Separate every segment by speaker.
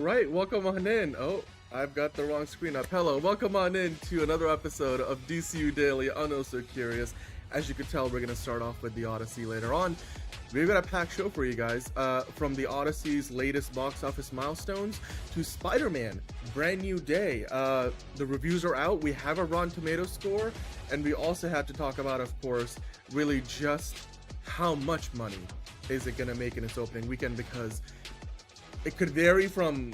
Speaker 1: right, welcome on in. Oh, I've got the wrong screen up. Hello, welcome on in to another episode of DCU Daily. I'm oh so curious. As you can tell, we're gonna start off with the Odyssey later on. We've got a packed show for you guys, from the Odyssey's latest box office milestones to Spider-Man, brand new day. The reviews are out. We have a Rotten Tomatoes score, and we also have to talk about, of course, really just how much money is it gonna make in its opening weekend, because it could vary from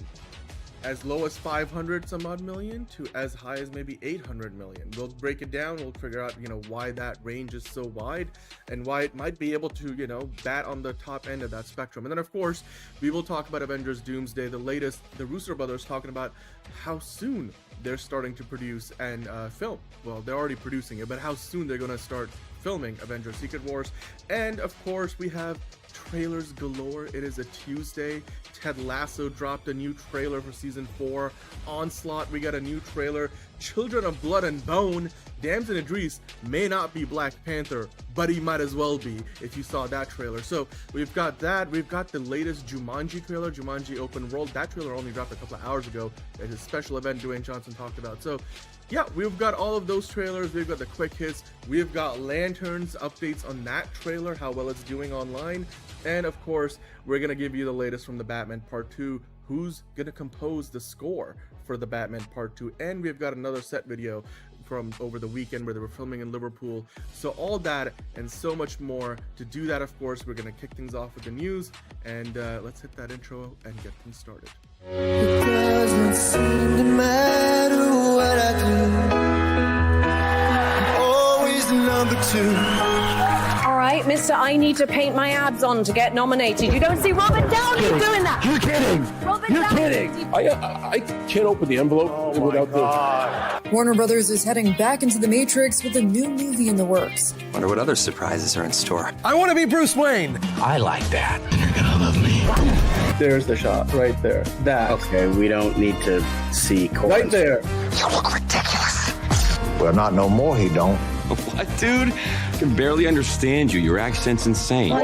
Speaker 1: as low as 500 some odd million to as high as maybe 800 million. We'll break it down. We'll figure out, why that range is so wide and why it might be able to, bat on the top end of that spectrum. And then, of course, we will talk about Avengers Doomsday, the latest, the Russo brothers talking about how soon they're starting to produce and film. Well, they're already producing it, but how soon they're going to start filming Avengers Secret Wars. And, of course, we have trailers galore. It is a Tuesday. Ted Lasso dropped a new trailer for season 4. Onslaught, we got a new trailer. Children of Blood and Bone. Damson Idris may not be Black Panther, but he might as well be if you saw that trailer. So we've got that. We've got the latest Jumanji trailer, Jumanji Open World. That trailer only dropped a couple of hours ago. It's a special event Dwayne Johnson talked about. So yeah, we've got all of those trailers. We've got the quick hits. We've got Lanterns updates on that trailer, how well it's doing online. And of course, we're going to give you the latest from the Batman Part 2. Who's going to compose the score for the Batman Part 2. And we've got another set video from over the weekend where they were filming in Liverpool. So all that and so much more. To do that, of course, we're going to kick things off with the news. And let's hit that intro and get things started.
Speaker 2: It doesn't seem to matter what I do. I'm always number 2.
Speaker 3: All right, Mr. I need to paint my abs on to get nominated. You don't see Robert Downey doing that.
Speaker 4: You're kidding.
Speaker 3: Robert
Speaker 4: You're
Speaker 3: Downey.
Speaker 4: kidding. I can't open the envelope without the...
Speaker 5: Warner Brothers is heading back into the Matrix with a new movie in the works.
Speaker 6: Wonder what other surprises are in store.
Speaker 4: I want to be Bruce Wayne. I like that. You're gonna love me.
Speaker 1: There's the shot right there. That.
Speaker 7: Okay, we don't need to see chords.
Speaker 1: Right there.
Speaker 6: You look ridiculous.
Speaker 8: Well, not no more, he don't.
Speaker 9: What, dude? I can barely understand you. Your accent's insane.
Speaker 1: All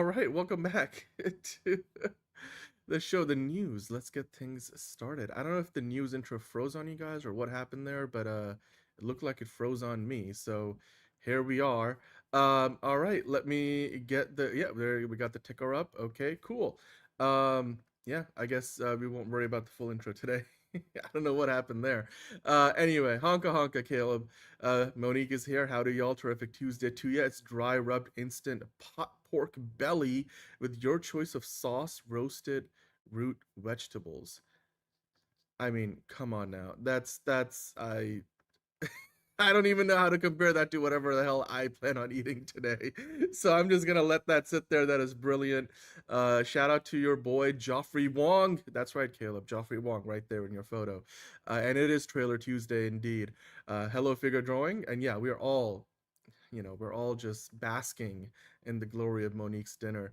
Speaker 1: right, welcome back to the show, the news. Let's get things started. I don't know if the news intro froze on you guys or what happened there, but it looked like it froze on me. So here we are. All right, let me get there we got the ticker up. Okay, cool. Yeah, I guess we won't worry about the full intro today. I don't know what happened there. Anyway, honka Caleb. Monique is here. Howdy y'all. Terrific Tuesday to you. It's dry rubbed instant pot pork belly with your choice of sauce, roasted root vegetables. I mean, come on now. I don't even know how to compare that to whatever the hell I plan on eating today. So I'm just going to let that sit there. That is brilliant. Shout out to your boy, Joffrey Wong. That's right, Caleb. Joffrey Wong right there in your photo. And it is Trailer Tuesday indeed. Hello, Figure Drawing. And yeah, we are all, we're all just basking in the glory of Monique's dinner.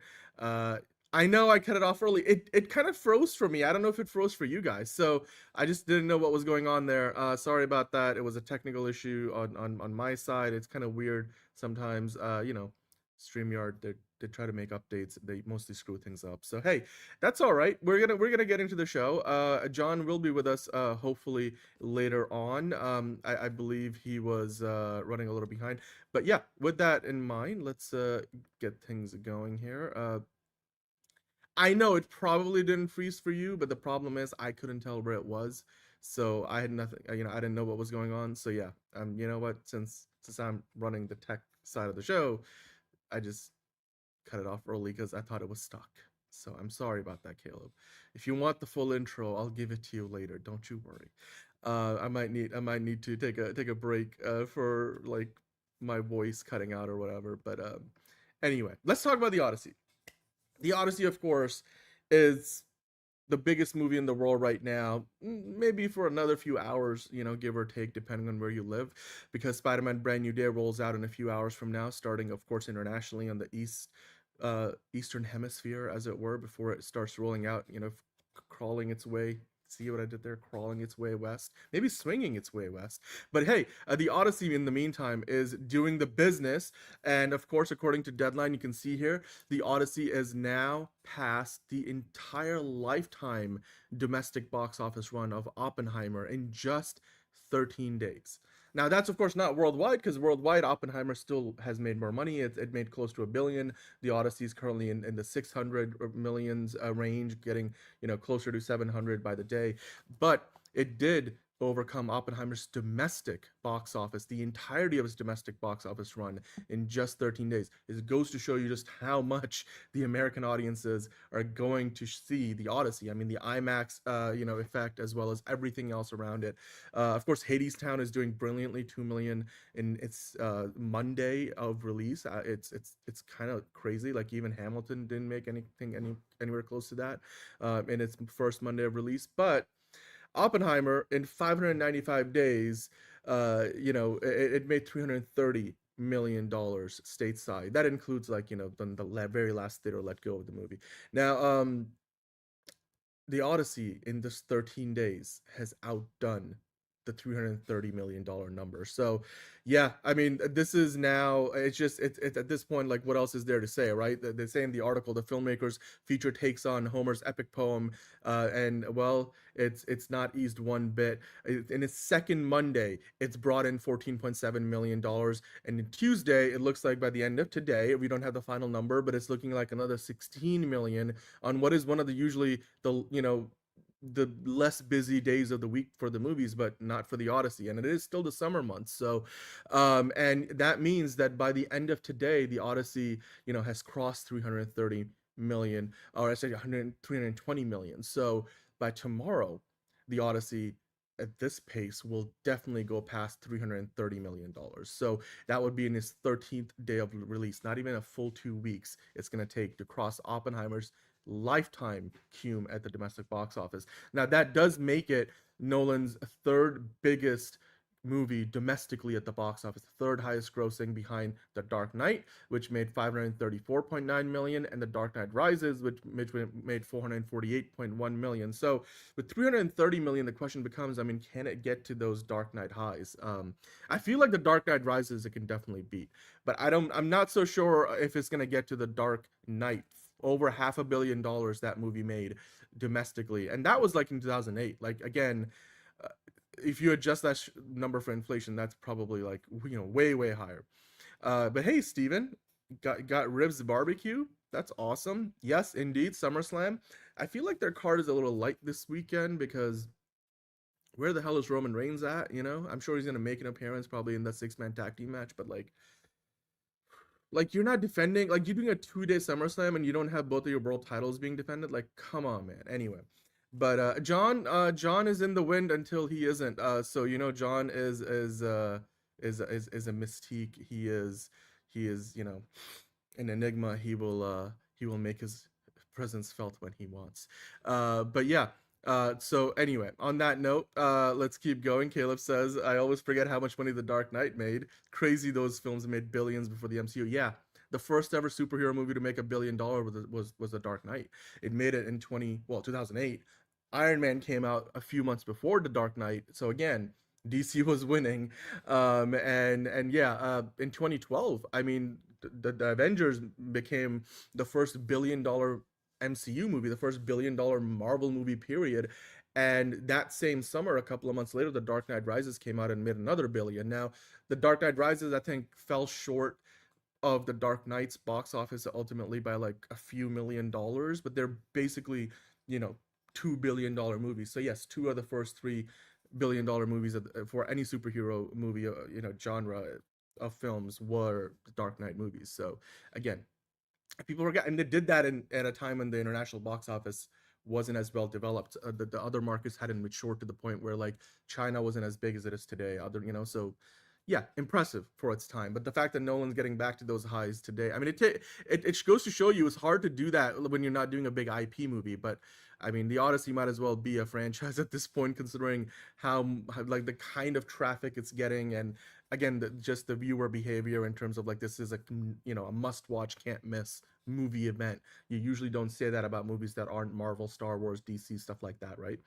Speaker 1: I know I cut it off early. It kind of froze for me. I don't know if it froze for you guys. So I just didn't know what was going on there. Sorry about that. It was a technical issue on my side. It's kind of weird sometimes. StreamYard, they try to make updates. They mostly screw things up. So hey, that's all right. We're gonna get into the show. John will be with us hopefully later on. I believe he was running a little behind. But yeah, with that in mind, let's get things going here. I know it probably didn't freeze for you, but the problem is I couldn't tell where it was. So I had nothing, I didn't know what was going on. So yeah, you know what, since I'm running the tech side of the show, I just cut it off early because I thought it was stuck. So I'm sorry about that, Caleb. If you want the full intro, I'll give it to you later. Don't you worry. I might need to take a break for like my voice cutting out or whatever. But anyway, let's talk about the Odyssey. The Odyssey, of course, is the biggest movie in the world right now, maybe for another few hours, give or take, depending on where you live, because Spider-Man Brand New Day rolls out in a few hours from now, starting, of course, internationally on the Eastern Hemisphere, as it were, before it starts rolling out, crawling its way See what I did there? Crawling its way west, maybe swinging its way west. But hey, the Odyssey in the meantime is doing the business, and of course, according to Deadline, you can see here the Odyssey is now past the entire lifetime domestic box office run of Oppenheimer in just 13 days. Now, that's of course not worldwide, because worldwide Oppenheimer still has made more money. It made close to $1 billion. The Odyssey is currently in the 600 millions range, getting closer to 700 by the day. But it did overcome Oppenheimer's domestic box office, the entirety of its domestic box office run in just 13 days. It goes to show you just how much the American audiences are going to see the Odyssey. I mean, the IMAX, effect, as well as everything else around it. Of course, Hadestown is doing brilliantly, 2 million in its Monday of release. It's kind of crazy. Like even Hamilton didn't make anywhere close to that in its first Monday of release, but Oppenheimer in 595 days, it made $330 million stateside. That includes the very last theater let go of the movie. Now, the Odyssey in this 13 days has outdone the $330 million number. So yeah, I mean, this is now, it's at this point, like, what else is there to say, right? They say in the article, the filmmakers feature takes on Homer's epic poem, and well, it's not eased one bit. In its second Monday, it's brought in $14.7 million, and in Tuesday, it looks like by the end of today, we don't have the final number, but it's looking like another 16 million on what is one of the usually the less busy days of the week for the movies, but not for the Odyssey, and it is still the summer months. So and that means that by the end of today, the Odyssey has crossed 330 million, or I say 320 million. So by tomorrow, the Odyssey at this pace will definitely go past $330 million. So that would be in its 13th day of release. Not even a full 2 weeks it's going to take to cross Oppenheimer's lifetime cume at the domestic box office. Now, that does make it Nolan's third biggest movie domestically at the box office, the third highest grossing behind The Dark Knight, which made $534.9 million, and The Dark Knight Rises, which made $448.1 million. So with $330 million, the question becomes, I mean, can it get to those Dark Knight highs? I feel like The Dark Knight Rises it can definitely beat, but I'm not so sure if it's going to get to The Dark Knight. Over $500 million that movie made domestically, and that was like in 2008. Like, again, if you adjust that number for inflation, that's probably like way higher. But hey, Steven, got ribs barbecue. That's awesome. Yes, indeed, SummerSlam. I feel like their card is a little light this weekend, because where the hell is Roman Reigns at? I'm sure he's gonna make an appearance probably in that 6-man tag team match, but like you're not defending, like you're doing a 2-day SummerSlam and you don't have both of your world titles being defended. Like, come on, man. Anyway, but John is in the wind until he isn't. So John is a mystique. He is an enigma. He will make his presence felt when he wants. But yeah. So anyway, on that note, let's keep going. Caleb says, I always forget how much money The Dark Knight made. Crazy, those films made billions before the MCU. Yeah, the first ever superhero movie to make $1 billion was The Dark Knight. It made it in 2008. Iron Man came out a few months before The Dark Knight. So again, DC was winning. And yeah, in 2012, I mean, the Avengers became the first $1 billion MCU movie, the first $1 billion Marvel movie, period. And that same summer, a couple of months later, The Dark Knight Rises came out and made another $1 billion. Now, The Dark Knight Rises, I think, fell short of The Dark Knight's box office ultimately by like a few $1 million, but they're basically, $2 billion movies. So yes, 2 of the first $3 billion movies for any superhero movie, genre of films were The Dark Knight movies. So again, people forget, and they did that at a time when the international box office wasn't as well developed. The other markets hadn't matured to the point where like China wasn't as big as it is today. So yeah, impressive for its time. But the fact that Nolan's getting back to those highs today, I mean, it goes to show you it's hard to do that when you're not doing a big IP movie. But I mean, the Odyssey might as well be a franchise at this point, considering how like the kind of traffic it's getting, and again, just the viewer behavior in terms of like, this is a must-watch, can't miss movie event. You usually don't say that about movies that aren't Marvel, Star Wars, DC, stuff like that, right?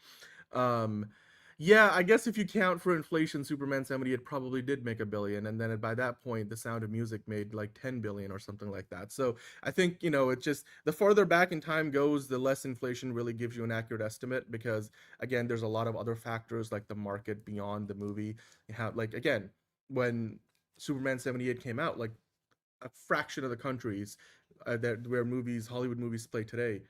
Speaker 1: Yeah, I guess if you count for inflation, Superman 70, it probably did make $1 billion, and then by that point, The Sound of Music made like 10 billion or something like that. So I think, it's just the farther back in time goes, the less inflation really gives you an accurate estimate, because again, there's a lot of other factors like the market beyond the movie. You have, like, again, when Superman 78 came out, like a fraction of the countries that where Hollywood movies play today,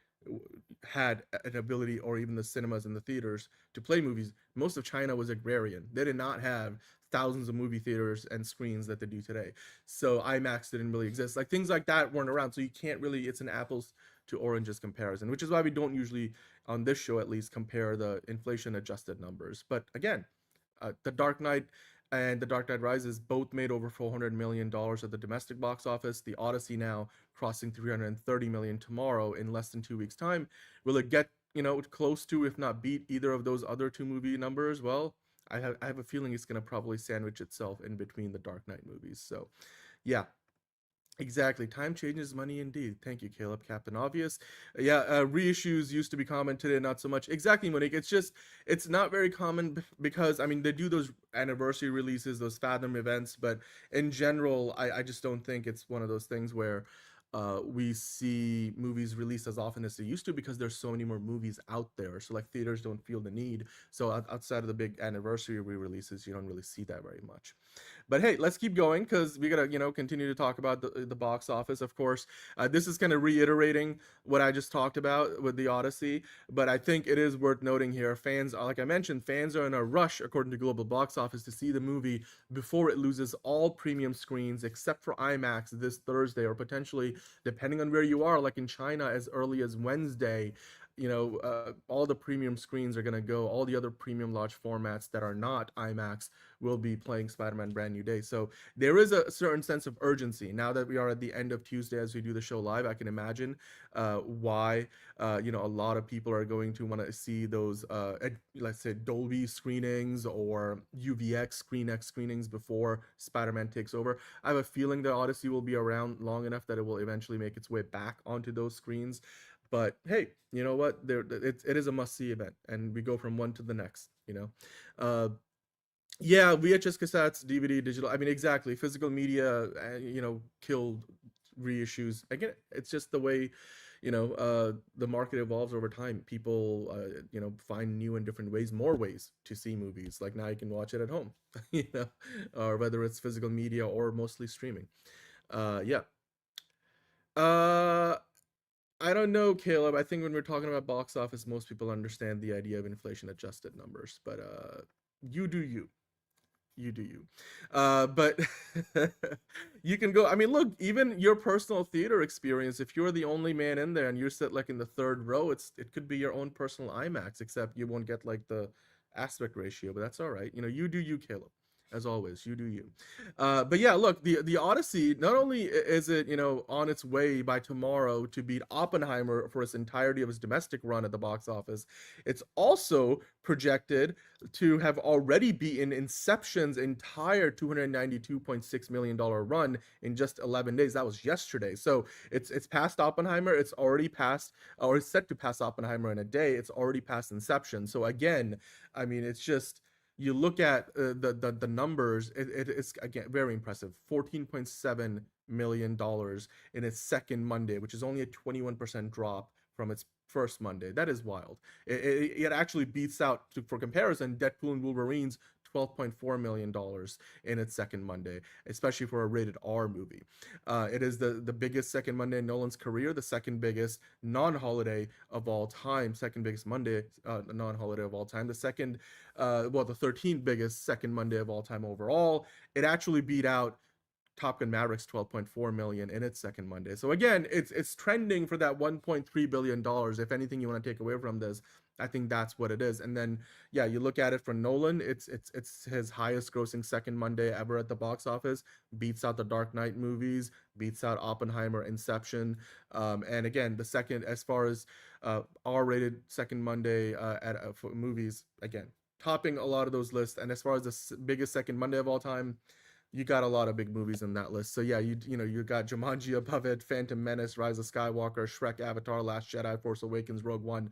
Speaker 1: had an ability, or even the cinemas and the theaters, to play movies. Most of China was agrarian. They did not have thousands of movie theaters and screens that they do today. So IMAX didn't really exist. Like, things like that weren't around. So you can't really, it's an apples to oranges comparison, which is why we don't usually, on this show at least, compare the inflation adjusted numbers. But again, The Dark Knight and The Dark Knight Rises both made over $400 million at the domestic box office. The Odyssey now crossing 330 million tomorrow in less than 2 weeks' time. Will it get, close to, if not beat, either of those other two movie numbers? Well, I have a feeling it's going to probably sandwich itself in between the Dark Knight movies. So, yeah. Exactly. Time changes money indeed. Thank you, Caleb. Captain Obvious. Yeah, reissues used to be common, today not so much. Exactly, Monique. It's not very common because, I mean, they do those anniversary releases, those Fathom events, but in general, I just don't think it's one of those things where we see movies released as often as they used to, because there's so many more movies out there. So like theaters don't feel the need. So outside of the big anniversary re-releases, you don't really see that very much. But hey, let's keep going, because we gotta continue to talk about the box office. Of course, this is kind of reiterating what I just talked about with the Odyssey, but I think it is worth noting here. Fans, like I mentioned, fans are in a rush, according to Global Box Office, to see the movie before it loses all premium screens except for IMAX this Thursday, or potentially, depending on where you are, like in China, as early as Wednesday. All the premium screens are going to go. All the other premium large formats that are not IMAX will be playing Spider-Man Brand New Day. So there is a certain sense of urgency. Now that we are at the end of Tuesday as we do the show live, I can imagine why, a lot of people are going to want to see those, let's say, Dolby screenings or UVX, ScreenX screenings before Spider-Man takes over. I have a feeling the Odyssey will be around long enough that it will eventually make its way back onto those screens. But hey, you know what? It is a must-see event, and we go from one to the next. Yeah, VHS cassettes, DVD, digital. I mean, exactly. Physical media, killed reissues. Again, it's just the way, the market evolves over time. People, find new and different ways, more ways to see movies. Like now you can watch it at home, or whether it's physical media or mostly streaming. Yeah. I don't know, Caleb. I think when we're talking about box office, most people understand the idea of inflation adjusted numbers, but you do you. You do you. But you can go. I mean, look, even your personal theater experience, if you're the only man in there and you're set like in the third row, it could be your own personal IMAX, except you won't get like the aspect ratio, but that's all right. You do you, Caleb. As always, you do you. But yeah, look, the Odyssey, not only is it, on its way by tomorrow to beat Oppenheimer for its entirety of its domestic run at the box office, it's also projected to have already beaten Inception's entire $292.6 million run in just 11 days. That was yesterday. So it's past Oppenheimer. It's already passed, or it's set to pass Oppenheimer in a day. It's already passed Inception. So again, I mean, it's just, you look at the numbers, it's again very impressive. $14.7 million in its second Monday, which is only a 21% drop from its first Monday. That is wild. It actually beats out, for comparison, Deadpool and Wolverine's $12.4 million in its second Monday, especially for a rated R movie. It is the biggest second Monday in Nolan's career, the second biggest non-holiday of all time, second biggest Monday non-holiday of all time, the 13th biggest second Monday of all time overall. It actually beat out Top Gun Maverick's $12.4 million in its second Monday. So again, it's trending for that $1.3 billion. If anything you want to take away from this, I think that's what it is. And then, yeah, you look at it for Nolan, it's his highest grossing second Monday ever at the box office, beats out the Dark Knight movies, beats out Oppenheimer, Inception. And again, the second, as far as R-rated second Monday for movies, again, topping a lot of those lists. And as far as the biggest second Monday of all time, you got a lot of big movies in that list. So yeah, you got Jumanji above it, Phantom Menace, Rise of Skywalker, Shrek, Avatar, Last Jedi, Force Awakens, Rogue One.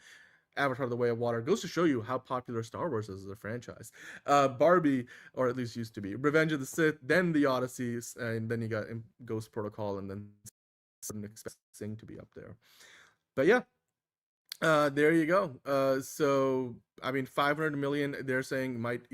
Speaker 1: Avatar: The Way of Water. It goes to show you how popular Star Wars is as a franchise. Barbie, or at least used to be, Revenge of the Sith, then The Odyssey, and then you got Ghost Protocol, and then expecting to be up there. But yeah, there you go. So I mean, 500 million, they're saying might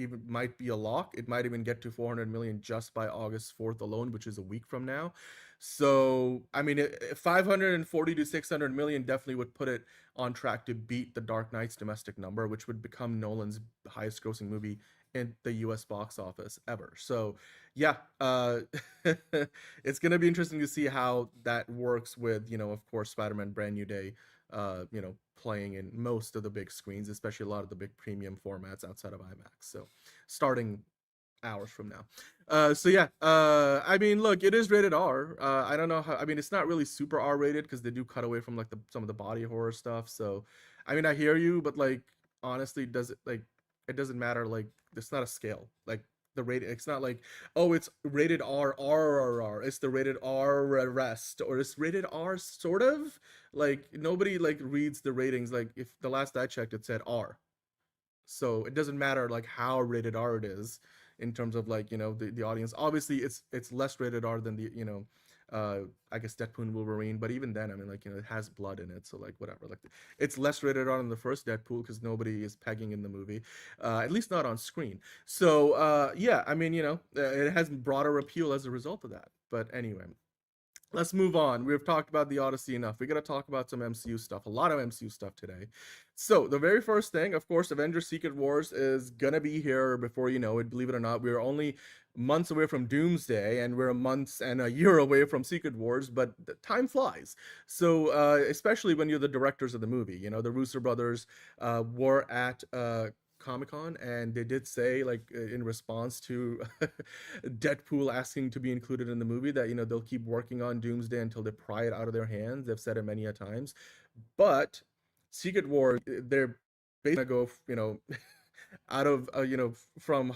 Speaker 1: be a lock. It might even get to 400 million just by August 4th alone, which is a week from now. So I mean, 540 to 600 million definitely would put it on track to beat The Dark Knight's domestic number, which would become Nolan's highest grossing movie in the US box office ever. So yeah, it's gonna be interesting to see how that works with, of course, Spider-Man Brand New Day, playing in most of the big screens, especially a lot of the big premium formats outside of IMAX. So starting hours from now. So yeah, I mean, look, it is rated R. I don't know how, I mean, it's not really super R rated because they do cut away from like some of the body horror stuff. So I mean, I hear you, but like, honestly, it doesn't matter. Like, it's not a scale. Like, the rating, it's not like, oh, it's rated R. It's the rated R rest, or it's rated R sort of. Like, nobody like reads the ratings. Like, if the last I checked, it said R. So it doesn't matter like how rated R it is in terms of like, the audience. Obviously, it's less rated R than the, I guess Deadpool and Wolverine, but even then, I mean, like, it has blood in it, so like whatever. Like, it's less rated R than the first Deadpool because nobody is pegging in the movie, at least not on screen. So yeah, I mean, it has broader appeal as a result of that. But anyway, let's move on. We've talked about the Odyssey enough. We got to talk about some MCU stuff. A lot of MCU stuff today. So the very first thing, of course, Avengers: Secret Wars is gonna be here before you know it. Believe it or not, we're only months away from Doomsday, and we're months and a year away from Secret Wars. But time flies. So especially when you're the directors of the movie, the Russo brothers were at Comic-Con, and they did say, like, in response to Deadpool asking to be included in the movie, that they'll keep working on Doomsday until they pry it out of their hands. They've said it many a times. But Secret War, they're basically gonna go out of from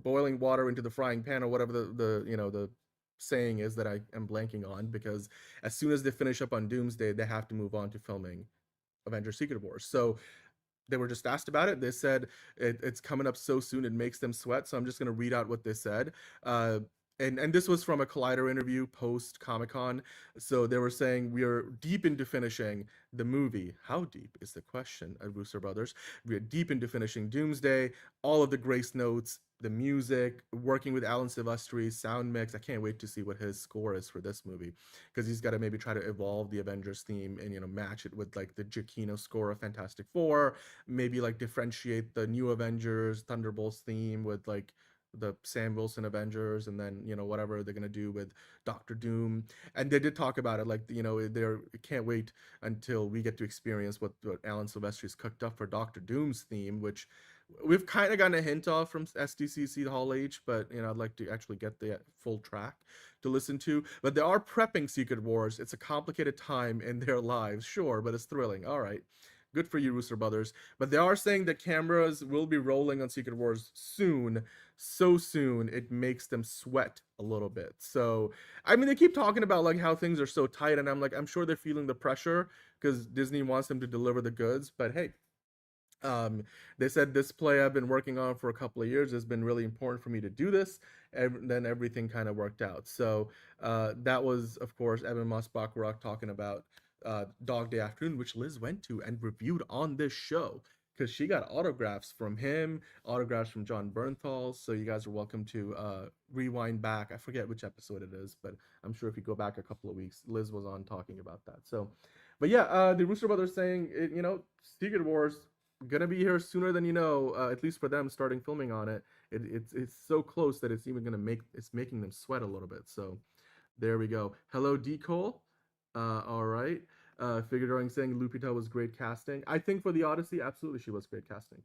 Speaker 1: boiling water into the frying pan, or whatever the saying is that I am blanking on, because as soon as they finish up on Doomsday, they have to move on to filming Avengers: Secret Wars. So they were just asked about it. They said it's coming up so soon it makes them sweat. So I'm just going to read out what they said. And this was from a Collider interview post Comic-Con. So they were saying, we are deep into finishing the movie. How deep is the question, Russo brothers? We are deep into finishing Doomsday, all of the grace notes, the music, working with Alan Silvestri's sound mix. I can't wait to see what his score is for this movie, because he's got to maybe try to evolve the Avengers theme and match it with like the Giacchino score of Fantastic Four, maybe like differentiate the new Avengers Thunderbolts theme with like the Sam Wilson Avengers, and then whatever they're gonna do with Doctor Doom. And they did talk about it, like they're can't wait until we get to experience what Alan Silvestri's cooked up for Doctor Doom's theme, which we've kind of gotten a hint of from SDCC Hall H, but I'd like to actually get the full track to listen to. But they are prepping Secret Wars. It's a complicated time in their lives, sure, but it's thrilling. All right, good for you, Russo brothers. But they are saying that cameras will be rolling on Secret Wars soon, so soon it makes them sweat a little bit. So I mean, they keep talking about like how things are so tight, and I'm like, I'm sure they're feeling the pressure because Disney wants them to deliver the goods. But hey, they said, this play I've been working on for a couple of years has been really important for me to do this, and then everything kind of worked out. So that was, of course, Evan Moss-Bacharach talking about Dog Day Afternoon, which Liz went to and reviewed on this show, because she got autographs from him, autographs from John Bernthal. So you guys are welcome to rewind back. I forget which episode it is, but I'm sure if you go back a couple of weeks, Liz was on talking about that. So, but yeah, the Russo brothers saying, Secret Wars gonna be here sooner than at least for them starting filming on it. It's so close that it's even gonna making them sweat a little bit. So there we go. Hello, D. Cole. All right. Figure Drawing saying Lupita was great casting. I think for the Odyssey, absolutely she was great casting.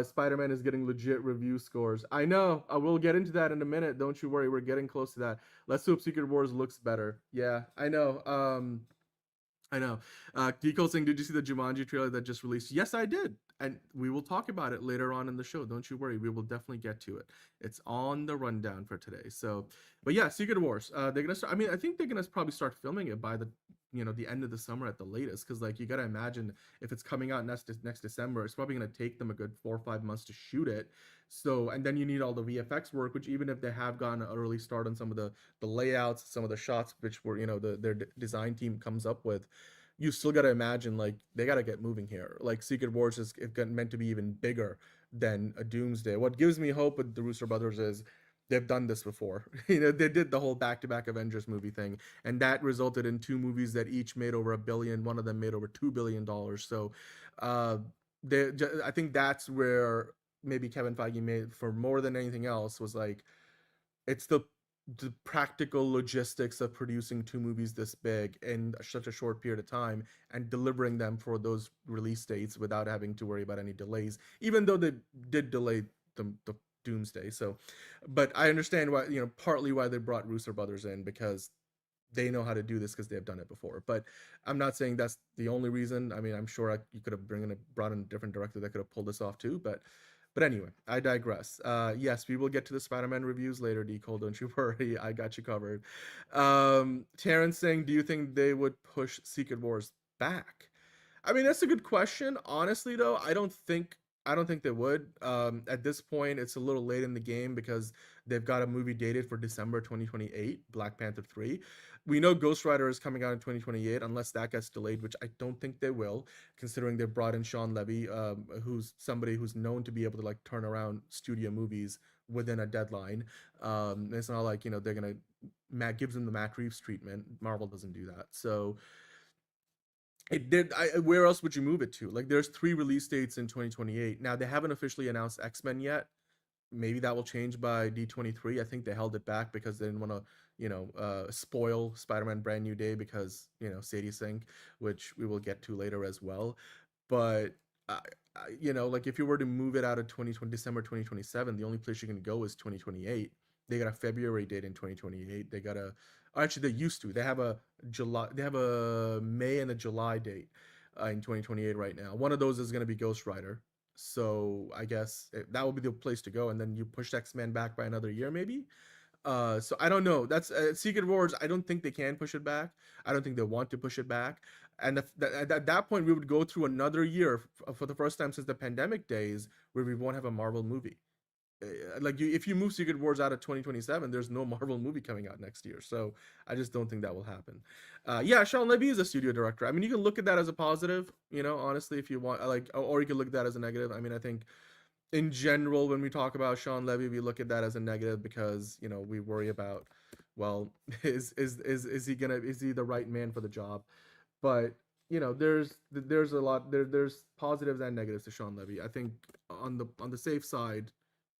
Speaker 1: Spider-Man is getting legit review scores. I know. We'll get into that in a minute. Don't you worry. We're getting close to that. Let's hope Secret Wars looks better. Yeah, I know. I know. Kiko saying, did you see the Jumanji trailer that just released? Yes, I did. And we will talk about it later on in the show. Don't you worry. We will definitely get to it. It's on the rundown for today. So, but yeah, Secret Wars. They're going to start. I mean, I think they're going to probably start filming it by the end of the summer at the latest. Cause like, you got to imagine if it's coming out next December, it's probably going to take them a good 4 or 5 months to shoot it. So, and then you need all the VFX work, which even if they have gotten an early start on some of the layouts, some of the shots, which were, their design team comes up with, you still got to imagine like they got to get moving here. Like Secret Wars is meant to be even bigger than a Doomsday. What gives me hope with the Russo brothers is they've done this before. They did the whole back-to-back Avengers movie thing, and that resulted in 2 movies that each made over $1 billion. One of them made over $2 billion. So I think that's where maybe Kevin Feige made, for more than anything else, was like, it's the practical logistics of producing 2 movies this big in such a short period of time and delivering them for those release dates without having to worry about any delays, even though they did delay the Doomsday. So, but I understand why, partly why they brought Russo brothers in, because they know how to do this because they've done it before. But I'm not saying that's the only reason. I mean, I'm sure you could have brought in a different director that could have pulled this off too, But anyway, I digress. Yes, we will get to the Spider-Man reviews later, D-Cole. Don't you worry. I got you covered. Terrence saying, do you think they would push Secret Wars back? I mean, that's a good question. Honestly, though, I don't think they would. At this point, it's a little late in the game because they've got a movie dated for December 2028, Black Panther 3. We know Ghost Rider is coming out in 2028, unless that gets delayed, which I don't think they will, considering they brought in Sean Levy, who's somebody who's known to be able to like turn around studio movies within a deadline. It's not like, they're going to, Matt gives them the Matt Reeves treatment. Marvel doesn't do that. So where else would you move it to? Like, there's 3 release dates in 2028. Now, they haven't officially announced X-Men yet. Maybe that will change by D23. I think they held it back because they didn't want to, spoil Spider-Man Brand New Day because, Sadie Sink, which we will get to later as well. But, like if you were to move it out of December 2027, the only place you can go is 2028. They got a February date in 2028. Actually, they used to. They have a May and a July date in 2028 right now. One of those is going to be Ghost Rider. So I guess that will be the place to go. And then you push X-Men back by another year, maybe. So I don't know. That's Secret Wars. I don't think they can push it back. I don't think they want to push it back. And at that point, we would go through another year for the first time since the pandemic days where we won't have a Marvel movie. Like if you move Secret Wars out of 2027, there's no Marvel movie coming out next year. So I just don't think that will happen. Yeah, Sean Levy is a studio director. I mean, you can look at that as a positive, honestly, if you want, or you can look at that as a negative. I mean, I think in general, when we talk about Sean Levy, we look at that as a negative because, we worry about, well, is he the right man for the job? But, there's a lot, there's positives and negatives to Sean Levy. I think on the safe side,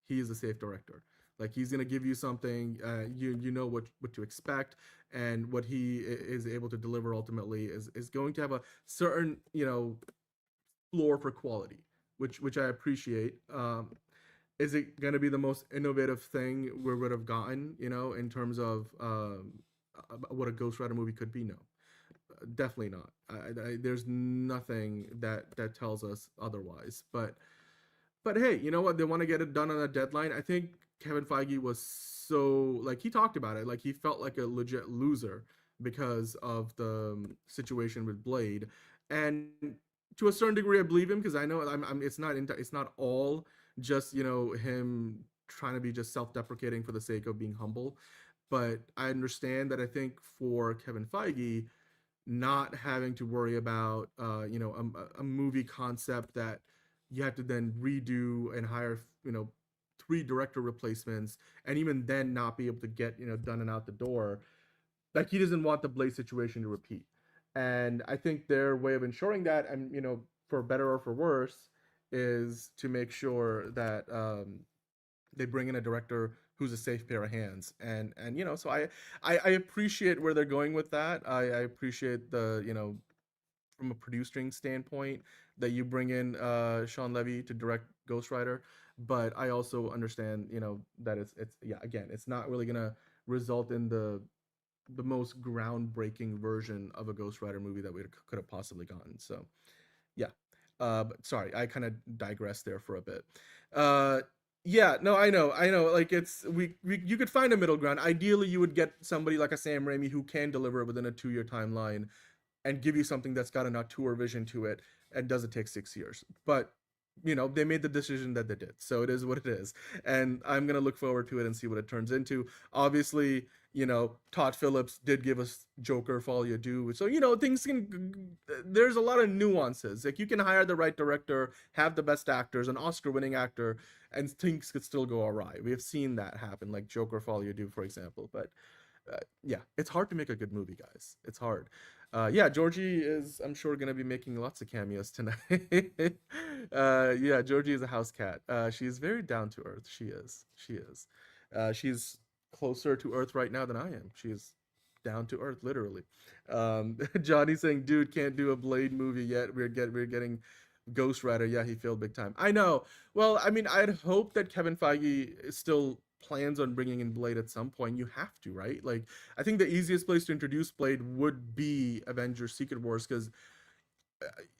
Speaker 1: he is a safe director. Like, he's going to give you something, you know what to expect, and what he is able to deliver ultimately is going to have a certain, floor for quality, which I appreciate. Is it going to be the most innovative thing we would have gotten, in terms of what a Ghost Rider movie could be? No, definitely not. There's nothing that tells us otherwise. But hey, you know what? They want to get it done on a deadline. I think Kevin Feige was so, like, he talked about it, like he felt like a legit loser because of the situation with Blade, and to a certain degree, I believe him because I know it's not all just him trying to be just self-deprecating for the sake of being humble, but I understand that. I think for Kevin Feige, not having to worry about a movie concept that you have to then redo and hire 3 director replacements, and even then not be able to get done and out the door. Like, he doesn't want the Blade situation to repeat. And I think their way of ensuring that, and for better or for worse, is to make sure that they bring in a director who's a safe pair of hands. And so I appreciate where they're going with that. I appreciate the from a producing standpoint that you bring in Sean Levy to direct Ghost Rider, but I also understand that it's again, it's not really gonna result in the the most groundbreaking version of a Ghost Rider movie that we could have possibly gotten. So, yeah. But sorry, I kind of digressed there for a bit. Yeah, no, I know. Like it's you could find a middle ground. Ideally, you would get somebody like a Sam Raimi who can deliver within a 2-year timeline, and give you something that's got an auteur vision to it, and doesn't take 6 years. But they made the decision that they did, so it is what it is, and I'm gonna look forward to it and see what it turns into. Obviously, Todd Phillips did give us Joker for All You Do, so things there's a lot of nuances. Like, you can hire the right director, have the best actors, an Oscar-winning actor, and things could still go awry. We have seen that happen, like Joker for All You Do, for example. But yeah, it's hard to make a good movie, guys. It's hard. Yeah, Georgie is, I'm sure, going to be making lots of cameos tonight. Yeah, Georgie is a house cat. She's very down to earth. She is. She's closer to earth right now than I am. She's down to earth, literally. Johnny's saying, dude, can't do a Blade movie yet. We're getting Ghost Rider. Yeah, he failed big time. I know. Well, I mean, I'd hope that Kevin Feige still plans on bringing in Blade at some point. You have to, right? Like, I think the easiest place to introduce Blade would be Avengers Secret Wars, because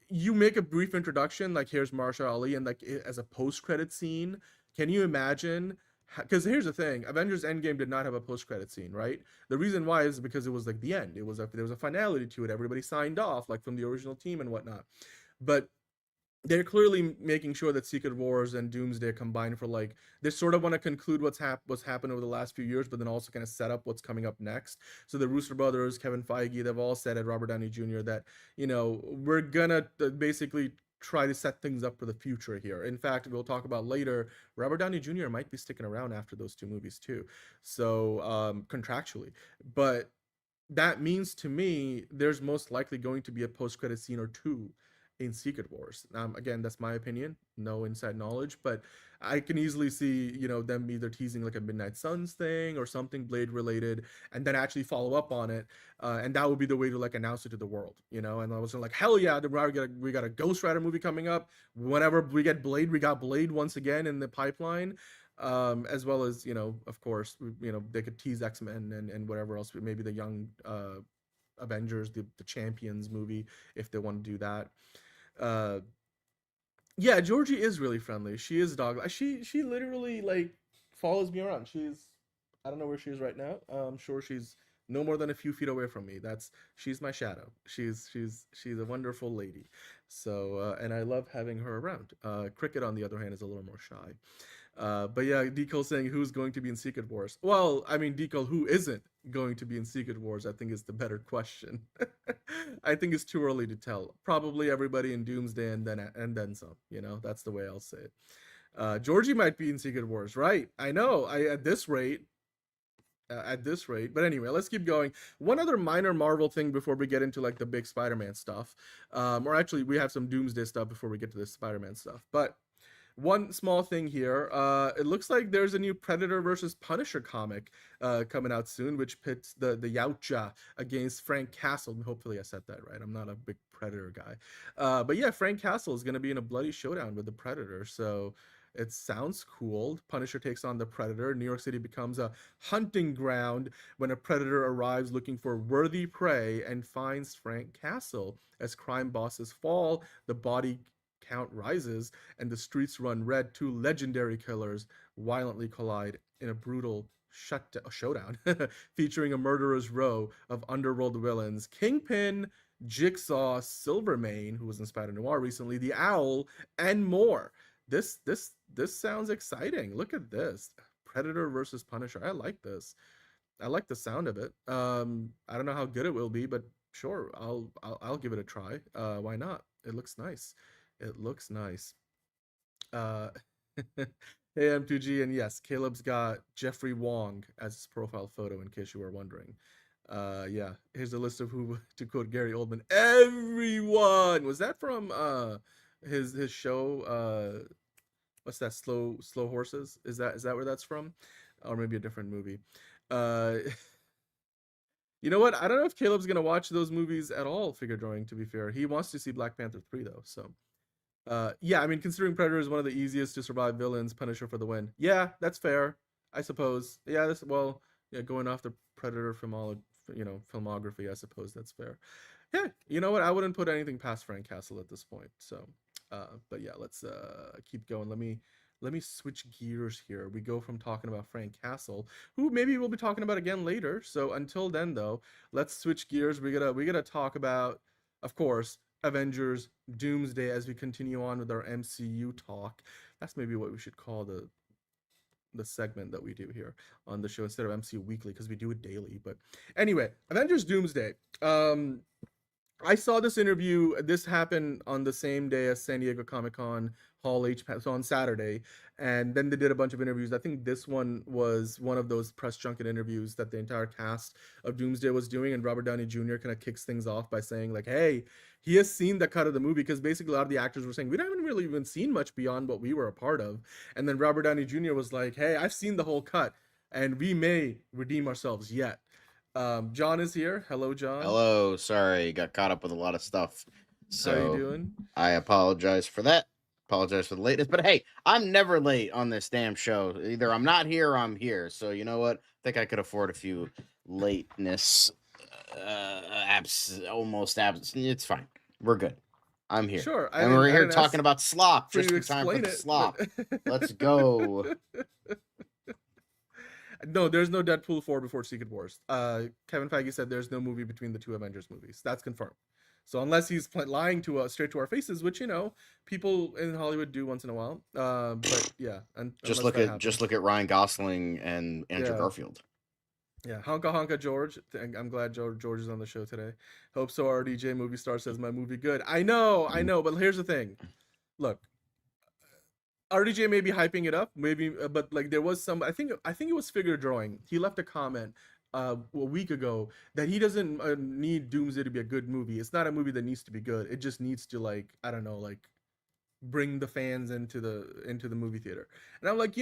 Speaker 1: you make a brief introduction, like here's Marsha Ali, and like as a post-credit scene. Can you imagine? Because here's the thing, Avengers Endgame did not have a post-credit scene, right? The reason why is because it was like the end. There was a finality to it. Everybody signed off, like from the original team and whatnot. But they're clearly making sure that Secret Wars and Doomsday combine for, like, they sort of want to conclude what's happened over the last few years, but then also kind of set up what's coming up next. So the Russo brothers, Kevin Feige, they've all said at Robert Downey Jr. that, we're gonna basically try to set things up for the future here. In fact, we'll talk about later, Robert Downey Jr. might be sticking around after those 2 movies too. So contractually, but that means to me there's most likely going to be a post-credit scene or 2 in Secret Wars. Again, that's my opinion, no inside knowledge, but I can easily see, them either teasing like a Midnight Suns thing or something Blade related, and then actually follow up on it, and that would be the way to like announce it to the world, and I was like, hell yeah, we got a Ghost Rider movie coming up. Whenever we get Blade, we got Blade once again in the pipeline, as well as, of course, they could tease X-Men and whatever else, maybe the young Avengers, the Champions movie, if they want to do that. Yeah, Georgie is really friendly. She is dog. She literally like follows me around. I don't know where she is right now. I'm sure she's no more than a few feet away from me. She's my shadow. She's a wonderful lady. So and I love having her around. Cricket, on the other hand, is a little more shy. But yeah, Decal saying who's going to be in Secret Wars. Well, I mean, Decal, who isn't going to be in Secret Wars, I think is the better question. I think it's too early to tell. Probably everybody in Doomsday and then some. That's the way I'll say it. Georgie might be in Secret Wars, right? I know. At this rate. But anyway, let's keep going. One other minor Marvel thing before we get into like the big Spider-Man stuff. Or actually, we have some Doomsday stuff before we get to the Spider-Man stuff. But one small thing here, it looks like there's a new Predator versus Punisher comic coming out soon, which pits the Yautja against Frank Castle. Hopefully I said that right. I'm not a big Predator guy. But yeah, Frank Castle is going to be in a bloody showdown with the Predator, so it sounds cool. Punisher takes on the Predator. New York City becomes a hunting ground when a Predator arrives looking for worthy prey and finds Frank Castle. As crime bosses fall, the body count rises, and the streets run red. 2 legendary killers violently collide in a brutal showdown featuring a murderer's row of underworld villains: Kingpin, Jigsaw, Silvermane, who was in Spider-Noir recently, the Owl, and more. This sounds exciting. Look at this. Predator versus Punisher. I like this. I like the sound of it. I don't know how good it will be, but sure, I'll give it a try. Why not? It looks nice. It looks nice. Hey, M2G, and yes, Caleb's got Jeffrey Wong as his profile photo, in case you were wondering. Yeah, here's a list of who, to quote Gary Oldman, everyone. Was that from his show? What's that? Slow Horses? Is that where that's from? Or maybe a different movie. You know what? I don't know if Caleb's gonna watch those movies at all, figure drawing, to be fair. He wants to see Black Panther 3 though, so yeah, I mean, considering Predator is one of the easiest to survive villains, Punisher for the win. Yeah, that's fair, I suppose. Yeah, going off the Predator filmography. I suppose that's fair. Yeah, you know what? I wouldn't put anything past Frank Castle at this point. So, but yeah, let's keep going. Let me switch gears here. We go from talking about Frank Castle, who maybe we'll be talking about again later. So until then, though, let's switch gears. We gotta talk about, of course, Avengers Doomsday as we continue on with our MCU talk. That's maybe what we should call the segment that we do here on the show instead of MCU Weekly, because we do it daily. But anyway, Avengers Doomsday. I saw this interview. This happened on the same day as San Diego Comic-Con Hall H, so on Saturday, and then they did a bunch of interviews. I think this one was one of those press junket interviews that the entire cast of Doomsday was doing, and Robert Downey Jr. kind of kicks things off by saying like, hey, he has seen the cut of the movie, because basically a lot of the actors were saying we haven't really even seen much beyond what we were a part of. And then Robert Downey Jr. was like, hey, I've seen the whole cut, and we may redeem ourselves yet. John is here. Hello, John.
Speaker 10: Hello. Sorry, got caught up with a lot of stuff. So
Speaker 1: how you doing?
Speaker 10: I apologize for that. Apologize for the lateness. But hey, I'm never late on this damn show. Either I'm not here or I'm here. So you know what? I think I could afford a few lateness. Almost absent. It's fine. We're good. I'm here.
Speaker 1: Sure.
Speaker 10: And we're here talking about slop. Just in time for the slop. Let's go.
Speaker 1: No, there's no Deadpool 4 before Secret Wars. Kevin Feige said there's no movie between the two Avengers movies. That's confirmed. So unless he's lying to us straight to our faces, which people in Hollywood do once in a while. But yeah, and
Speaker 10: just look at Ryan Gosling and Andrew Garfield.
Speaker 1: Yeah, honka George. I'm glad George is on the show today. Hope so. RDJ Movie Star says my movie good. I know, but here's the thing. Look, RDJ may be hyping it up, maybe, but like there was some. I think it was Figure Drawing. He left a comment a week ago that he doesn't need Doomsday to be a good movie. It's not a movie that needs to be good. It just needs to bring the fans into the movie theater. And I'm like,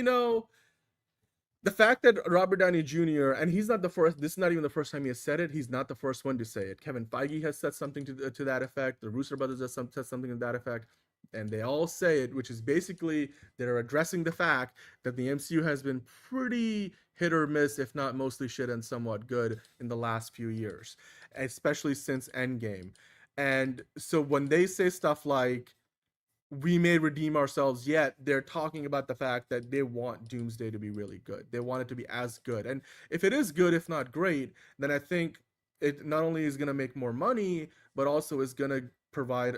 Speaker 1: the fact that Robert Downey Jr. and he's not the first. This is not even the first time he has said it. He's not the first one to say it. Kevin Feige has said something to that effect. The Russo brothers has said something to that effect. And they all say it, which is basically they're addressing the fact that the MCU has been pretty hit or miss, if not mostly shit and somewhat good in the last few years, especially since Endgame. And so when they say stuff like, we may redeem ourselves yet, they're talking about the fact that they want Doomsday to be really good. They want it to be as good. And if it is good, if not great, then I think it not only is going to make more money, but also is going to provide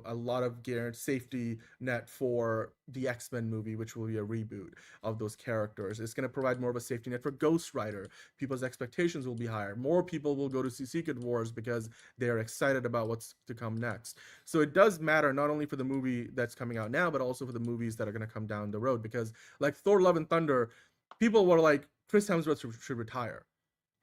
Speaker 1: a lot of guaranteed safety net for the X-Men movie, which will be a reboot of those characters. It's going to provide more of a safety net for Ghost Rider. People's expectations will be higher. More people will go to see Secret Wars because they're excited about what's to come next. So it does matter not only for the movie that's coming out now, but also for the movies that are going to come down the road, because like Thor Love and Thunder, people were like, Chris Hemsworth should retire.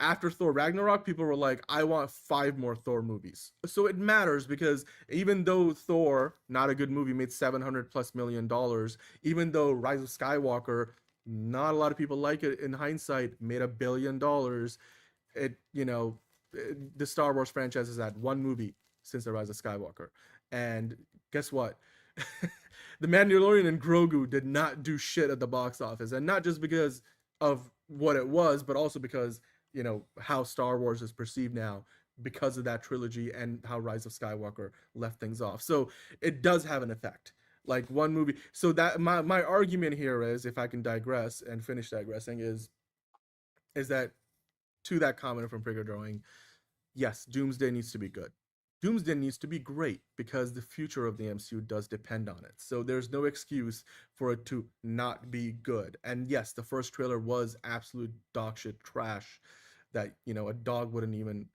Speaker 1: After Thor Ragnarok, people were like, I want 5 more Thor movies. So it matters, because even though Thor, not a good movie, made $700+ million, even though Rise of Skywalker, not a lot of people like it in hindsight, made $1 billion, the Star Wars franchise has had 1 movie since the Rise of Skywalker. And guess what? The Mandalorian and Grogu did not do shit at the box office. And not just because of what it was, but also because how Star Wars is perceived now because of that trilogy and how Rise of Skywalker left things off. So it does have an effect. Like 1 movie. So that my argument here is, if I can digress and finish digressing, is that to that comment from Figure Drawing, yes, Doomsday needs to be good. Doomsday needs to be great, because the future of the MCU does depend on it. So there's no excuse for it to not be good. And yes, the first trailer was absolute dogshit trash that, a dog wouldn't even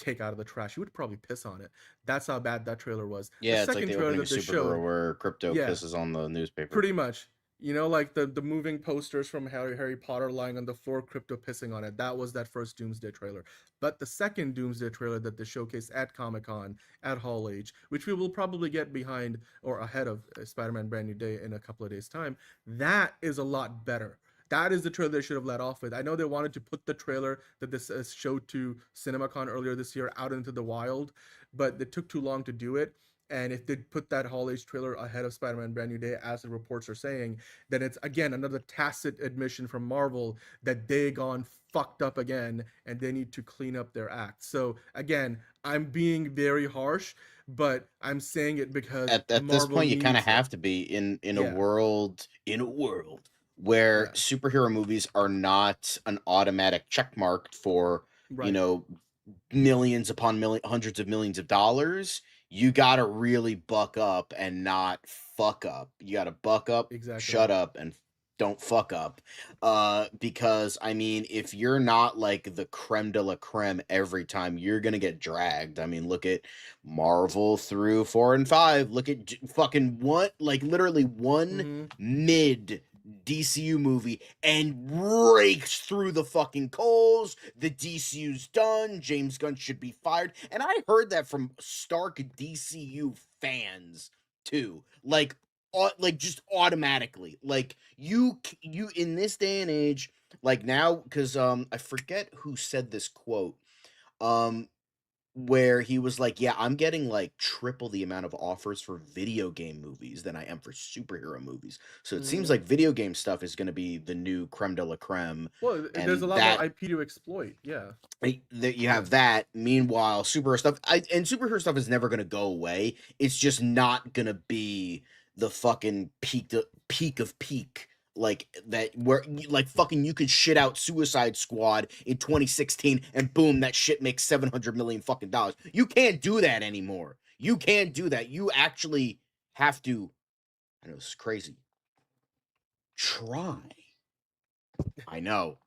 Speaker 1: take out of the trash. You would probably piss on it. That's how bad that trailer was.
Speaker 10: Yeah, it's like the opening of Supergirl where Crypto pisses on the newspaper.
Speaker 1: Pretty much. Like the moving posters from Harry Potter lying on the floor, Crypto pissing on it. That was that first Doomsday trailer. But the second Doomsday trailer that they showcased at Comic-Con, at Hall H, which we will probably get behind or ahead of Spider-Man Brand New Day in a couple of days' time, that is a lot better. That is the trailer they should have let off with. I know they wanted to put the trailer that this showed to CinemaCon earlier this year out into the wild, but it took too long to do it. And if they put that Hall H trailer ahead of Spider-Man Brand New Day, as the reports are saying, then it's, again, another tacit admission from Marvel that they gone fucked up again and they need to clean up their act. So again, I'm being very harsh, but I'm saying it because
Speaker 10: At this
Speaker 1: Marvel
Speaker 10: point, you kind of
Speaker 1: needs it.
Speaker 10: have to be in a
Speaker 1: Yeah.
Speaker 10: world where
Speaker 1: Yeah.
Speaker 10: superhero movies are not an automatic check mark for
Speaker 1: Right.
Speaker 10: millions upon hundreds of millions of dollars. You gotta really buck up and not fuck up. You gotta buck up,
Speaker 1: Exactly.
Speaker 10: shut up, and don't fuck up. Because I mean, if you're not like the creme de la creme every time, you're gonna get dragged. I mean, look at Marvel through 4 and 5. Look at fucking literally one mid DCU movie and breaks through the fucking coals. The DCU's done. James Gunn should be fired. And I heard that from stark DCU fans too. Like just automatically. Like you in this day and age, like now, because I forget who said this quote. Where he was like, yeah, I'm getting like triple the amount of offers for video game movies than I am for superhero movies. So it seems like video game stuff is going to be the new creme de la creme.
Speaker 1: Well, there's a lot more IP to exploit. Yeah.
Speaker 10: That you have that. Meanwhile, superhero stuff is never going to go away. It's just not going to be the fucking peak of peak. Like that, where like fucking you could shit out Suicide Squad in 2016 and boom, that shit makes $700 million fucking dollars. You can't do that anymore. You can't do that. You actually have to. I know this is crazy. Try. I know.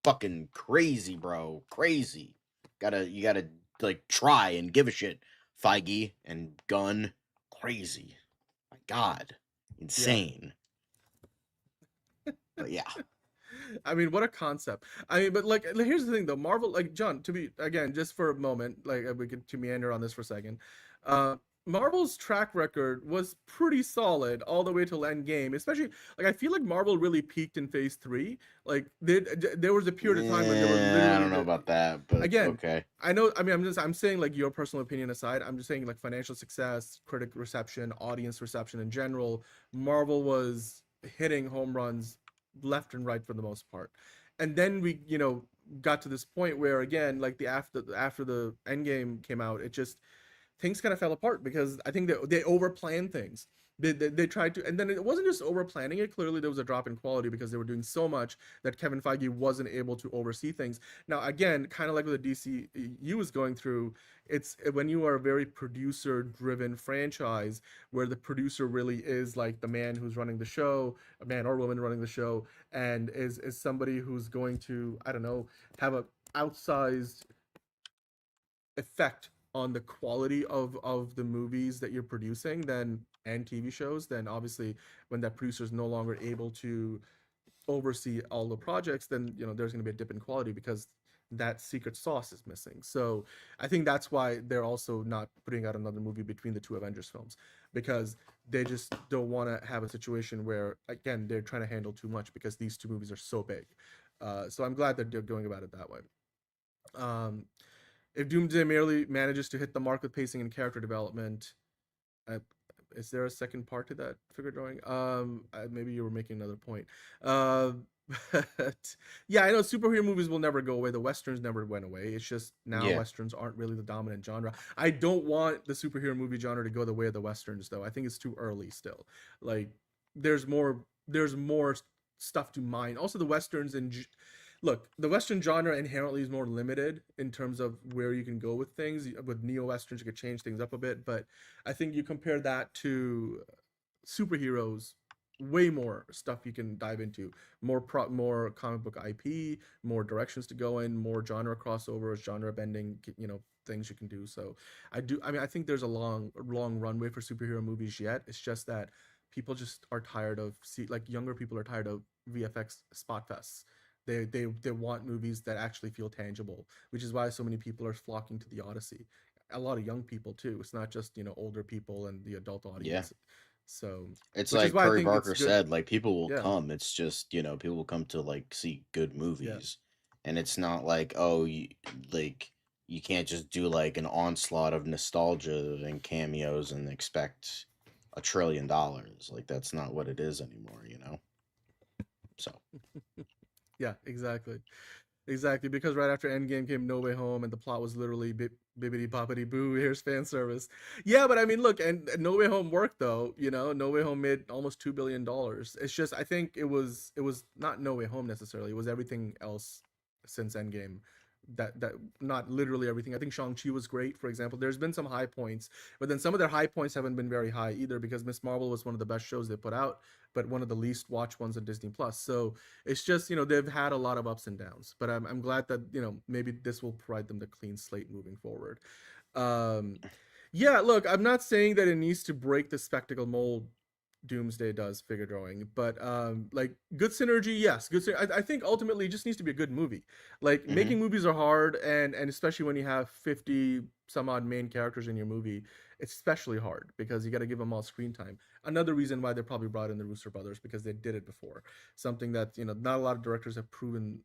Speaker 10: Fucking crazy, bro. Crazy. You gotta like try and give a shit. Feige and Gunn. Crazy. My God. Insane. Yeah. But yeah,
Speaker 1: I mean, what a concept. I mean, but like, here's the thing though. Marvel, like, John, to be again, just for a moment, like we could to meander on this for a second. Marvel's track record was pretty solid all the way till Endgame. Especially, like, I feel like Marvel really peaked in Phase 3. Like, there was a period of time when they were literally.
Speaker 10: I don't know about that, but
Speaker 1: again,
Speaker 10: okay.
Speaker 1: I know. I mean, I'm saying like your personal opinion aside. I'm just saying like financial success, critic reception, audience reception in general. Marvel was hitting home runs left and right for the most part. And then we got to this point where again, like after the Endgame came out, it just things kind of fell apart because I think they overplanned things. They tried to, and then it wasn't just over planning it. Clearly there was a drop in quality because they were doing so much that Kevin Feige wasn't able to oversee things. Now again, kind of like what the DCU was going through, it's when you are a very producer driven franchise where the producer really is like the man who's running the show, a man or woman running the show, and is somebody who's going to, I don't know, have a outsized effect on the quality of the movies that you're producing and TV shows, then obviously when that producer is no longer able to oversee all the projects, then there's going to be a dip in quality because that secret sauce is missing. So I think that's why they're also not putting out another movie between the two Avengers films, because they just don't want to have a situation where again they're trying to handle too much because these two movies are so big. So I'm glad that they're going about it that way. If Doomsday merely manages to hit the mark with pacing and character development, is there a second part to that figure drawing? Maybe you were making another point. But yeah, I know superhero movies will never go away. The Westerns never went away. It's just now Westerns aren't really the dominant genre. I don't want the superhero movie genre to go the way of the Westerns, though. I think it's too early still. Like, there's more stuff to mine. Also, the Westerns look, the Western genre inherently is more limited in terms of where you can go with things. With neo-Westerns, you could change things up a bit, but I think you compare that to superheroes, way more stuff you can dive into, more comic book IP, more directions to go in, more genre crossovers, genre bending, things you can do. So I think there's a long runway for superhero movies yet. It's just that people just are tired of younger people are tired of VFX spot fests. They want movies that actually feel tangible, which is why so many people are flocking to the Odyssey. A lot of young people too. It's not just older people and the adult audience. Yeah. So
Speaker 10: it's like Curry Barker said, like people will come. It's just people will come to like see good movies, and it's not like you can't just do like an onslaught of nostalgia and cameos and expect $1 trillion. Like that's not what it is anymore. So.
Speaker 1: Yeah, exactly. Exactly, because right after Endgame came No Way Home, and the plot was literally bibbity boppity boo. Here's fan service. Yeah, but I mean, look, and No Way Home worked though. You know, No Way Home made almost $2 billion. It's just I think it was not No Way Home necessarily. It was everything else since Endgame. That not literally everything. I think Shang-Chi was great, for example. There's been some high points, but then some of their high points haven't been very high either because Miss Marvel was one of the best shows they put out, but one of the least watched ones on Disney Plus. So it's just they've had a lot of ups and downs, but I'm glad that maybe this will provide them the clean slate moving forward. um yeah, look, I'm not saying that it needs to break the spectacle mold Doomsday does figure drawing, but like good synergy, yes, I think ultimately it just needs to be a good movie. Like making movies are hard, and especially when you have 50 some odd main characters in your movie, it's especially hard because you got to give them all screen time. Another reason why they probably brought in the Russo brothers, because they did it before. Something that not a lot of directors have proven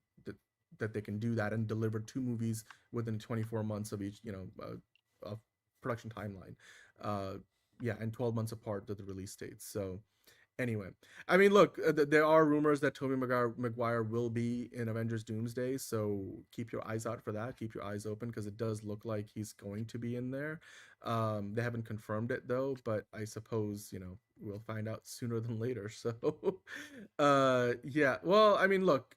Speaker 1: that they can do that and deliver two movies within 24 months of each of production timeline. Yeah, and 12 months apart to the release dates. So anyway, I mean, look, there are rumors that Tobey Maguire will be in Avengers Doomsday, so keep your eyes out for that. Keep your eyes open because it does look like he's going to be in there. They haven't confirmed it though, but I suppose we'll find out sooner than later. So yeah, well, I mean, look,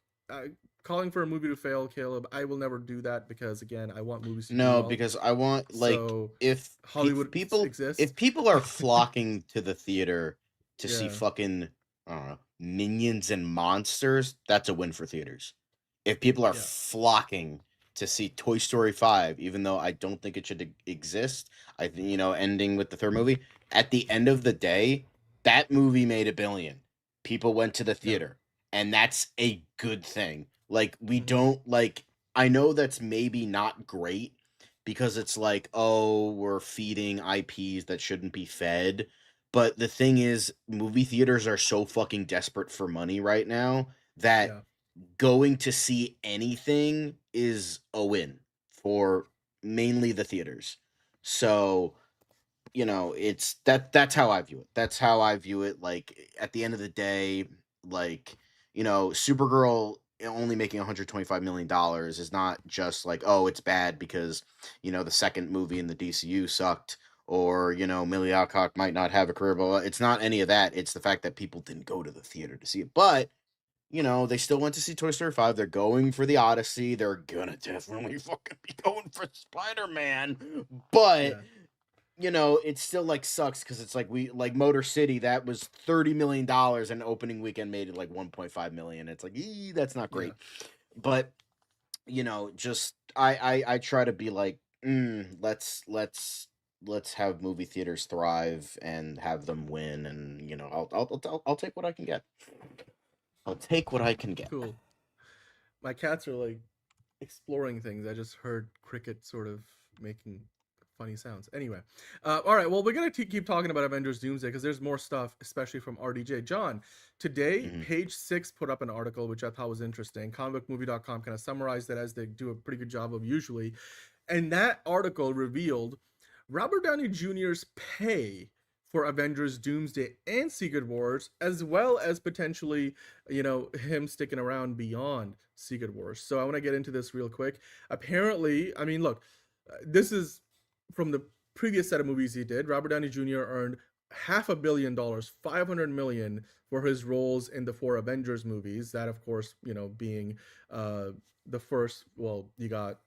Speaker 1: calling for a movie to fail, Caleb, I will never do that because again, I want movies to do
Speaker 10: No,
Speaker 1: well.
Speaker 10: because I want like
Speaker 1: So
Speaker 10: if
Speaker 1: Hollywood
Speaker 10: people
Speaker 1: exists.
Speaker 10: if people are flocking to the theater to see
Speaker 1: Yeah.
Speaker 10: fucking I don't know, minions and monsters, that's a win for theaters. If people are
Speaker 1: Yeah.
Speaker 10: flocking to see Toy Story 5, even though I don't think it should exist, I think ending with the third movie, at the end of the day, that movie made $1 billion. People went to the theater, and that's a good thing. Like we don't like I know that's maybe not great because it's like, oh, we're feeding IPs that shouldn't be fed. But the thing is, movie theaters are so fucking desperate for money right now that
Speaker 1: Yeah.
Speaker 10: going to see anything is a win for mainly the theaters. So, it's that's how I view it. That's how I view it. Like at the end of the day, like, Supergirl only making $125 million is not just like, oh, it's bad because, the second movie in the DCU sucked, or, Millie Alcock might not have a career, but it's not any of that. It's the fact that people didn't go to the theater to see it. But they still went to see Toy Story 5. They're going for the Odyssey. They're gonna definitely fucking be going for Spider-Man. But, it still, like, sucks because it's like Motor City, that was $30 million and opening weekend made it, like, $1.5 million. It's like, that's not great. But, just, I try to be like, let's have movie theaters thrive and have them win, and, I'll take what I can get. I'll take what I can get.
Speaker 1: Cool. My cats are like exploring things. I just heard Cricket sort of making funny sounds. Anyway, all right. Well, we're gonna keep talking about Avengers Doomsday because there's more stuff, especially from RDJ. John, today, Page 6 put up an article which I thought was interesting. Comicbookmovie.com kind of summarized it, as they do a pretty good job of usually, and that article revealed Robert Downey Jr.'s pay for Avengers Doomsday and Secret Wars, as well as potentially, him sticking around beyond Secret Wars. So I want to get into this real quick. Apparently, I mean, look, this is from the previous set of movies he did. Robert Downey Jr. earned $500 million, $500 million for his roles in the 4 Avengers movies. That, of course, being the first, well, you got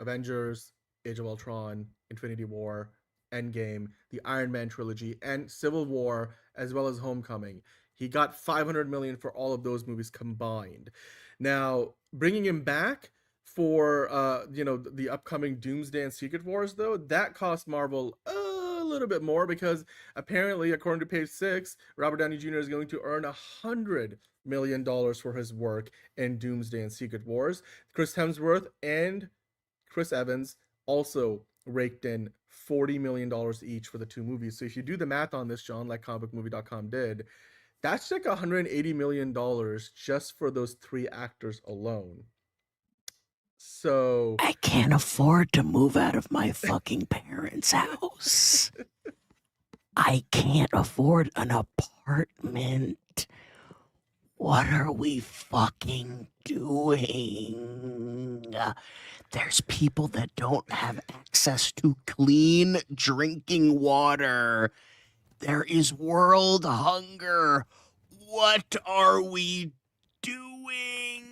Speaker 1: Avengers, Age of Ultron, Infinity War, Endgame, the Iron Man trilogy, and Civil War, as well as Homecoming. He got $500 million for all of those movies combined. Now, bringing him back for the upcoming Doomsday and Secret Wars, though, that cost Marvel a little bit more because apparently, according to Page 6, Robert Downey Jr. is going to earn $100 million for his work in Doomsday and Secret Wars. Chris Hemsworth and Chris Evans also raked in $40 million each for the 2 movies. So if you do the math on this, John, like comicbookmovie.com did, that's like $180 million just for those 3 actors alone. So
Speaker 11: I can't afford to move out of my fucking parents' house. I can't afford an apartment. What are we fucking doing? There's people that don't have access to clean drinking water. There is world hunger. What are we doing?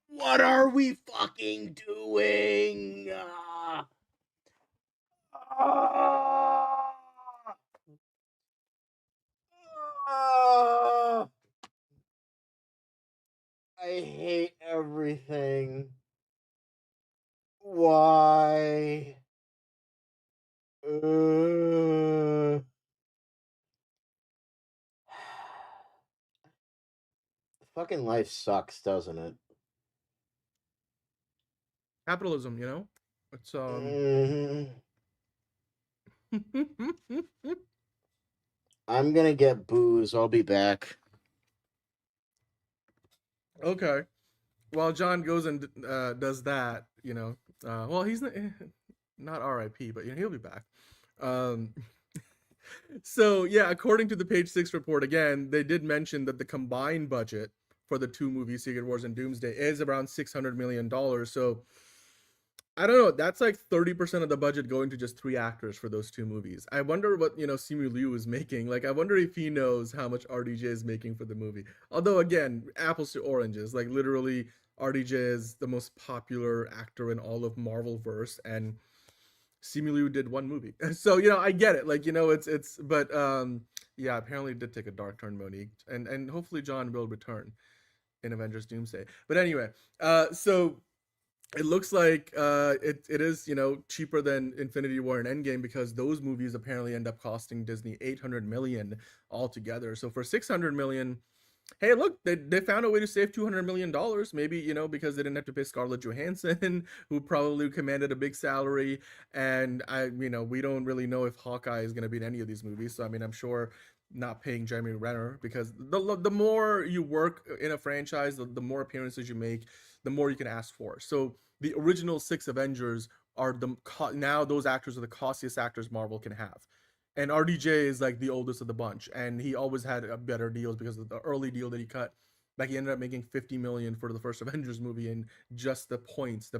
Speaker 11: What are we fucking doing? I hate everything. Why? Fucking life sucks, doesn't it?
Speaker 1: Capitalism, you know? It's
Speaker 10: I'm gonna get booze. I'll be back.
Speaker 1: Okay. While John goes and does that, you know, well, he's not RIP, but you know, he'll be back. Um, so yeah, according to the Page Six report, again, they did mention that the combined budget for the two movies, Secret Wars and Doomsday, is around $600 million. So I don't know. That's like 30% of the budget going to just 3 actors for those 2 movies. I wonder what, you know, Simu Liu is making. Like, I wonder if he knows how much RDJ is making for the movie. Although, again, apples to oranges. Like, literally, RDJ is the most popular actor in all of Marvelverse, and Simu Liu did 1 movie. So, you know, I get it. Like, you know, but, yeah, apparently it did take a dark turn, Monique. And hopefully John will return in Avengers Doomsday. But anyway, so it looks like it is, you know, cheaper than Infinity War and Endgame, because those movies apparently end up costing Disney $800 million altogether. So for $600 million, hey, look, they found a way to save $200 million. Maybe, you know, because they didn't have to pay Scarlett Johansson, who probably commanded a big salary. And you know, we don't really know if Hawkeye is going to be in any of these movies. So I mean, I'm sure not paying Jeremy Renner, because the more you work in a franchise, the more appearances you make, the more you can ask for. So the original 6 Avengers are now those actors are the costliest actors Marvel can have. And RDJ is like the oldest of the bunch, and he always had better deals because of the early deal that he cut. Like, he ended up making $50 million for the first Avengers movie, and just the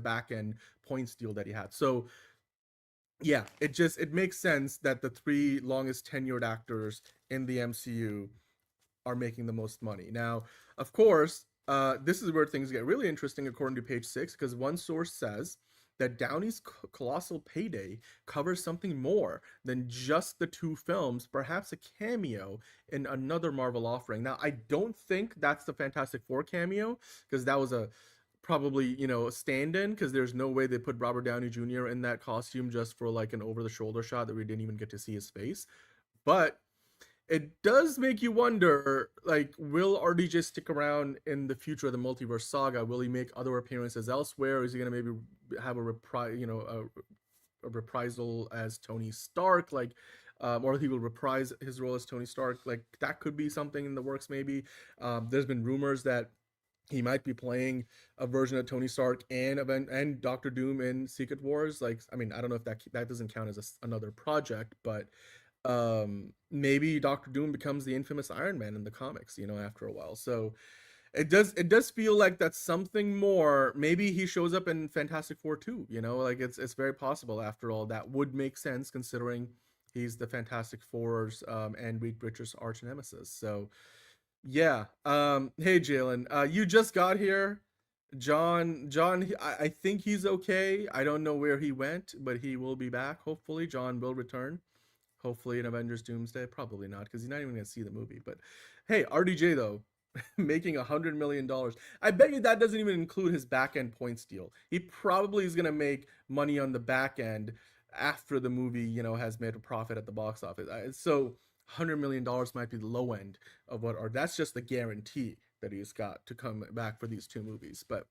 Speaker 1: back end points deal that he had. So yeah, it makes sense that the 3 longest tenured actors in the MCU are making the most money. Now, of course, this is where things get really interesting, according to Page Six, because one source says that Downey's colossal payday covers something more than just the 2 films, perhaps a cameo in another Marvel offering. Now, I don't think that's the Fantastic Four cameo, because that was probably, you know, a stand-in, because there's no way they put Robert Downey Jr. in that costume just for like an over-the-shoulder shot that we didn't even get to see his face. But it does make you wonder, like, will RDJ stick around in the future of the multiverse saga? Will he make other appearances elsewhere? Is he going to maybe have a reprisal as Tony Stark, like, or he will reprise his role as Tony Stark? Like, that could be something in the works, maybe. There's been rumors that he might be playing a version of Tony Stark and Doctor Doom in Secret Wars. Like, I mean, I don't know if that doesn't count as another project, but maybe Doctor Doom becomes the infamous Iron Man in the comics, you know, after a while. So it does feel like that's something more. Maybe he shows up in Fantastic Four too, you know, like it's very possible. After all, that would make sense, considering he's the Fantastic Four's and Reed Richards' arch nemesis. So yeah. Hey Jalen, you just got here. John, I think he's okay. I don't know where he went, but he will be back. Hopefully John will return. Hopefully in Avengers Doomsday. Probably not, because he's not even going to see the movie. But hey, RDJ, though, making $100 million. I bet you that doesn't even include his back end points deal. He probably is going to make money on the back end after the movie, you know, has made a profit at the box office. So $100 million might be the low end of that's just the guarantee that he's got to come back for these 2 movies. But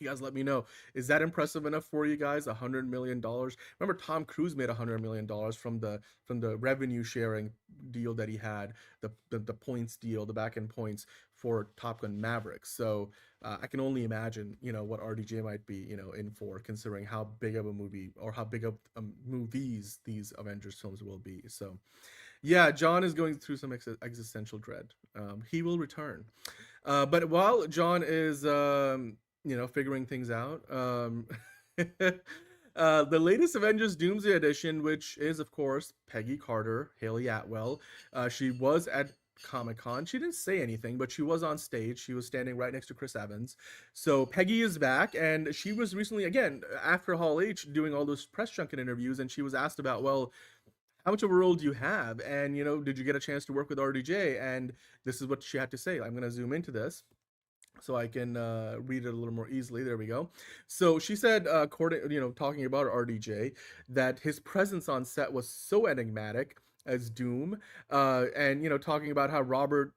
Speaker 1: you guys let me know, is that impressive enough for you guys? $100 million. Remember, Tom Cruise made $100 million from the revenue sharing deal that he had, the points deal, the back end points for Top Gun Maverick. So I can only imagine, you know, what RDJ might be, you know, in for, considering how big of a movie, or how big of movies these Avengers films will be. So Yeah, John is going through some existential dread. He will return. But while John is, figuring things out, the latest Avengers Doomsday Edition, which is, of course, Peggy Carter, Haley Atwell. She was at Comic-Con. She didn't say anything, but she was on stage. She was standing right next to Chris Evans. So Peggy is back, and she was recently, again, after Hall H, doing all those press junket interviews, and she was asked about, well, how much of a role do you have? And, did you get a chance to work with RDJ? And this is what she had to say. I'm going to zoom into this so I can read it a little more easily. There we go. So she said, talking about RDJ, that his presence on set was so enigmatic as Doom, and, talking about how Robert,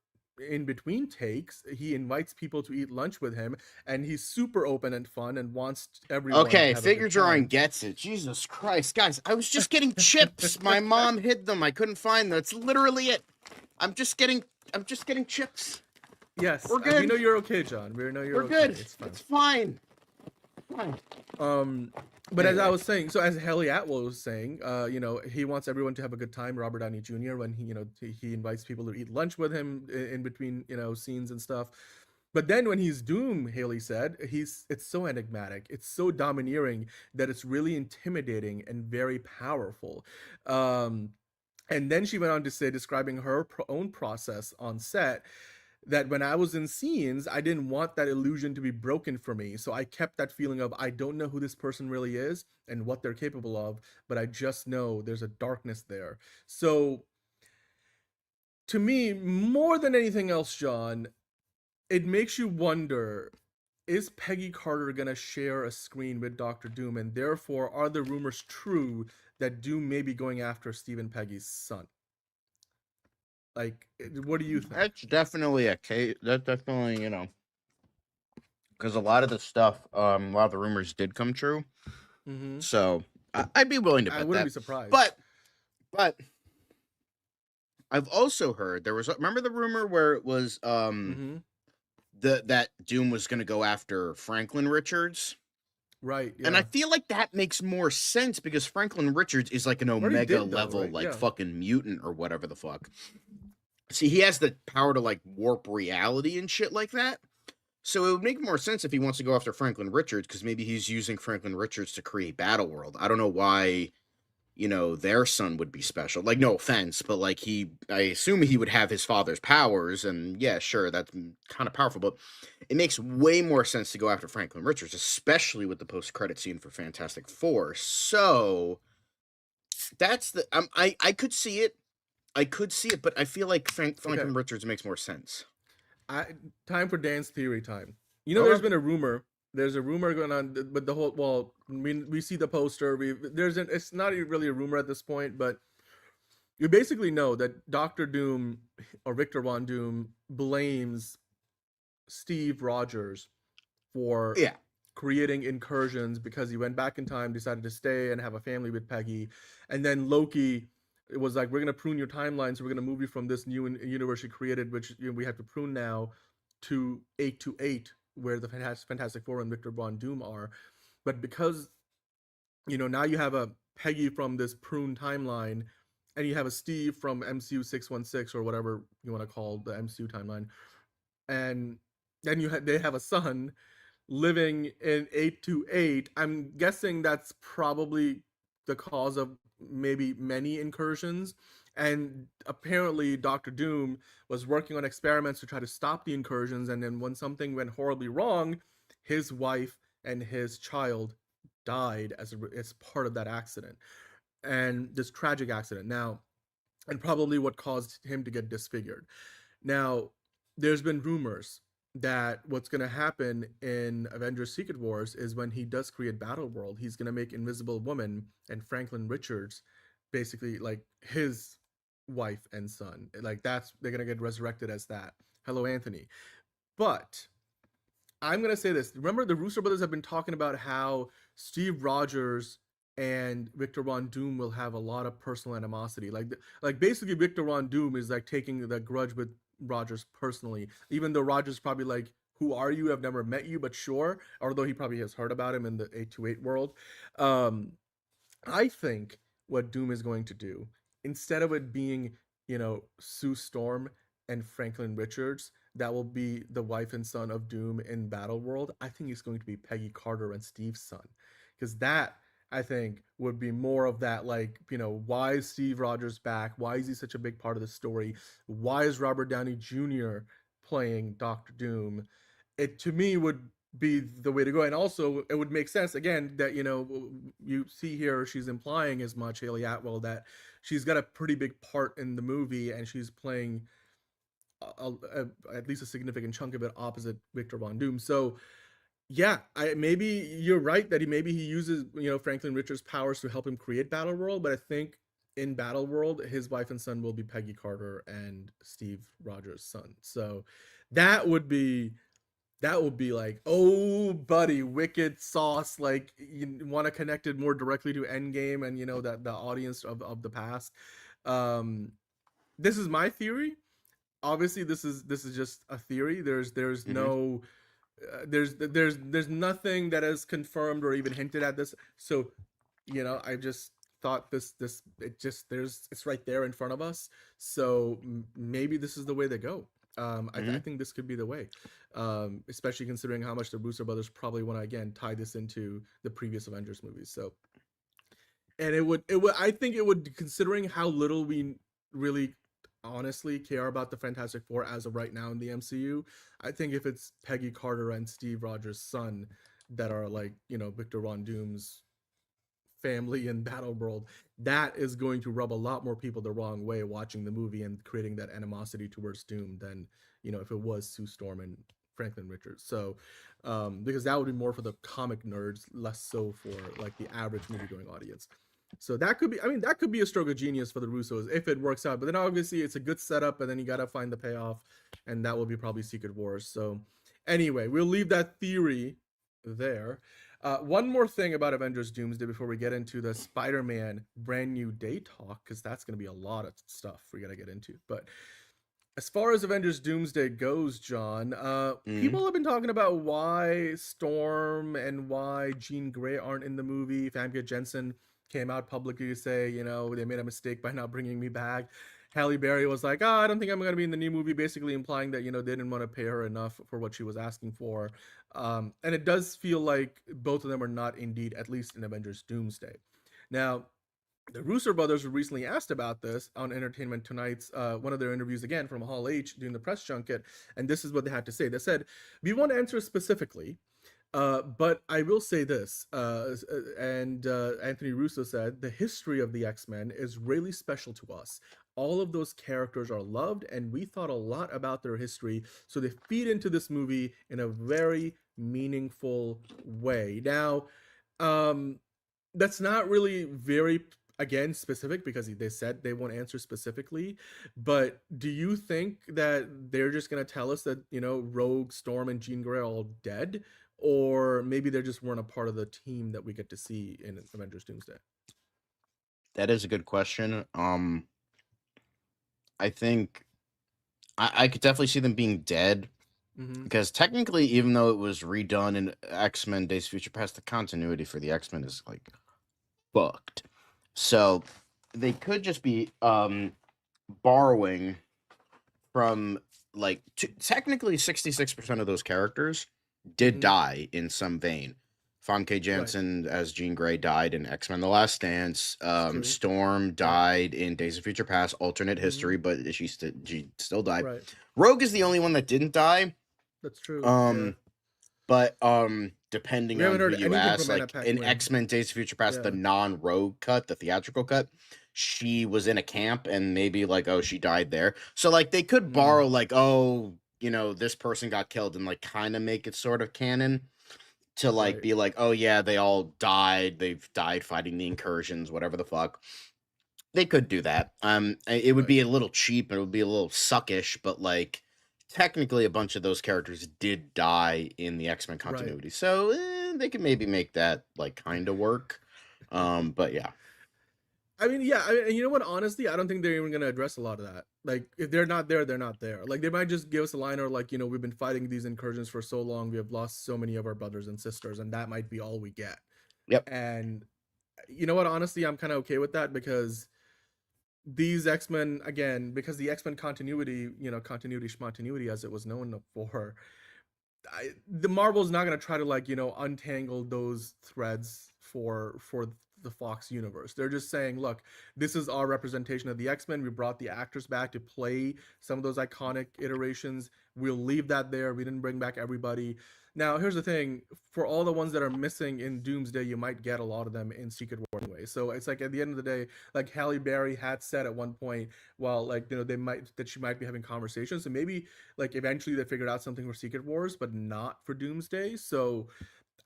Speaker 1: in between takes, he invites people to eat lunch with him, and he's super open and fun and wants everyone to have
Speaker 10: figure
Speaker 1: a good
Speaker 10: drawing
Speaker 1: time.
Speaker 10: gets it. Jesus Christ, guys, I was just getting chips. My mom hid them. I couldn't find them. That's literally it. I'm just getting chips.
Speaker 1: Yes,
Speaker 10: we're good.
Speaker 1: We know you're okay, John. We know you're
Speaker 10: We're
Speaker 1: okay.
Speaker 10: good.
Speaker 1: It's fine. But
Speaker 10: Anyway.
Speaker 1: as I was saying, so as Haley Atwell was saying, he wants everyone to have a good time. Robert Downey Jr. when he invites people to eat lunch with him in between scenes and stuff. But then when he's Doom, Haley said, it's so enigmatic, it's so domineering that it's really intimidating and very powerful. And then she went on to say, describing her own process on set, that when I was in scenes, I didn't want that illusion to be broken for me. So I kept that feeling of, I don't know who this person really is and what they're capable of, but I just know there's a darkness there. So to me, more than anything else, John, it makes you wonder, is Peggy Carter going to share a screen with Dr. Doom? And therefore, are the rumors true that Doom may be going after Stephen Peggy's son? Like, what do you think?
Speaker 10: That's definitely a case. That's definitely, because a lot of the stuff, a lot of the rumors did come true.
Speaker 1: Mm-hmm.
Speaker 10: So I'd be willing to bet
Speaker 1: I wouldn't
Speaker 10: that.
Speaker 1: be surprised.
Speaker 10: But I've also heard remember the rumor where it was
Speaker 1: Mm-hmm.
Speaker 10: that Doom was going to go after Franklin Richards.
Speaker 1: Right, yeah.
Speaker 10: And I feel like that makes more sense because Franklin Richards is like an Omega level, fucking mutant or whatever the fuck. See, he has the power to like warp reality and shit like that. So it would make more sense if he wants to go after Franklin Richards, because maybe he's using Franklin Richards to create Battleworld. I don't know why, their son would be special. Like, no offense, but like I assume he would have his father's powers, and yeah, sure, that's kind of powerful, but it makes way more sense to go after Franklin Richards, especially with the post-credit scene for Fantastic Four. So that's I could see it. But I feel like Franklin Richards makes more sense.
Speaker 1: Time for dance theory time. There's been a rumor. There's a rumor going on, but the whole, well, I mean, we see the poster. It's not really a rumor at this point, but you basically know that Dr. Doom or Victor Von Doom blames Steve Rogers for creating incursions because he went back in time, decided to stay and have a family with Peggy, and then Loki. It was like, we're going to prune your timeline, so we're going to move you from this new universe you created, which we have to prune now, to 828, where the Fantastic Four and Victor Von Doom are. But because, now you have a Peggy from this prune timeline, and you have a Steve from MCU 616, or whatever you want to call the MCU timeline, and then they have a son living in 828, I'm guessing that's probably the cause of maybe many incursions. And apparently Dr. Doom was working on experiments to try to stop the incursions, and then when something went horribly wrong, his wife and his child died as part of that accident, and this tragic accident now, and probably what caused him to get disfigured. Now, there's been rumors that what's going to happen in Avengers Secret Wars is when he does create Battleworld, he's going to make Invisible Woman and Franklin Richards basically like his wife and son. Like, they're going to get resurrected as that. Hello, Anthony. But I'm going to say this. Remember, the Russo brothers have been talking about how Steve Rogers and Victor Von Doom will have a lot of personal animosity. Like basically Victor Von Doom is like taking the grudge with Rogers personally, even though Rogers probably like, who are you? I've never met you, but sure. Although he probably has heard about him in the 828 world. I think what Doom is going to do, instead of it being Sue Storm and Franklin Richards, that will be the wife and son of Doom in Battleworld. I think it's going to be Peggy Carter and Steve's son, because that, I think, would be more of that, like, why is Steve Rogers back? Why is he such a big part of the story? Why is Robert Downey Jr. playing Doctor Doom? It, to me, would be the way to go. And also, it would make sense, again, that, you see here, she's implying as much, Haley Atwell, that she's got a pretty big part in the movie, and she's playing at least a significant chunk of it opposite Victor Von Doom. So yeah, maybe you're right that he uses Franklin Richards' powers to help him create Battleworld, but I think in Battleworld his wife and son will be Peggy Carter and Steve Rogers' son. So that would be like, oh buddy, wicked sauce. Like, you want to connect it more directly to Endgame and that the audience of the past. This is my theory. Obviously this is just a theory. There's no there's nothing that is confirmed or even hinted at this. So I just thought it's right there in front of us. So maybe this is the way they go. I think this could be the way, especially considering how much the Russo brothers probably want to again tie this into the previous Avengers movies. So, and it would I think it would, considering how little we really honestly care about the Fantastic Four as of right now in the MCU, I think if it's Peggy Carter and Steve Rogers' son that are like, Victor Von Doom's family in Battleworld, that is going to rub a lot more people the wrong way watching the movie and creating that animosity towards Doom than, if it was Sue Storm and Franklin Richards. So, because that would be more for the comic nerds, less so for like the average movie-going audience. So that could be a stroke of genius for the Russos if it works out. But then obviously it's a good setup, and then you got to find the payoff, and that will be probably Secret Wars. So anyway, we'll leave that theory there. One more thing about Avengers Doomsday before we get into the Spider-Man brand new day talk, because that's going to be a lot of stuff we got to get into. But as far as Avengers Doomsday goes, John, people have been talking about why Storm and why Jean Grey aren't in the movie. Famke Jensen came out publicly to say, they made a mistake by not bringing me back. Halle Berry was like, I don't think I'm going to be in the new movie, basically implying that, they didn't want to pay her enough for what she was asking for. And it does feel like both of them are not indeed, at least in Avengers Doomsday. Now, the Russo brothers were recently asked about this on Entertainment Tonight's one of their interviews, again, from Hall H during the press junket. And this is what they had to say. They said, we won't answer specifically, but I will say this, and Anthony Russo said, the history of the X-Men is really special to us. All of those characters are loved, and we thought a lot about their history, so they feed into this movie in a very meaningful way. Now, that's not really very, again, specific, because they said they won't answer specifically, but do you think that they're just going to tell us that, Rogue, Storm, and Jean Grey are all dead? Or maybe they just weren't a part of the team that we get to see in Avengers Doomsday?
Speaker 10: That is a good question. I think I could definitely see them being dead, because technically, even though it was redone in X-Men Days of Future Past, the continuity for the X-Men is like fucked. So they could just be borrowing from like technically 66% of those characters did die in some vein. Famke Janssen as Jean Grey died in X-Men The Last Dance. Storm died in Days of Future Past, alternate history, but she still died.
Speaker 1: Right.
Speaker 10: Rogue is the only one that didn't die.
Speaker 1: That's true.
Speaker 10: But depending on who you ask, like in X-Men Days of Future Past, the non-Rogue cut, the theatrical cut, she was in a camp and maybe like, oh, she died there. So like they could borrow like, oh, this person got killed and like kind of make it sort of canon to like be like, oh yeah, they all died. They've died fighting the incursions, whatever the fuck. They could do that. It would be a little cheap and it would be a little suckish, but like technically a bunch of those characters did die in the X-Men continuity. So they could maybe make that like kind of work. But yeah.
Speaker 1: I mean, you know what? Honestly, I don't think they're even going to address a lot of that. Like, if they're not there, they're not there. Like, they might just give us a line or like, we've been fighting these incursions for so long, we have lost so many of our brothers and sisters, and that might be all we get.
Speaker 10: Yep.
Speaker 1: And you know what? Honestly, I'm kind of okay with that, because these X-Men, again, because the X-Men continuity, continuity schmontinuity as it was known for, the Marvel's not going to try to untangle those threads for the Fox universe. They're just saying, look, this is our representation of the X-Men. We brought the actors back to play some of those iconic iterations. We'll leave that there. We didn't bring back everybody. Now, here's the thing. For all the ones that are missing in Doomsday, you might get a lot of them in Secret War anyway. So it's like, at the end of the day, like Halle Berry had said at one point, well, she might be having conversations. So maybe like eventually they figured out something for Secret Wars, but not for Doomsday. So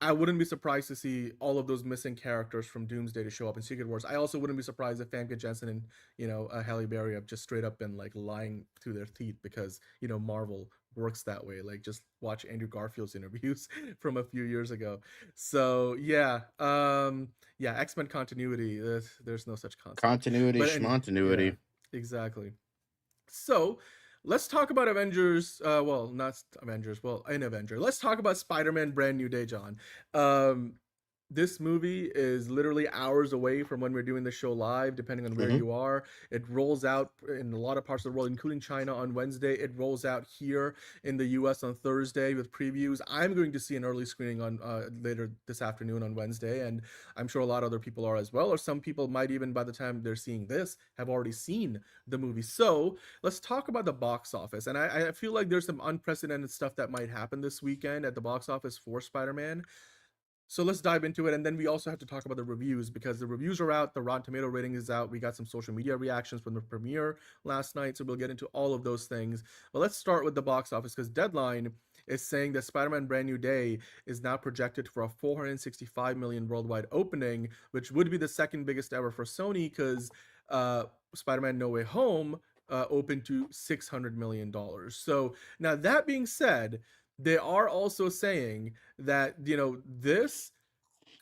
Speaker 1: I wouldn't be surprised to see all of those missing characters from Doomsday to show up in Secret Wars. I also wouldn't be surprised if Famke Janssen and Halle Berry have just straight up been like lying through their teeth because Marvel works that way. Like just watch Andrew Garfield's interviews from a few years ago. So yeah, X-Men continuity. There's no such concept.
Speaker 10: Continuity, schmontinuity.
Speaker 1: Yeah, exactly. So let's talk about Avengers. Well, not Avengers. Well, an Avenger. Let's talk about Spider-Man Brand New Day, John. This movie is literally hours away from when we're doing the show live, depending on where you are. It rolls out in a lot of parts of the world, including China, on Wednesday. It rolls out here in the US on Thursday with previews. I'm going to see an early screening on later this afternoon on Wednesday, and I'm sure a lot of other people are as well, or some people might even, by the time they're seeing this, have already seen the movie. So let's talk about the box office. And I feel like there's some unprecedented stuff that might happen this weekend at the box office for Spider-Man. So let's dive into it, and then we also have to talk about the reviews, because the reviews are out, the Rotten Tomato rating is out, we got some social media reactions from the premiere last night, so we'll get into all of those things. But let's start with the box office, because Deadline is saying that Spider-Man Brand New Day is now projected for a $465 million worldwide opening, which would be the second biggest ever for Sony, because Spider-Man No Way Home opened to $600 million. So now that being said, they are also saying that this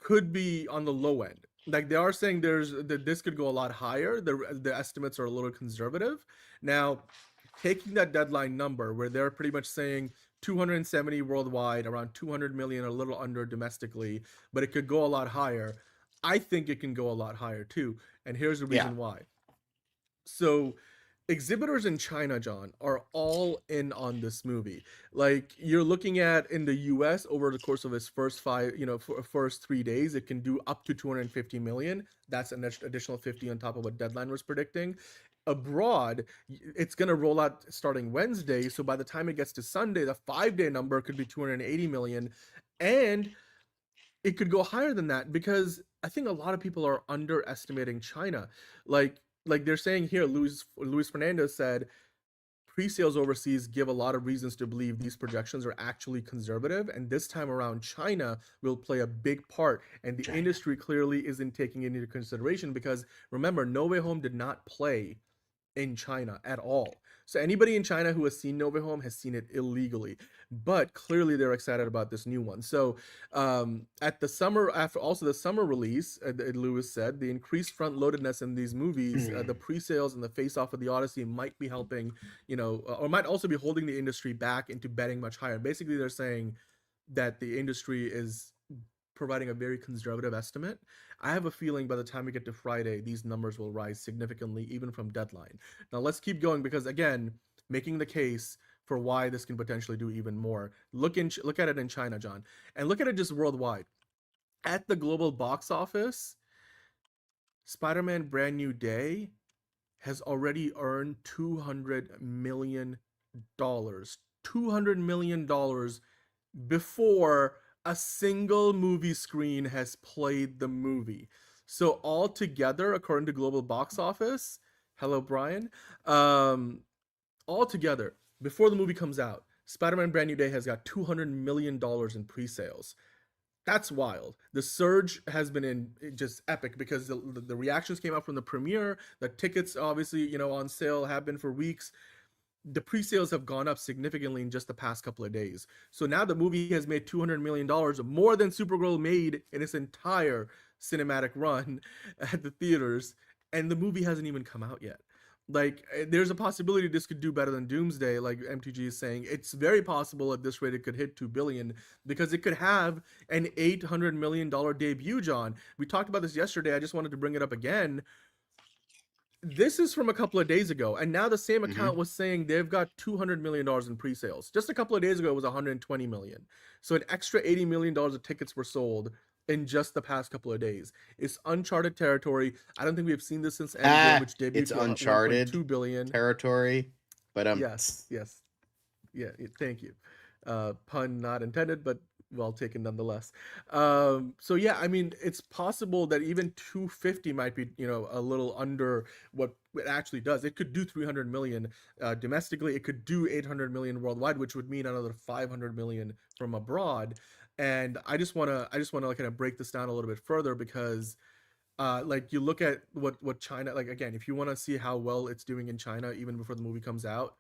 Speaker 1: could be on the low end. Like they are saying this could go a lot higher. The estimates are a little conservative. Now, taking that Deadline number where they're pretty much saying 270 worldwide, around 200 million, a little under domestically, but it could go a lot higher. I think it can go a lot higher too, and here's the reason why. So exhibitors in China, John, are all in on this movie. Like you're looking at in the US over the course of its first first 3 days, it can do up to 250 million. That's an additional 50 on top of what Deadline was predicting. Abroad, it's going to roll out starting Wednesday. So by the time it gets to Sunday, the 5-day number could be 280 million. And it could go higher than that, because I think a lot of people are underestimating China. Like they're saying here, Luis Fernandez said, pre-sales overseas give a lot of reasons to believe these projections are actually conservative, and this time around China will play a big part, and the industry clearly isn't taking it into consideration, because remember, No Way Home did not play in China at all. So anybody in China who has seen No Way Home has seen it illegally, but clearly they're excited about this new one. So at the summer, after also the summer release, Lewis said the increased front loadedness in these movies, the pre-sales and the face-off of the Odyssey might be helping, or might also be holding the industry back into betting much higher. Basically, they're saying that the industry is providing a very conservative estimate. I have a feeling by the time we get to Friday, these numbers will rise significantly, even from Deadline. Now let's keep going, because again, making the case for why this can potentially do even more. Look at it in China, John, and look at it just worldwide. At the global box office, Spider-Man Brand New Day has already earned $200 million. $200 million before a single movie screen has played the movie. So altogether, according to global box office, hello Brian, altogether, before the movie comes out, Spider-Man Brand New Day has got $200 million in pre-sales. That's wild. The surge has been just epic, because the reactions came out from the premiere. The tickets, obviously, on sale have been for weeks. The pre-sales have gone up significantly in just the past couple of days. So now the movie has made $200 million, more than Supergirl made in its entire cinematic run at the theaters, and the movie hasn't even come out yet. Like, there's a possibility this could do better than Doomsday, like MTG is saying. It's very possible at this rate it could hit $2 billion, because it could have an $800 million debut, John. We talked about this yesterday. I just wanted to bring it up again. this is from a couple of days ago, and now the same account was saying they've got $200 million in pre-sales. Just a couple of days ago, it was $120 million. So an extra $80 million of tickets were sold in just the past couple of days. It's uncharted territory. I don't think we've seen this since Endgame, which debuted
Speaker 10: it's uncharted
Speaker 1: $2 billion
Speaker 10: territory. But
Speaker 1: yes, yeah. Thank you. Pun not intended, but well taken nonetheless. So yeah, I mean, it's possible that even 250 might be, a little under what it actually does. It could do 300 million domestically. It could do 800 million worldwide, which would mean another 500 million from abroad. And I just want to kind of break this down a little bit further because like you look at what China, like again, if you want to see how well it's doing in China even before the movie comes out,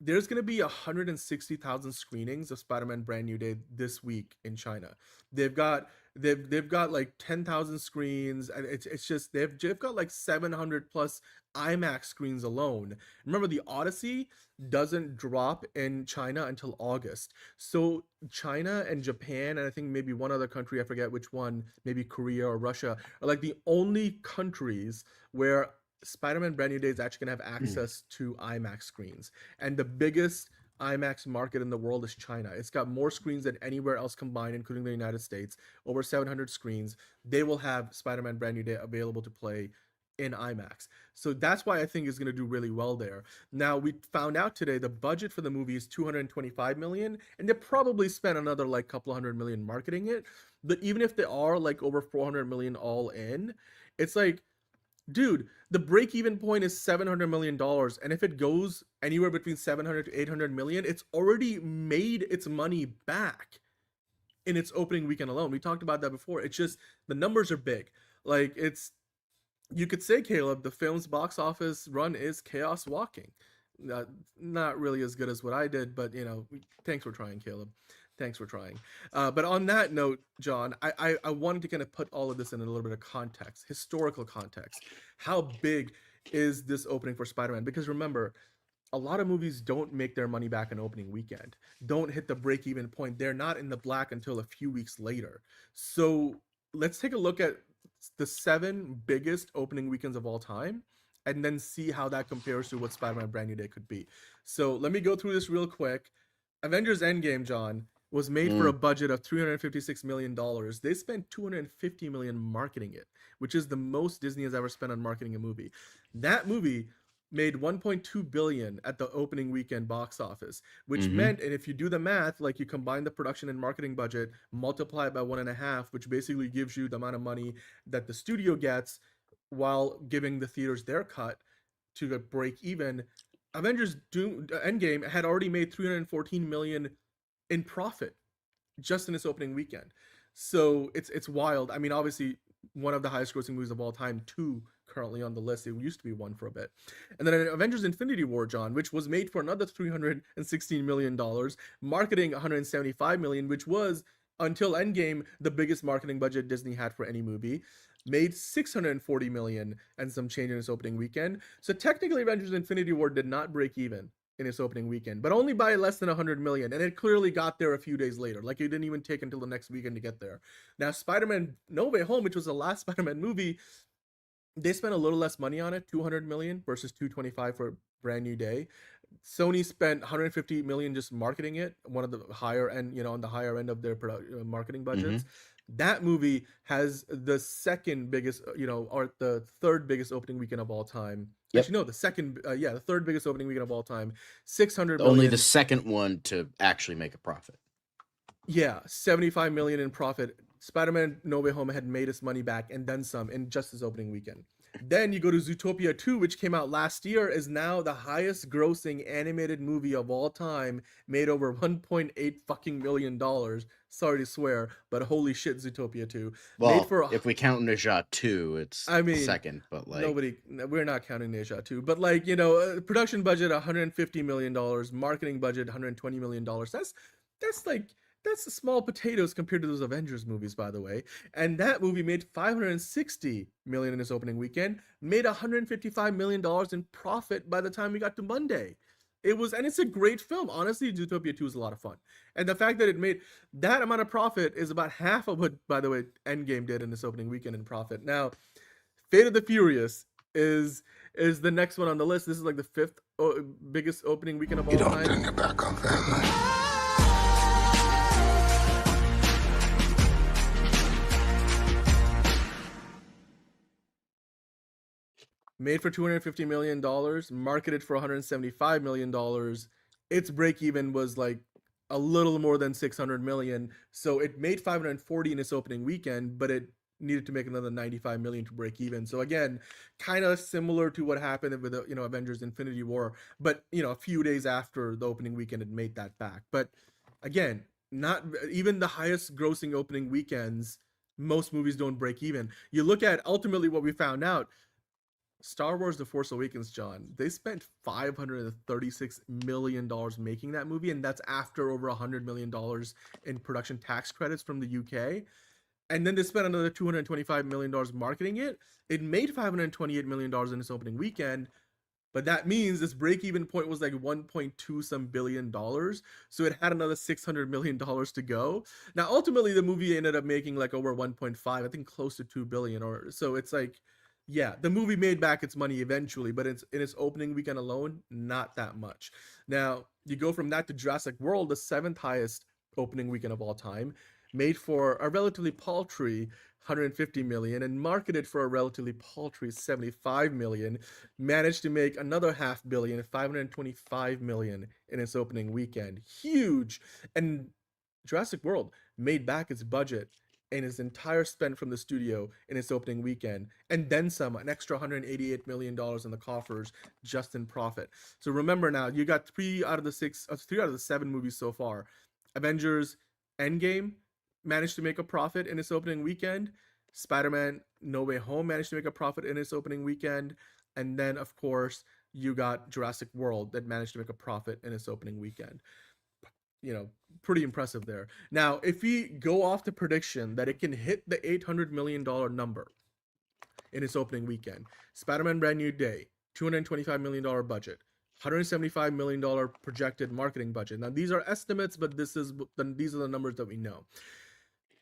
Speaker 1: there's going to be 160,000 screenings of Spider-Man Brand New Day this week in China. They've got like 10,000 screens, and it's just they've got like 700 plus IMAX screens alone. Remember, the Odyssey doesn't drop in China until August. So China and Japan, and I think maybe one other country, I forget which one, maybe Korea or Russia, are like the only countries where Spider-Man Brand New Day is actually going to have access to IMAX screens. And the biggest IMAX market in the world is China. It's got more screens than anywhere else combined, including the United States. Over 700 screens. They will have Spider-Man Brand New Day available to play in IMAX. So that's why I think it's going to do really well there. Now, we found out today the budget for the movie is $225 million, and they probably spent another like couple $100 million marketing it. But even if they are like over $400 million all in, it's like, dude, the break-even point is $700 million, and if it goes anywhere between 700 to 800 million, it's already made its money back in its opening weekend alone. We talked about that before. It's just the numbers are big. Like, you could say, Caleb, the film's box office run is chaos walking. Not really as good as what I did, but thanks for trying, Caleb. Thanks for trying. But on that note, John, I wanted to kind of put all of this in a little bit of context, historical context. How big is this opening for Spider-Man? Because remember, a lot of movies don't make their money back in opening weekend, don't hit the break-even point. They're not in the black until a few weeks later. So let's take a look at the 7 biggest opening weekends of all time and then see how that compares to what Spider-Man Brand New Day could be. So let me go through this real quick. Avengers Endgame, John, was made for a budget of $356 million. They spent $250 million marketing it, which is the most Disney has ever spent on marketing a movie. That movie made $1.2 billion at the opening weekend box office, which meant, and if you do the math, like you combine the production and marketing budget, multiply it by 1.5, which basically gives you the amount of money that the studio gets while giving the theaters their cut to break even. Avengers Endgame had already made $314 million in profit just in its opening weekend. So it's wild. I mean, obviously one of the highest grossing movies of all time, 2 currently on the list. It used to be 1 for a bit. And then Avengers Infinity War, John, which was made for another $316 million, marketing $175 million, which was, until Endgame, the biggest marketing budget Disney had for any movie, made $640 million and some change in its opening weekend. So technically Avengers Infinity War did not break even in its opening weekend, but only by less than 100 million. And it clearly got there a few days later. Like, it didn't even take until the next weekend to get there. Now, Spider-Man No Way Home, which was the last Spider-Man movie, they spent a little less money on it, 200 million versus 225 for Brand New Day. Sony spent 150 million just marketing it, one of the higher end, on the higher end of their marketing budgets. That movie has the second biggest, or the third biggest opening weekend of all time. Actually, no, the third biggest opening weekend of all time. 600 million.
Speaker 10: Only the second one to actually make a profit.
Speaker 1: Yeah, 75 million in profit. Spider-Man No Way Home had made its money back and then some in just its opening weekend. Then you go to Zootopia 2, which came out last year, is now the highest grossing animated movie of all time, made over $1.8 fucking million. Sorry to swear, but holy shit, Zootopia 2.
Speaker 10: Well, if we count Ne Zha 2, it's second, but like...
Speaker 1: we're not counting Ne Zha 2, but like, production budget $150 million, marketing budget $120 million. That's small potatoes compared to those Avengers movies, by the way. And that movie made $560 million in its opening weekend, made $155 million in profit by the time we got to Monday. It's a great film. Honestly, Zootopia 2 is a lot of fun. And the fact that it made that amount of profit is about half of what, by the way, Endgame did in its opening weekend in profit. Now, Fate of the Furious is the next one on the list. This is like the fifth biggest opening weekend of all time.
Speaker 8: You don't turn your back on family.
Speaker 1: Made for $250 million, marketed for $175 million. Its break even was like a little more than 600 million. So it made 540 in its opening weekend, but it needed to make another 95 million to break even. So again, kind of similar to what happened with Avengers Infinity War, but a few days after the opening weekend it made that back. But again, not even the highest grossing opening weekends, most movies don't break even. You look at ultimately what we found out, Star Wars The Force Awakens, John, they spent $536 million making that movie, and that's after over $100 million in production tax credits from the UK. And then they spent another $225 million marketing it. It made $528 million in its opening weekend, but that means its break-even point was like 1.2 some billion dollars. So it had another $600 million to go. Now, ultimately, the movie ended up making like over 1.5, I think close to 2 billion. Or so it's like, yeah, the movie made back its money eventually, but in its opening weekend alone, not that much. Now, you go from that to Jurassic World, the seventh highest opening weekend of all time, made for a relatively paltry 150 million and marketed for a relatively paltry 75 million, managed to make another $500 million, 525 million in its opening weekend. Huge. And Jurassic World made back its budget and its entire spend from the studio in its opening weekend, and then some, an extra $188 million in the coffers just in profit. So remember now, you got 3 out of the 7 movies so far. Avengers Endgame managed to make a profit in its opening weekend. Spider-Man No Way Home managed to make a profit in its opening weekend. And then, of course, you got Jurassic World that managed to make a profit in its opening weekend. Pretty impressive there. Now, if we go off the prediction that it can hit the $800 million number in its opening weekend, Spider-Man Brand New Day, $225 million budget, $175 million projected marketing budget. Now, these are estimates, but these are the numbers that we know.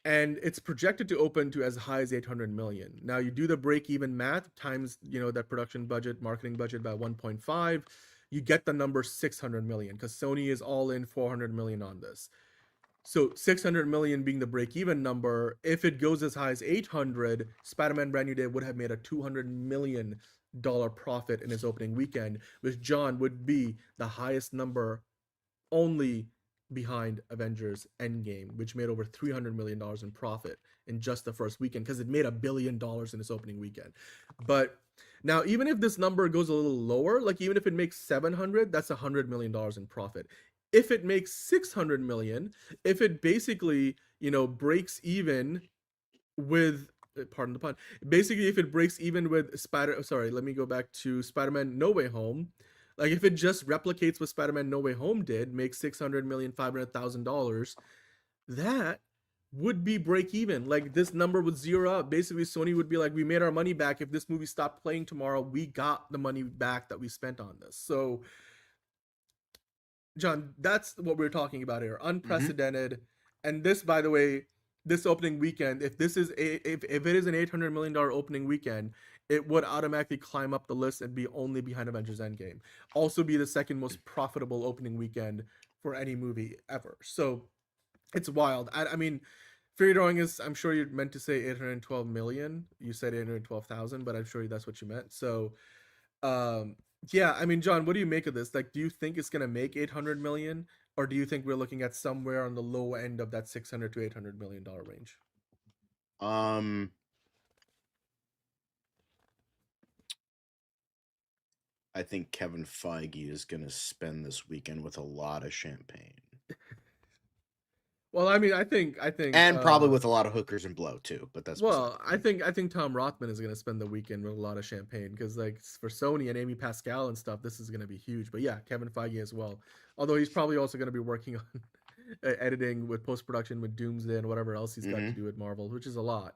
Speaker 1: And it's projected to open to as high as 800 million. Now, you do the break-even math times, that production budget, marketing budget by 1.5, you get the number 600 million, because Sony is all in 400 million on this. So 600 million being the break-even number. If it goes as high as 800, Spider-Man Brand New Day would have made a $200 million profit in its opening weekend, which, John, would be the highest number only behind Avengers Endgame, which made over $300 million in profit in just the first weekend, because it made $1 billion in its opening weekend. But now, even if this number goes a little lower, like even if it makes 700, that's $100 million in profit. If it makes 600 million, if it basically, breaks even with, pardon the pun, basically if it breaks even with Spider-Man No Way Home, like if it just replicates what Spider-Man No Way Home did, makes $600,500,000, that would be break even. Like this number would zero out. Basically, Sony would be like, we made our money back. If this movie stopped playing tomorrow, we got the money back that we spent on this. So, John, that's what we're talking about here. Unprecedented. And this, by the way, this opening weekend, if it is an $800 million opening weekend, it would automatically climb up the list and be only behind Avengers Endgame. Also be the second most profitable opening weekend for any movie ever. So it's wild. I mean, figure drawing is, I'm sure you meant to say 812 million. You said 812,000, but I'm sure that's what you meant. So, yeah, I mean, John, what do you make of this? Like, do you think it's going to make 800 million, or do you think we're looking at somewhere on the low end of that 600 to 800 million dollar range?
Speaker 10: I think Kevin Feige is going to spend this weekend with a lot of champagne.
Speaker 1: Well, I mean, I think,
Speaker 10: and probably with a lot of hookers and blow too. But that's
Speaker 1: I think Tom Rothman is going to spend the weekend with a lot of champagne, because like for Sony and Amy Pascal and stuff, this is going to be huge. But yeah, Kevin Feige as well. Although he's probably also going to be working on editing with post-production with Doomsday and whatever else he's got to do with Marvel, which is a lot.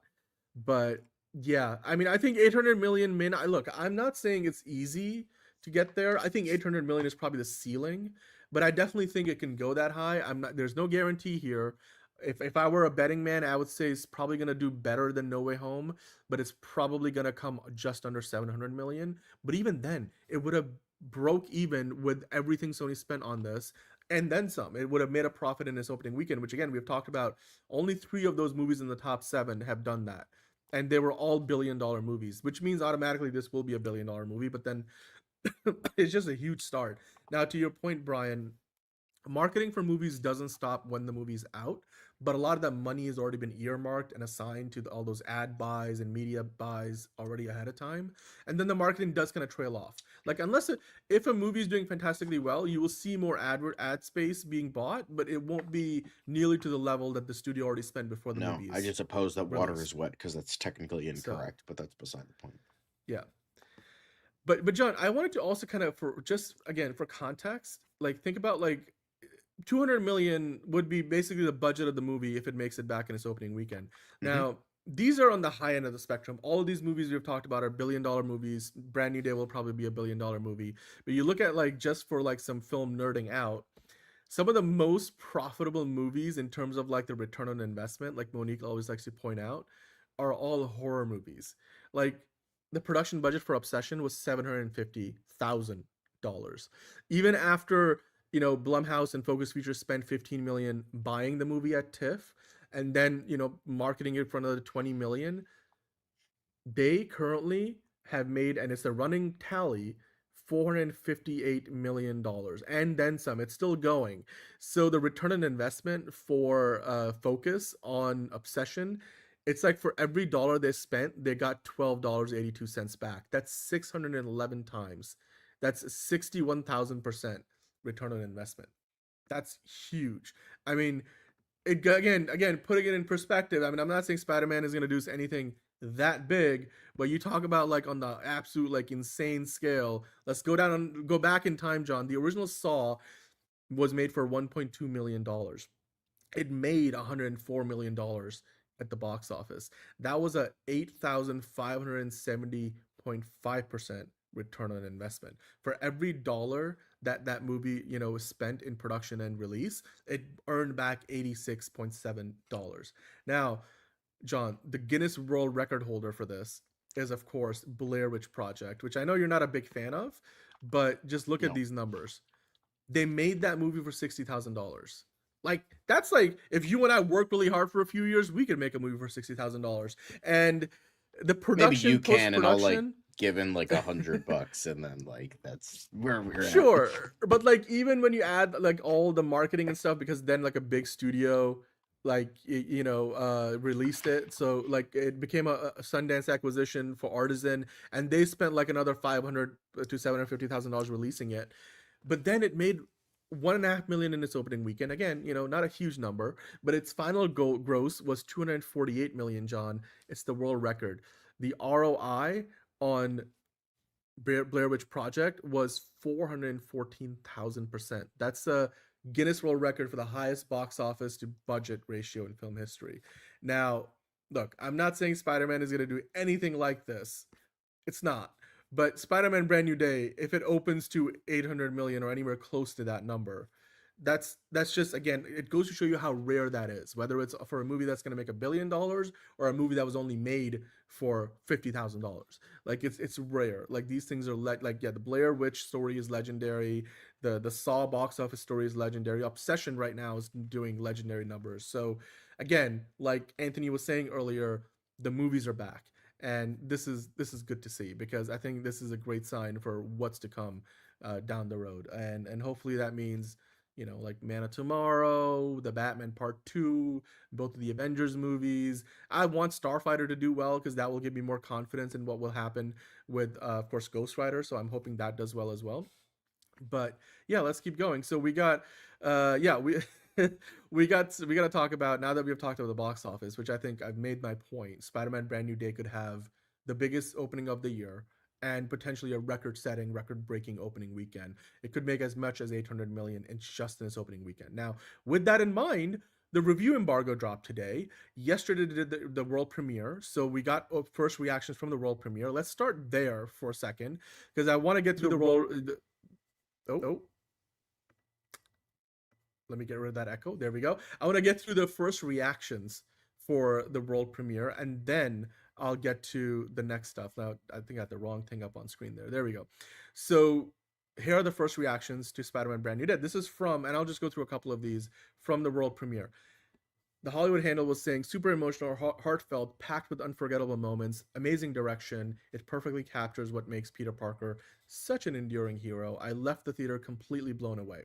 Speaker 1: But yeah, I mean, I think 800 million look, I'm not saying it's easy to get there. I think 800 million is probably the ceiling, but I definitely think it can go that high. There's no guarantee here. If I were a betting man, I would say it's probably gonna do better than No Way Home, but it's probably gonna come just under 700 million. But even then, it would have broke even with everything Sony spent on this, and then some. It would have made a profit in its opening weekend, which again we've talked about. Only 3 of those movies in the top 7 have done that, and they were all billion-dollar movies, which means automatically this will be a billion-dollar movie. But then it's just a huge start. Now, to your point, Brian, marketing for movies doesn't stop when the movie's out, but a lot of that money has already been earmarked and assigned to all those ad buys and media buys already ahead of time, and then the marketing does kind of trail off. Like if a movie is doing fantastically well, you will see more ad space being bought, but it won't be nearly to the level that the studio already spent before the movie.
Speaker 10: I just suppose that water
Speaker 1: released.
Speaker 10: is wet because that's technically incorrect, but that's beside the point.
Speaker 1: Yeah. But John, I wanted to also kind of, for context, like think about like 200 million would be basically the budget of the movie if it makes it back in its opening weekend. Now, these are on the high end of the spectrum. All of these movies we've talked about are billion-dollar movies. Brand New Day will probably be a billion-dollar movie. But you look at like, just for like some film nerding out, some of the most profitable movies in terms of like the return on investment, like Monique always likes to point out, are all horror movies. Like the production budget for Obsession was $750,000. Even after, you know, Blumhouse and Focus Features spent 15 million buying the movie at TIFF and then, you know, marketing it for another 20 million, they currently have made, and it's a running tally, $458 million and then some. It's still going. So the return on investment for Focus on Obsession, it's like for every dollar they spent, they got $12.82 back. That's 611 times. That's 61,000% return on investment. That's huge. I mean, again, putting it in perspective, I mean, I'm not saying Spider-Man is going to do anything that big, but you talk about like on the absolute like insane scale. Let's go back in time, John. The original Saw was made for $1.2 million. It made $104 million at the box office. That was a 8,570.5% return on investment. For every dollar that movie, you know, was spent in production and release, it earned back $86.7. Now, John, the Guinness World Record holder for this is, of course, Blair Witch Project, which I know you're not a big fan of, but just look at these numbers. They made that movie for $60,000. Like, that's like, if you and I work really hard for a few years, we could make a movie for $60,000. And the production,
Speaker 10: maybe you can, and I'll like give in like
Speaker 7: $100, and then like that's where we're at.
Speaker 1: Sure, but like even when you add like all the marketing and stuff, because then like a big studio like released it, so like it became a Sundance acquisition for Artisan, and they spent like another $500,000 to $750,000 releasing it, but then it made $1.5 million in its opening weekend. Again, you know, not a huge number, but its final gross was $248 million. John, it's the world record. The ROI on Blair Witch Project was 414,000%. That's a Guinness World Record for the highest box office to budget ratio in film history. Now, look, I'm not saying Spider-Man is going to do anything like this. It's not. But Spider-Man Brand New Day, if it opens to 800 million or anywhere close to that number, that's just, again, it goes to show you how rare that is, whether it's for a movie that's going to make $1 billion or a movie that was only made for $50,000. Like it's rare. Like these things are the Blair Witch story is legendary. The Saw box office story is legendary. Obsession right now is doing legendary numbers. So again, like Anthony was saying earlier, the movies are back. And this is good to see, because I think this is a great sign for what's to come down the road. And hopefully that means, you know, like Man of Tomorrow, the Batman Part 2, both of the Avengers movies. I want Starfighter to do well, because that will give me more confidence in what will happen with, of course, Ghost Rider. So I'm hoping that does well as well. But yeah, let's keep going. So we got, we got to talk about, now that we've talked about the box office, which I think I've made my point, Spider-Man Brand New Day could have the biggest opening of the year and potentially a record-breaking opening weekend. It could make as much as 800 million in just in its opening weekend. Now, with that in mind, the review embargo dropped today. Yesterday did the world premiere, so we got first reactions from the world premiere. Let's start there for a second, because I want to get through the world. Let me get rid of that echo. There we go. I want to get through the first reactions for the world premiere, and then I'll get to the next stuff. Now, I think I had the wrong thing up on screen there. There we go. So here are the first reactions to Spider-Man Brand New Day. This is from, and I'll just go through a couple of these from the world premiere. The Hollywood Handle was saying, super emotional, heartfelt, packed with unforgettable moments, amazing direction. It perfectly captures what makes Peter Parker such an enduring hero. I left the theater completely blown away.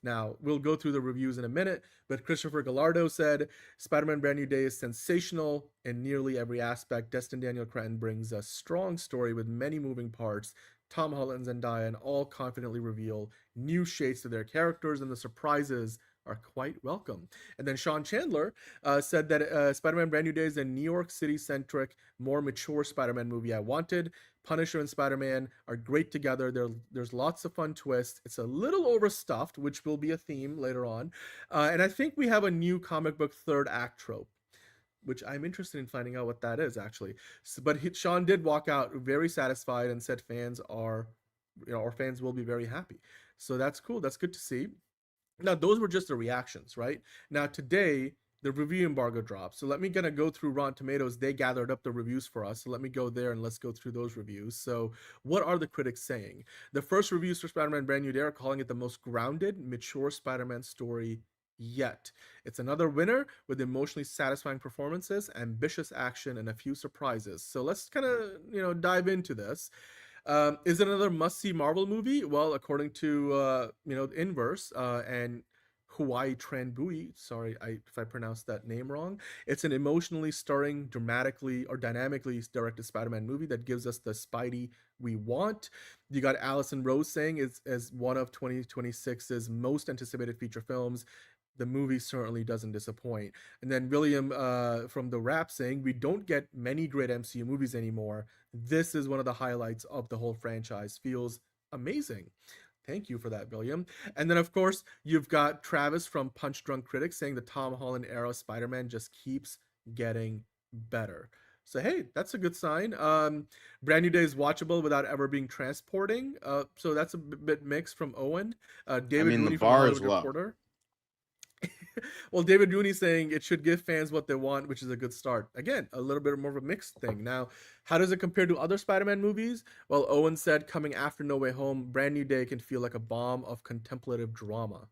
Speaker 1: Now, we'll go through the reviews in a minute, but Christopher Gallardo said, Spider-Man Brand New Day is sensational in nearly every aspect. Destin Daniel Cretton brings a strong story with many moving parts. Tom Holland and Zendaya all confidently reveal new shades to their characters, and the surprises are quite welcome. And then Sean Chandler said that Spider-Man Brand New Day is a New York City-centric, more mature Spider-Man movie I wanted. Punisher and Spider-Man are great together. There's lots of fun twists. It's a little overstuffed, which will be a theme later on. And I think we have a new comic book third act trope, which I'm interested in finding out what that is, actually. So, but Sean did walk out very satisfied and said fans are, our fans will be very happy. So that's cool. That's good to see. Now, those were just the reactions, right? Now, today, the review embargo dropped. So let me go through Rotten Tomatoes. They gathered up the reviews for us. So let me go there and let's go through those reviews. So what are the critics saying? The first reviews for Spider-Man Brand New Day are calling it the most grounded, mature Spider-Man story yet. It's another winner with emotionally satisfying performances, ambitious action, and a few surprises. So let's kind of, dive into this. Is it another must-see Marvel movie? Well, according to, Inverse and Hawaii Tranbui, sorry if I pronounced that name wrong, it's an emotionally stirring, dynamically directed Spider-Man movie that gives us the Spidey we want. You got Allison Rose saying it's as one of 2026's most anticipated feature films. The movie certainly doesn't disappoint. And then William from The Wrap saying, we don't get many great MCU movies anymore. This is one of the highlights of the whole franchise. Feels amazing. Thank you for that, William. And then, of course, you've got Travis from Punch Drunk Critics saying the Tom Holland era Spider-Man just keeps getting better. So, hey, that's a good sign. Brand New Day is watchable without ever being transporting. So that's a bit mixed from Owen. David Rooney
Speaker 10: the
Speaker 1: from
Speaker 10: bar
Speaker 1: Hollywood
Speaker 10: is low.
Speaker 1: Reporter. Well, David Rooney saying it should give fans what they want, which is a good start. Again, a little bit more of a mixed thing. Now, how does it compare to other Spider-Man movies? Well, Owen said, coming after No Way Home, Brand New Day can feel like a bomb of contemplative drama.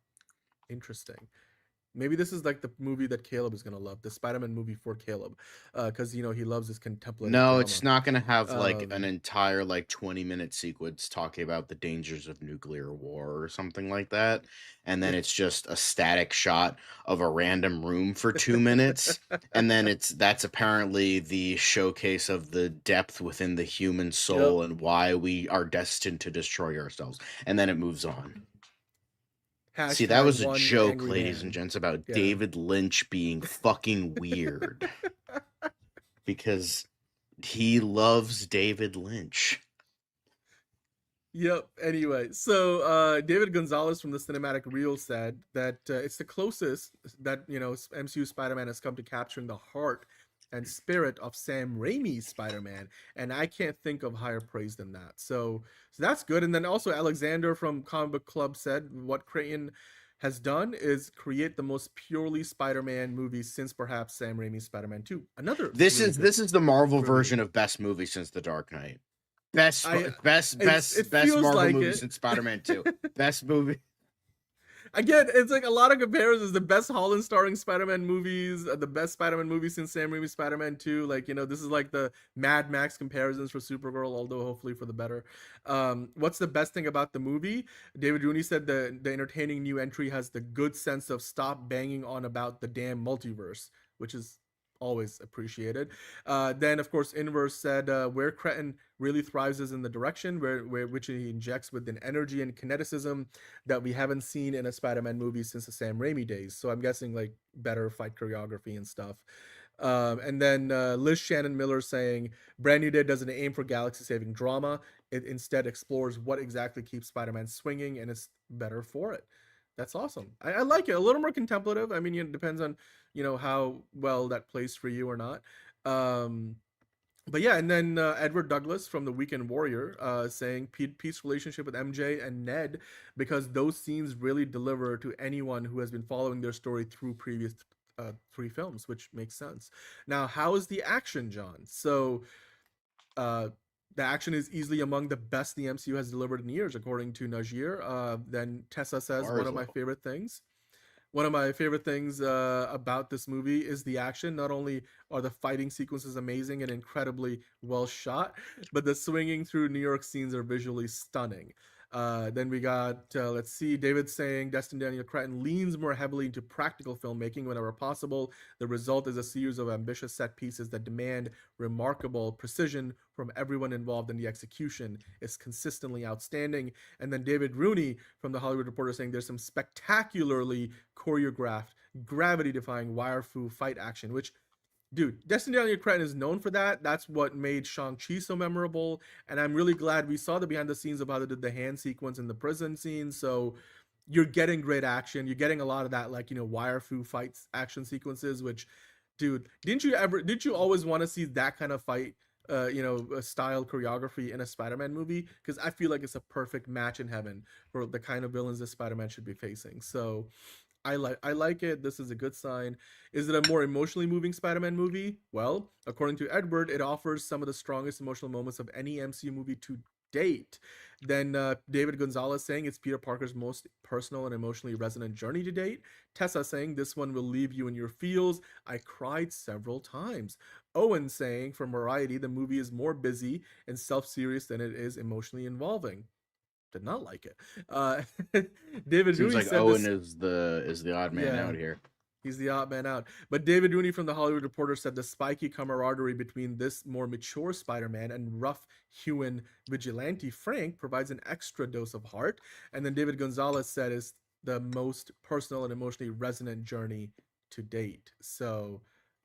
Speaker 1: Interesting. Maybe this is like the movie that Caleb is going to love, the Spider-Man movie for Caleb, because, he loves his contemplative drama.
Speaker 10: It's not going to have like an entire 20-minute sequence talking about the dangers of nuclear war or something like that. And then it's just a static shot of a random room for 2 minutes. And then that's apparently the showcase of the depth within the human soul and why we are destined to destroy ourselves. And then it moves on. See, that was a joke, ladies and gents, about David Lynch being fucking weird. Because he loves David Lynch.
Speaker 1: Yep. Anyway, so David Gonzalez from the Cinematic Reel said that it's the closest that, MCU Spider-Man has come to capturing the heart and spirit of Sam Raimi's Spider-Man, and I can't think of higher praise than that. So that's good. And then also Alexander from Comic Book Club said what Creighton has done is create the most purely Spider-Man movie since perhaps Sam Raimi's Spider-Man 2.
Speaker 10: This is the Marvel version of best movie since The Dark Knight. Best Marvel movie since Spider-Man 2. Best movie.
Speaker 1: Again, it's like a lot of comparisons. The best Holland starring Spider-Man movies, the best Spider-Man movie since Sam Raimi's Spider-Man 2. This is like the Mad Max comparisons for Supergirl, although hopefully for the better. What's the best thing about the movie? David Rooney said the entertaining new entry has the good sense of stop banging on about the damn multiverse, which is always appreciated. Then, of course, Inverse said where Cretton really thrives is in the direction which he injects with an energy and kineticism that we haven't seen in a Spider-Man movie since the Sam Raimi days. So I'm guessing better fight choreography and stuff. And then Liz Shannon Miller saying Brand New Day doesn't aim for galaxy-saving drama. It instead explores what exactly keeps Spider-Man swinging, and it's better for it. That's awesome. I like it. A little more contemplative. I mean, it depends on, how well that plays for you or not. But yeah, and then Edward Douglas from The Weekend Warrior saying peace relationship with MJ and Ned, because those scenes really deliver to anyone who has been following their story through previous 3 films, which makes sense. Now, how is the action, John? So the action is easily among the best the MCU has delivered in years, according to Najir. Then Tessa says, one of my favorite things about this movie is the action. Not only are the fighting sequences amazing and incredibly well shot, but the swinging through New York scenes are visually stunning. Then we got, let's see, David saying Destin Daniel Cretton leans more heavily into practical filmmaking whenever possible. The result is a series of ambitious set pieces that demand remarkable precision from everyone involved, and the execution is consistently outstanding. And then David Rooney from The Hollywood Reporter saying there's some spectacularly choreographed, gravity-defying wire-fu fight action, which, dude, Destin Daniel Cretton is known for that. That's what made Shang-Chi so memorable. And I'm really glad we saw the behind the scenes of how they did the hand sequence in the prison scene. So you're getting great action. You're getting a lot of that, like, wire fu fights action sequences, which, dude, didn't you always want to see that kind of fight, style choreography in a Spider-Man movie? Because I feel like it's a perfect match in heaven for the kind of villains that Spider-Man should be facing. So I like it. This is a good sign. Is it a more emotionally moving Spider-Man movie? Well, according to Edward, it offers some of the strongest emotional moments of any MCU movie to date. Then David Gonzalez saying it's Peter Parker's most personal and emotionally resonant journey to date. Tessa saying this one will leave you in your feels. I cried several times. Owen saying from Variety, the movie is more busy and self-serious than it is emotionally involving. Did not like it. David
Speaker 7: Seems
Speaker 1: Rooney
Speaker 7: like
Speaker 1: said
Speaker 7: Owen
Speaker 1: this,
Speaker 7: is the odd man out here.
Speaker 1: He's the odd man out. But David Rooney from The Hollywood Reporter said the spiky camaraderie between this more mature Spider-Man and rough-hewn vigilante Frank provides an extra dose of heart. And then David Gonzalez said it's the most personal and emotionally resonant journey to date. So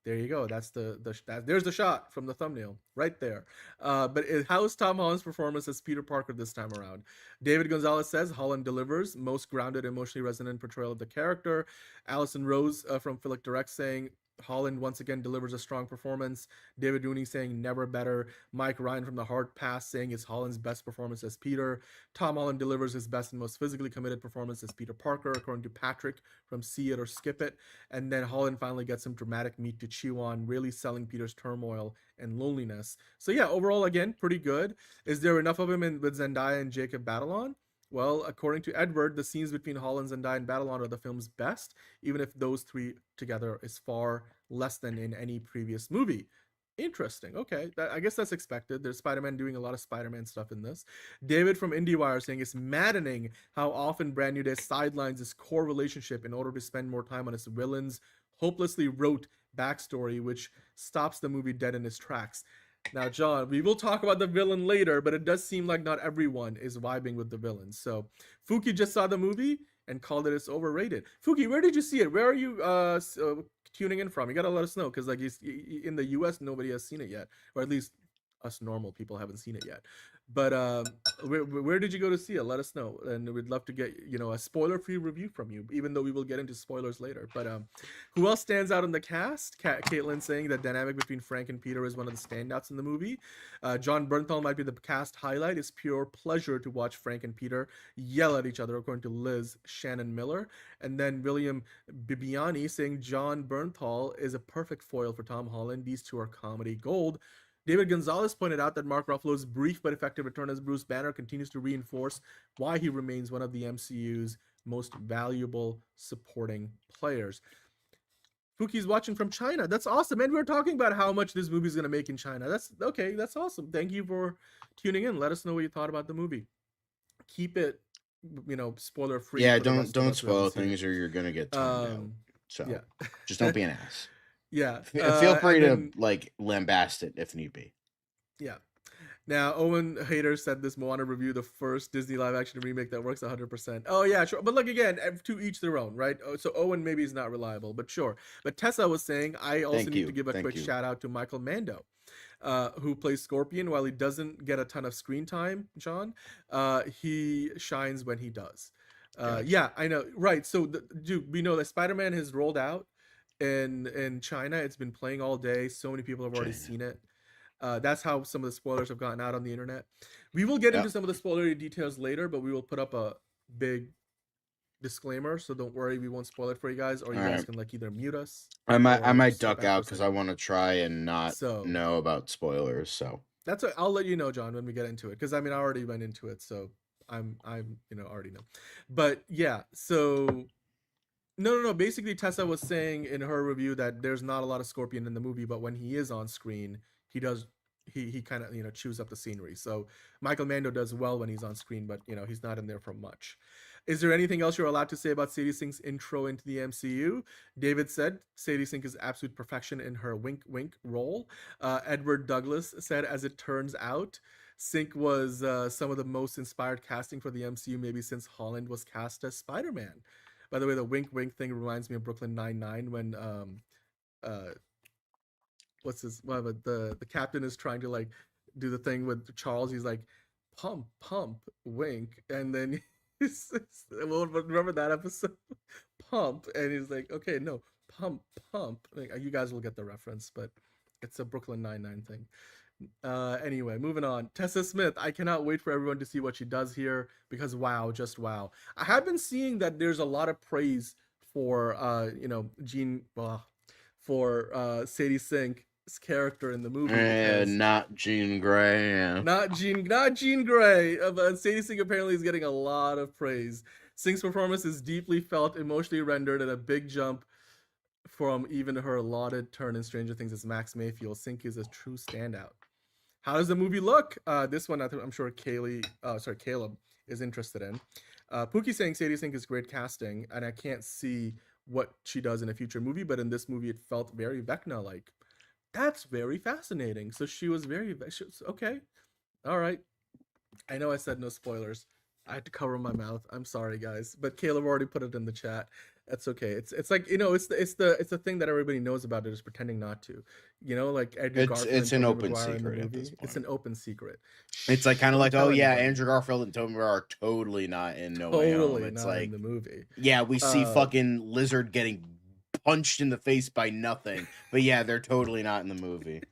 Speaker 1: there you go. That's there's the shot from the thumbnail right there. But how's Tom Holland's performance as Peter Parker this time around? David Gonzalez says Holland delivers most grounded, emotionally resonant portrayal of the character. Allison Rose from Philic Direct saying Holland once again delivers a strong performance. David Rooney saying never better. Mike Ryan from The Hard Pass saying it's Holland's best performance as Peter. Tom Holland delivers his best and most physically committed performance as Peter Parker, according to Patrick from See It or Skip It. And then Holland finally gets some dramatic meat to chew on, really selling Peter's turmoil and loneliness. So yeah, overall, again, pretty good. Is there enough of him with Zendaya and Jacob Batalon? Well, according to Edward, the scenes between Holland, Zendaya, and Batalon are the film's best, even if those 3 together is far less than in any previous movie. Interesting. Okay, I guess that's expected. There's Spider-Man doing a lot of Spider-Man stuff in this. David from IndieWire saying it's maddening how often Brand New Day sidelines his core relationship in order to spend more time on its villain's hopelessly rote backstory, which stops the movie dead in its tracks. Now, John, we will talk about the villain later, but it does seem like not everyone is vibing with the villain. So, Fuki just saw the movie and called it it's overrated. Fuki, where did you see it? Where are you tuning in from? You gotta let us know, because like in the US, nobody has seen it yet, or at least us normal people haven't seen it yet. But where did you go to see it? Let us know, and we'd love to get a spoiler-free review from you, even though we will get into spoilers later. But who else stands out in the cast? Caitlin saying that dynamic between Frank and Peter is one of the standouts in the movie. John Bernthal might be the cast highlight. It's pure pleasure to watch Frank and Peter yell at each other, according to Liz Shannon Miller. And then William Bibiani saying John Bernthal is a perfect foil for Tom Holland. These two are comedy gold. David Gonzalez pointed out that Mark Ruffalo's brief but effective return as Bruce Banner continues to reinforce why he remains one of the MCU's most valuable supporting players. Fuki's watching from China. That's awesome. And we were talking about how much this movie is going to make in China. That's okay. That's awesome. Thank you for tuning in. Let us know what you thought about the movie. Keep it, spoiler free.
Speaker 7: Yeah, don't spoil things or you're going to get toned out. So yeah. Just don't be an ass.
Speaker 1: Yeah.
Speaker 7: Feel free to lambast it if need be.
Speaker 1: Yeah. Now, Owen Hader said this Moana review, the first Disney live action remake that works 100%. Oh, yeah, sure. But look, again, to each their own, right? So Owen maybe is not reliable, but sure. But Tessa was saying, I also need to give a quick shout out to Michael Mando, who plays Scorpion. While he doesn't get a ton of screen time, John, he shines when he does. Yeah, I know. Right. So, dude, we know that Spider-Man has rolled out in China. It's been playing all day. So many people have already seen it. That's how some of the spoilers have gotten out on the internet. We will get into some of the spoilery details later, but we will put up a big disclaimer, so don't worry, we won't spoil it for you guys, or you guys can like either mute us.
Speaker 7: I might duck out because I want to try and not know about spoilers. So
Speaker 1: that's what I'll let you know, John, when we get into it, because I mean I already went into it, so I'm already know. But yeah, so no. Basically, Tessa was saying in her review that there's not a lot of Scorpion in the movie, but when he is on screen, he kind of chews up the scenery. So Michael Mando does well when he's on screen, but he's not in there for much. Is there anything else you're allowed to say about Sadie Sink's intro into the MCU? David said Sadie Sink is absolute perfection in her wink wink role. Edward Douglas said, as it turns out, Sink was some of the most inspired casting for the MCU maybe since Holland was cast as Spider-Man. By the way, the wink wink thing reminds me of Brooklyn Nine-Nine when the captain is trying to like do the thing with Charles. He's like, pump, wink, and then remember that episode? Pump, and he's like, okay, no, pump. Like, you guys will get the reference, but it's a Brooklyn Nine-Nine thing. Anyway, moving on. Tessa Smith, I cannot wait for everyone to see what she does here because wow, just wow. I have been seeing that there's a lot of praise for Sadie Sink's character in the movie.
Speaker 7: Not Jean Grey. Yeah.
Speaker 1: Not Jean Grey. But Sadie Sink apparently is getting a lot of praise. Sink's performance is deeply felt, emotionally rendered, and a big jump from even her lauded turn in Stranger Things as Max Mayfield. Sink is a true standout. How does the movie look? This one I'm sure Caleb is interested in. Pookie saying Sadie Sink is great casting, and I can't see what she does in a future movie, but in this movie it felt very Vecna-like. That's very fascinating. So she was okay. All right. I know I said no spoilers. I had to cover my mouth. I'm sorry, guys. But Caleb already put it in the chat. That's okay. It's like it's the thing that everybody knows about it is pretending not to. Like Andrew Garfield.
Speaker 7: It's an open secret at this point.
Speaker 1: It's an open secret.
Speaker 7: It's like kind of like, oh yeah, Andrew Garfield and Tobey Maguire are totally not in No Way Home. It's
Speaker 1: not
Speaker 7: like
Speaker 1: in the movie.
Speaker 7: Yeah, we see fucking Lizard getting punched in the face by nothing, but yeah, they're totally not in the movie.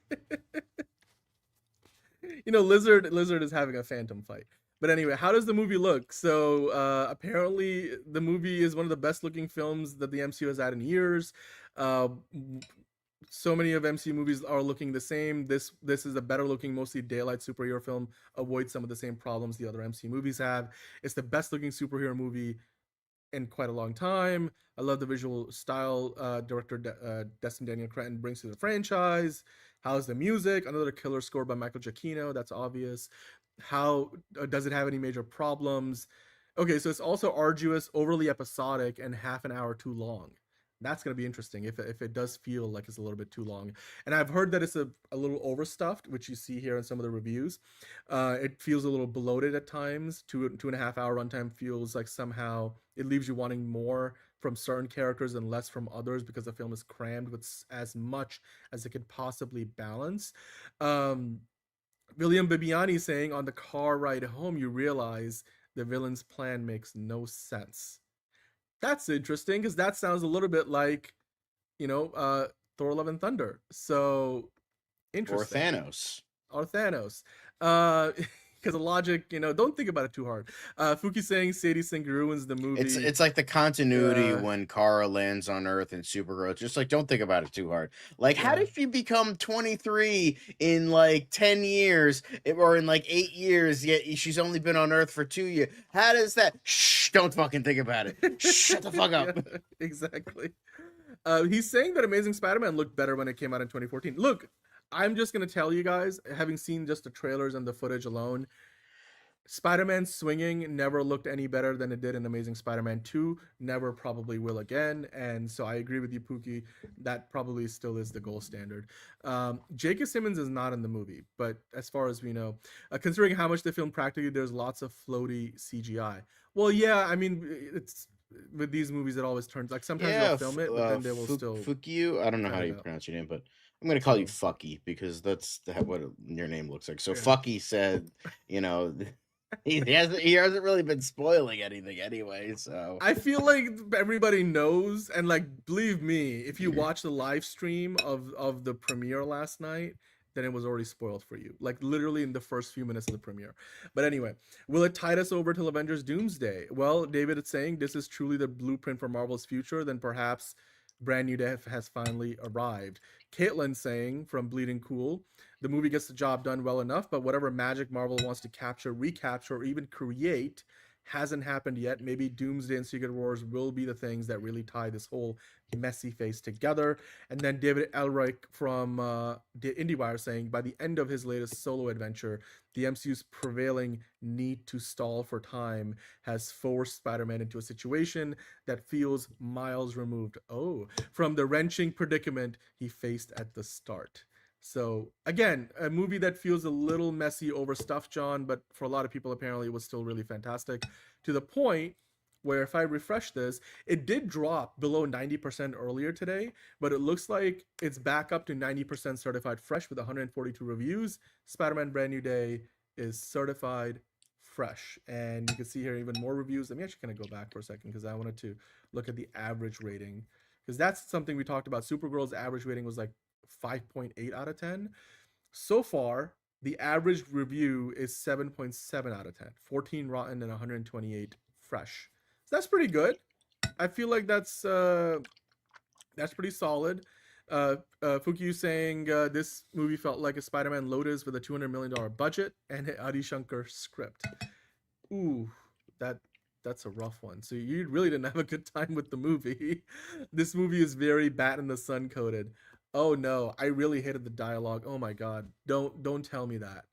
Speaker 1: Lizard is having a phantom fight. But anyway, how does the movie look? So apparently the movie is one of the best looking films that the MCU has had in years. So many of MCU movies are looking the same. This is a better looking, mostly daylight superhero film. Avoids some of the same problems the other MCU movies have. It's the best looking superhero movie in quite a long time. I love the visual style director Destin Daniel Cretton brings to the franchise. How's the music? Another killer score by Michael Giacchino. That's obvious. How does it have any major problems? Okay, so it's also arduous, overly episodic, and half an hour too long. That's going to be interesting if it does feel like it's a little bit too long. And I've heard that it's a little overstuffed, which you see here in some of the reviews. It feels a little bloated at times. 2.5 hour runtime feels like somehow it leaves you wanting more from certain characters and less from others because the film is crammed with as much as it could possibly balance. William Bibiani saying, on the car ride home, you realize the villain's plan makes no sense. That's interesting because that sounds a little bit like, Thor: Love and Thunder. So interesting. Or Thanos. Because the logic, don't think about it too hard. Fuki saying Sadie Sink ruins the movie.
Speaker 7: It's like the continuity when Kara lands on Earth in Supergirl. Just like, don't think about it too hard. Like, how did she become 23 in like 10 years or in like 8 years? Yet she's only been on Earth for 2 years. How does that? Shh! Don't fucking think about it. Shut the fuck up.
Speaker 1: Yeah, exactly. He's saying that Amazing Spider-Man looked better when it came out in 2014. Look. I'm just going to tell you guys, having seen just the trailers and the footage alone, Spider-Man swinging never looked any better than it did in Amazing Spider-Man 2, never probably will again, and so I agree with you, Pookie, that probably still is the gold standard. J.K. Simmons is not in the movie, but as far as we know, considering how much they filmed practically, there's lots of floaty CGI. Well, yeah, I mean, it's with these movies, it always turns, like sometimes they'll film it, but then they will still...
Speaker 7: Fukiu? I don't know how you pronounce your name, but... I'm going to call you Fucky because that's what your name looks like. So Fucky said, he hasn't really been spoiling anything anyway. So
Speaker 1: I feel like everybody knows. And like, believe me, if you watch the live stream of the premiere last night, then it was already spoiled for you, like literally in the first few minutes of the premiere. But anyway, will it tide us over till Avengers Doomsday? Well, David is saying this is truly the blueprint for Marvel's future, then perhaps Brand New Day has finally arrived. Caitlin saying from Bleeding Cool, the movie gets the job done well enough, but whatever magic Marvel wants to capture, recapture, or even create hasn't happened yet. Maybe Doomsday and Secret Wars will be the things that really tie this whole messy phase together. And then David Elric from the IndieWire saying, by the end of his latest solo adventure, the MCU's prevailing need to stall for time has forced Spider-Man into a situation that feels miles removed, from the wrenching predicament he faced at the start. So again, a movie that feels a little messy, overstuffed, John, but for a lot of people apparently it was still really fantastic, to the point where if I refresh this, it did drop below 90% earlier today, but it looks like it's back up to 90% certified fresh with 142 reviews. Spider-Man Brand New Day is certified fresh, and you can see here even more reviews. Let me actually kind of go back for a second because I wanted to look at the average rating, because that's something we talked about. Supergirl's average rating was like 5.8 out of 10. So far, the average review is 7.7 out of 10. 14 rotten and 128 fresh. So that's pretty good. I feel like that's pretty solid. Fukiyu saying this movie felt like a Spider-Man Lotus with a $200 million budget and an Adi Shankar script. Ooh, that's a rough one. So you really didn't have a good time with the movie. This movie is very Bat in the Sun coded. Oh no, I really hated the dialogue. Oh my god, don't tell me that.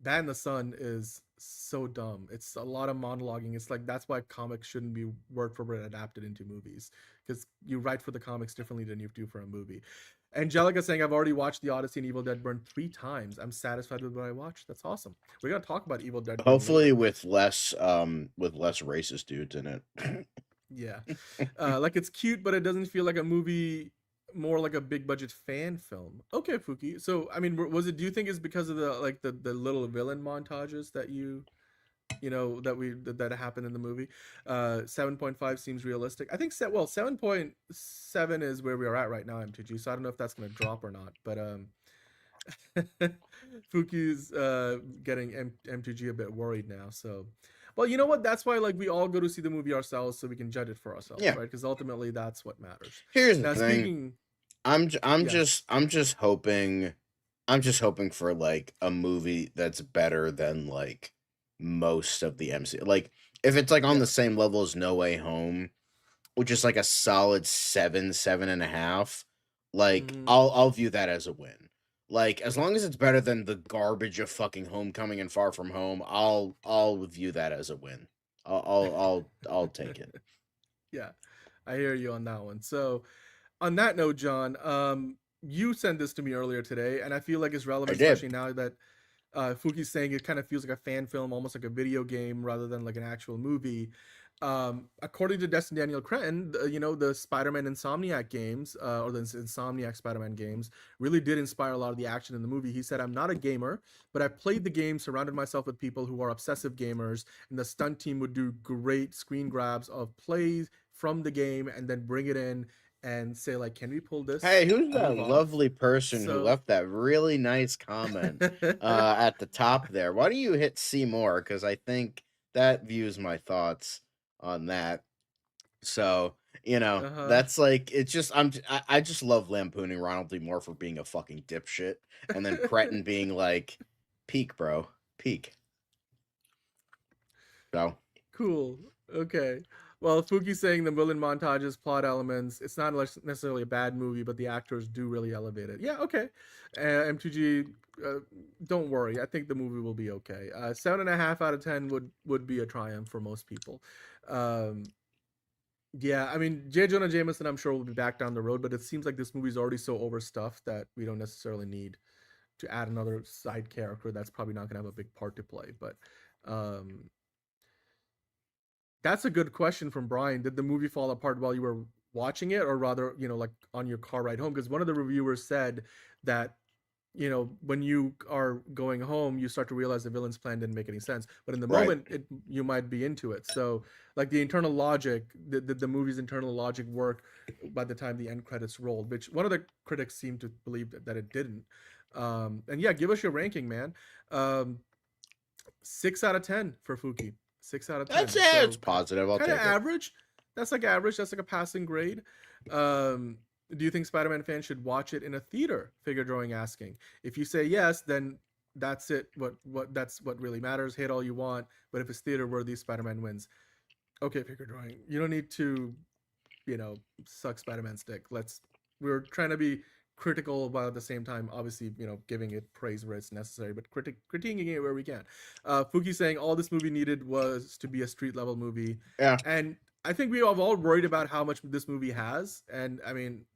Speaker 1: Bat in the Sun is so dumb. It's a lot of monologuing. It's like that's why comics shouldn't be word for word adapted into movies, because you write for the comics differently than you do for a movie. Angelica saying, I've already watched The Odyssey and Evil Dead Burn 3 times. I'm satisfied with what I watched. That's awesome. We're gonna talk about Evil Dead Burn
Speaker 10: Hopefully
Speaker 1: later.
Speaker 10: with less racist dudes in it.
Speaker 1: Yeah. Like it's cute, but it doesn't feel like a movie, more like a big budget fan film. Okay, Fuki. So I mean, was it, do you think it's because of the little villain montages that that happened in the movie? 7.5 seems realistic. I think 7.7 is where we are at right now, MTG. So I don't know if that's gonna drop or not, but Fuki's getting MTG a bit worried now. So, well, you know what? That's why like we all go to see the movie ourselves so we can judge it for ourselves,
Speaker 10: Yeah.
Speaker 1: right? Because ultimately that's what matters.
Speaker 10: Here's
Speaker 1: Now,
Speaker 10: the thing. I'm just hoping for like a movie that's better than like most of the MCU. Like if it's like on the same level as No Way Home, which is like a solid 7.5, like I'll view that as a win. Like as long as it's better than the garbage of fucking Homecoming and Far From Home, I'll view that as a win. I'll take it.
Speaker 1: Yeah, I hear you on that one. So on that note, John, you sent this to me earlier today, and I feel like it's relevant, especially now that Fuki's saying it kind of feels like a fan film, almost like a video game rather than like an actual movie. According to Destin Daniel Cretton, the Spider-Man Insomniac games, or the Insomniac Spider-Man games, really did inspire a lot of the action in the movie. He said, I'm not a gamer, but I played the game, surrounded myself with people who are obsessive gamers, and the stunt team would do great screen grabs of plays from the game and then bring it in and say, like, can we pull this?
Speaker 10: Hey, who's that lovely person who left that really nice comment at the top there? Why don't you hit see more? Because I think that views my thoughts on that. So that's like, it's just I just love lampooning Ronald D. Moore for being a fucking dipshit, and then Cretton being like, peak, bro, peak. So
Speaker 1: cool. Okay. Well, Fuki's saying the villain montages, plot elements, it's not necessarily a bad movie, but the actors do really elevate it. Yeah, okay. M2G, don't worry. I think the movie will be okay. 7.5 out of 10 would be a triumph for most people. Yeah, I mean, J. Jonah Jameson, I'm sure, will be back down the road, but it seems like this movie's already so overstuffed that we don't necessarily need to add another side character that's probably not going to have a big part to play. But that's a good question from Brian. Did the movie fall apart while you were watching it, or rather, like on your car ride home? Because one of the reviewers said that, when you are going home, you start to realize the villain's plan didn't make any sense. But in the moment, you might be into it. So, like the internal logic, the movie's internal logic work by the time the end credits rolled, which one of the critics seemed to believe that it didn't. And yeah, give us your ranking, man. 6 out of 10 for Fuki. 6 out of 10.
Speaker 10: That's it. It's positive. I'll
Speaker 1: Kind
Speaker 10: take
Speaker 1: of
Speaker 10: it.
Speaker 1: average. That's like average. That's like a passing grade. Do you think Spider-Man fans should watch it in a theater? Figure drawing asking. If you say yes, then that's it. That's what really matters. Hate all you want, but if it's theater worthy, Spider-Man wins. Okay, figure drawing. You don't need to, suck Spider-Man's dick. We're trying to be critical, while at the same time, obviously, giving it praise where it's necessary, but critiquing it where we can. Fuki saying all this movie needed was to be a street level movie.
Speaker 10: Yeah.
Speaker 1: And I think we have all worried about how much this movie has. And I mean,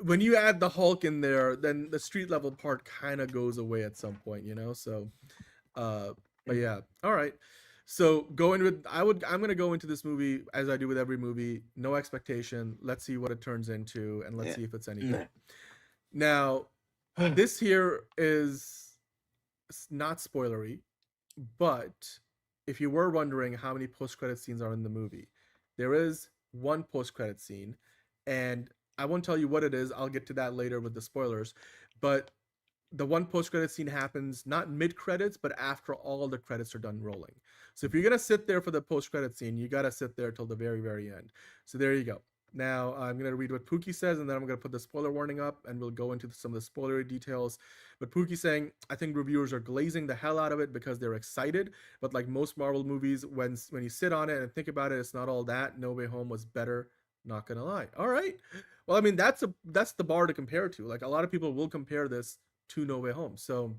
Speaker 1: when you add the Hulk in there, then the street level part kind of goes away at some point, So, but yeah, all right. So I'm gonna go into this movie as I do with every movie, no expectation. Let's see what it turns into, and let's see if it's any good. Now, this here is not spoilery, but if you were wondering how many post-credit scenes are in the movie, there is one post-credit scene, and I won't tell you what it is. I'll get to that later with the spoilers, but the one post-credit scene happens not mid-credits, but after all the credits are done rolling. So if you're going to sit there for the post-credit scene, you got to sit there till the very, very end. So there you go. Now, I'm going to read what Pookie says, and then I'm going to put the spoiler warning up, and we'll go into some of the spoilery details. But Pookie saying, I think reviewers are glazing the hell out of it because they're excited. But like most Marvel movies, when you sit on it and think about it, it's not all that. No Way Home was better. Not going to lie. All right. Well, I mean, that's the bar to compare to. Like, a lot of people will compare this to No Way Home. So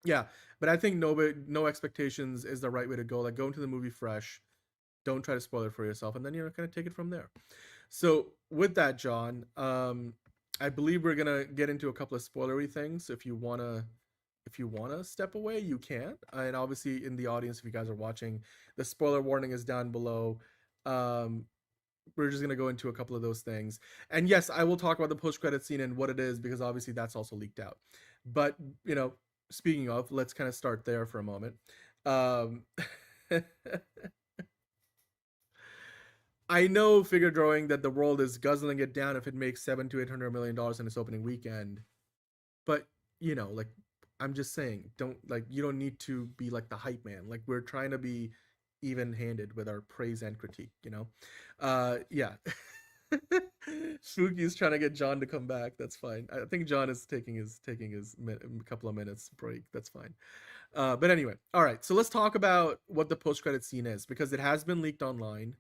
Speaker 1: yeah, but I think no expectations is the right way to go. Like, go into the movie fresh. Don't try to spoil it for yourself, and then you're going to take it from there. So with that, John, I believe we're gonna get into a couple of spoilery things. So if you wanna step away, you can. And obviously, in the audience, if you guys are watching, the spoiler warning is down below. We're just gonna go into a couple of those things. And yes, I will talk about the post-credit scene and what it is, because obviously that's also leaked out. But speaking of, let's kind of start there for a moment. I know, figure drawing, that the world is guzzling it down if it makes $700 to $800 million in its opening weekend. But like, I'm just saying, you don't need to be like the hype man. Like, we're trying to be even-handed with our praise and critique. Yeah. Spooky is trying to get John to come back. That's fine. I think John is taking his couple of minutes break. That's fine. But anyway, all right. So let's talk about what the post-credit scene is, because it has been leaked online.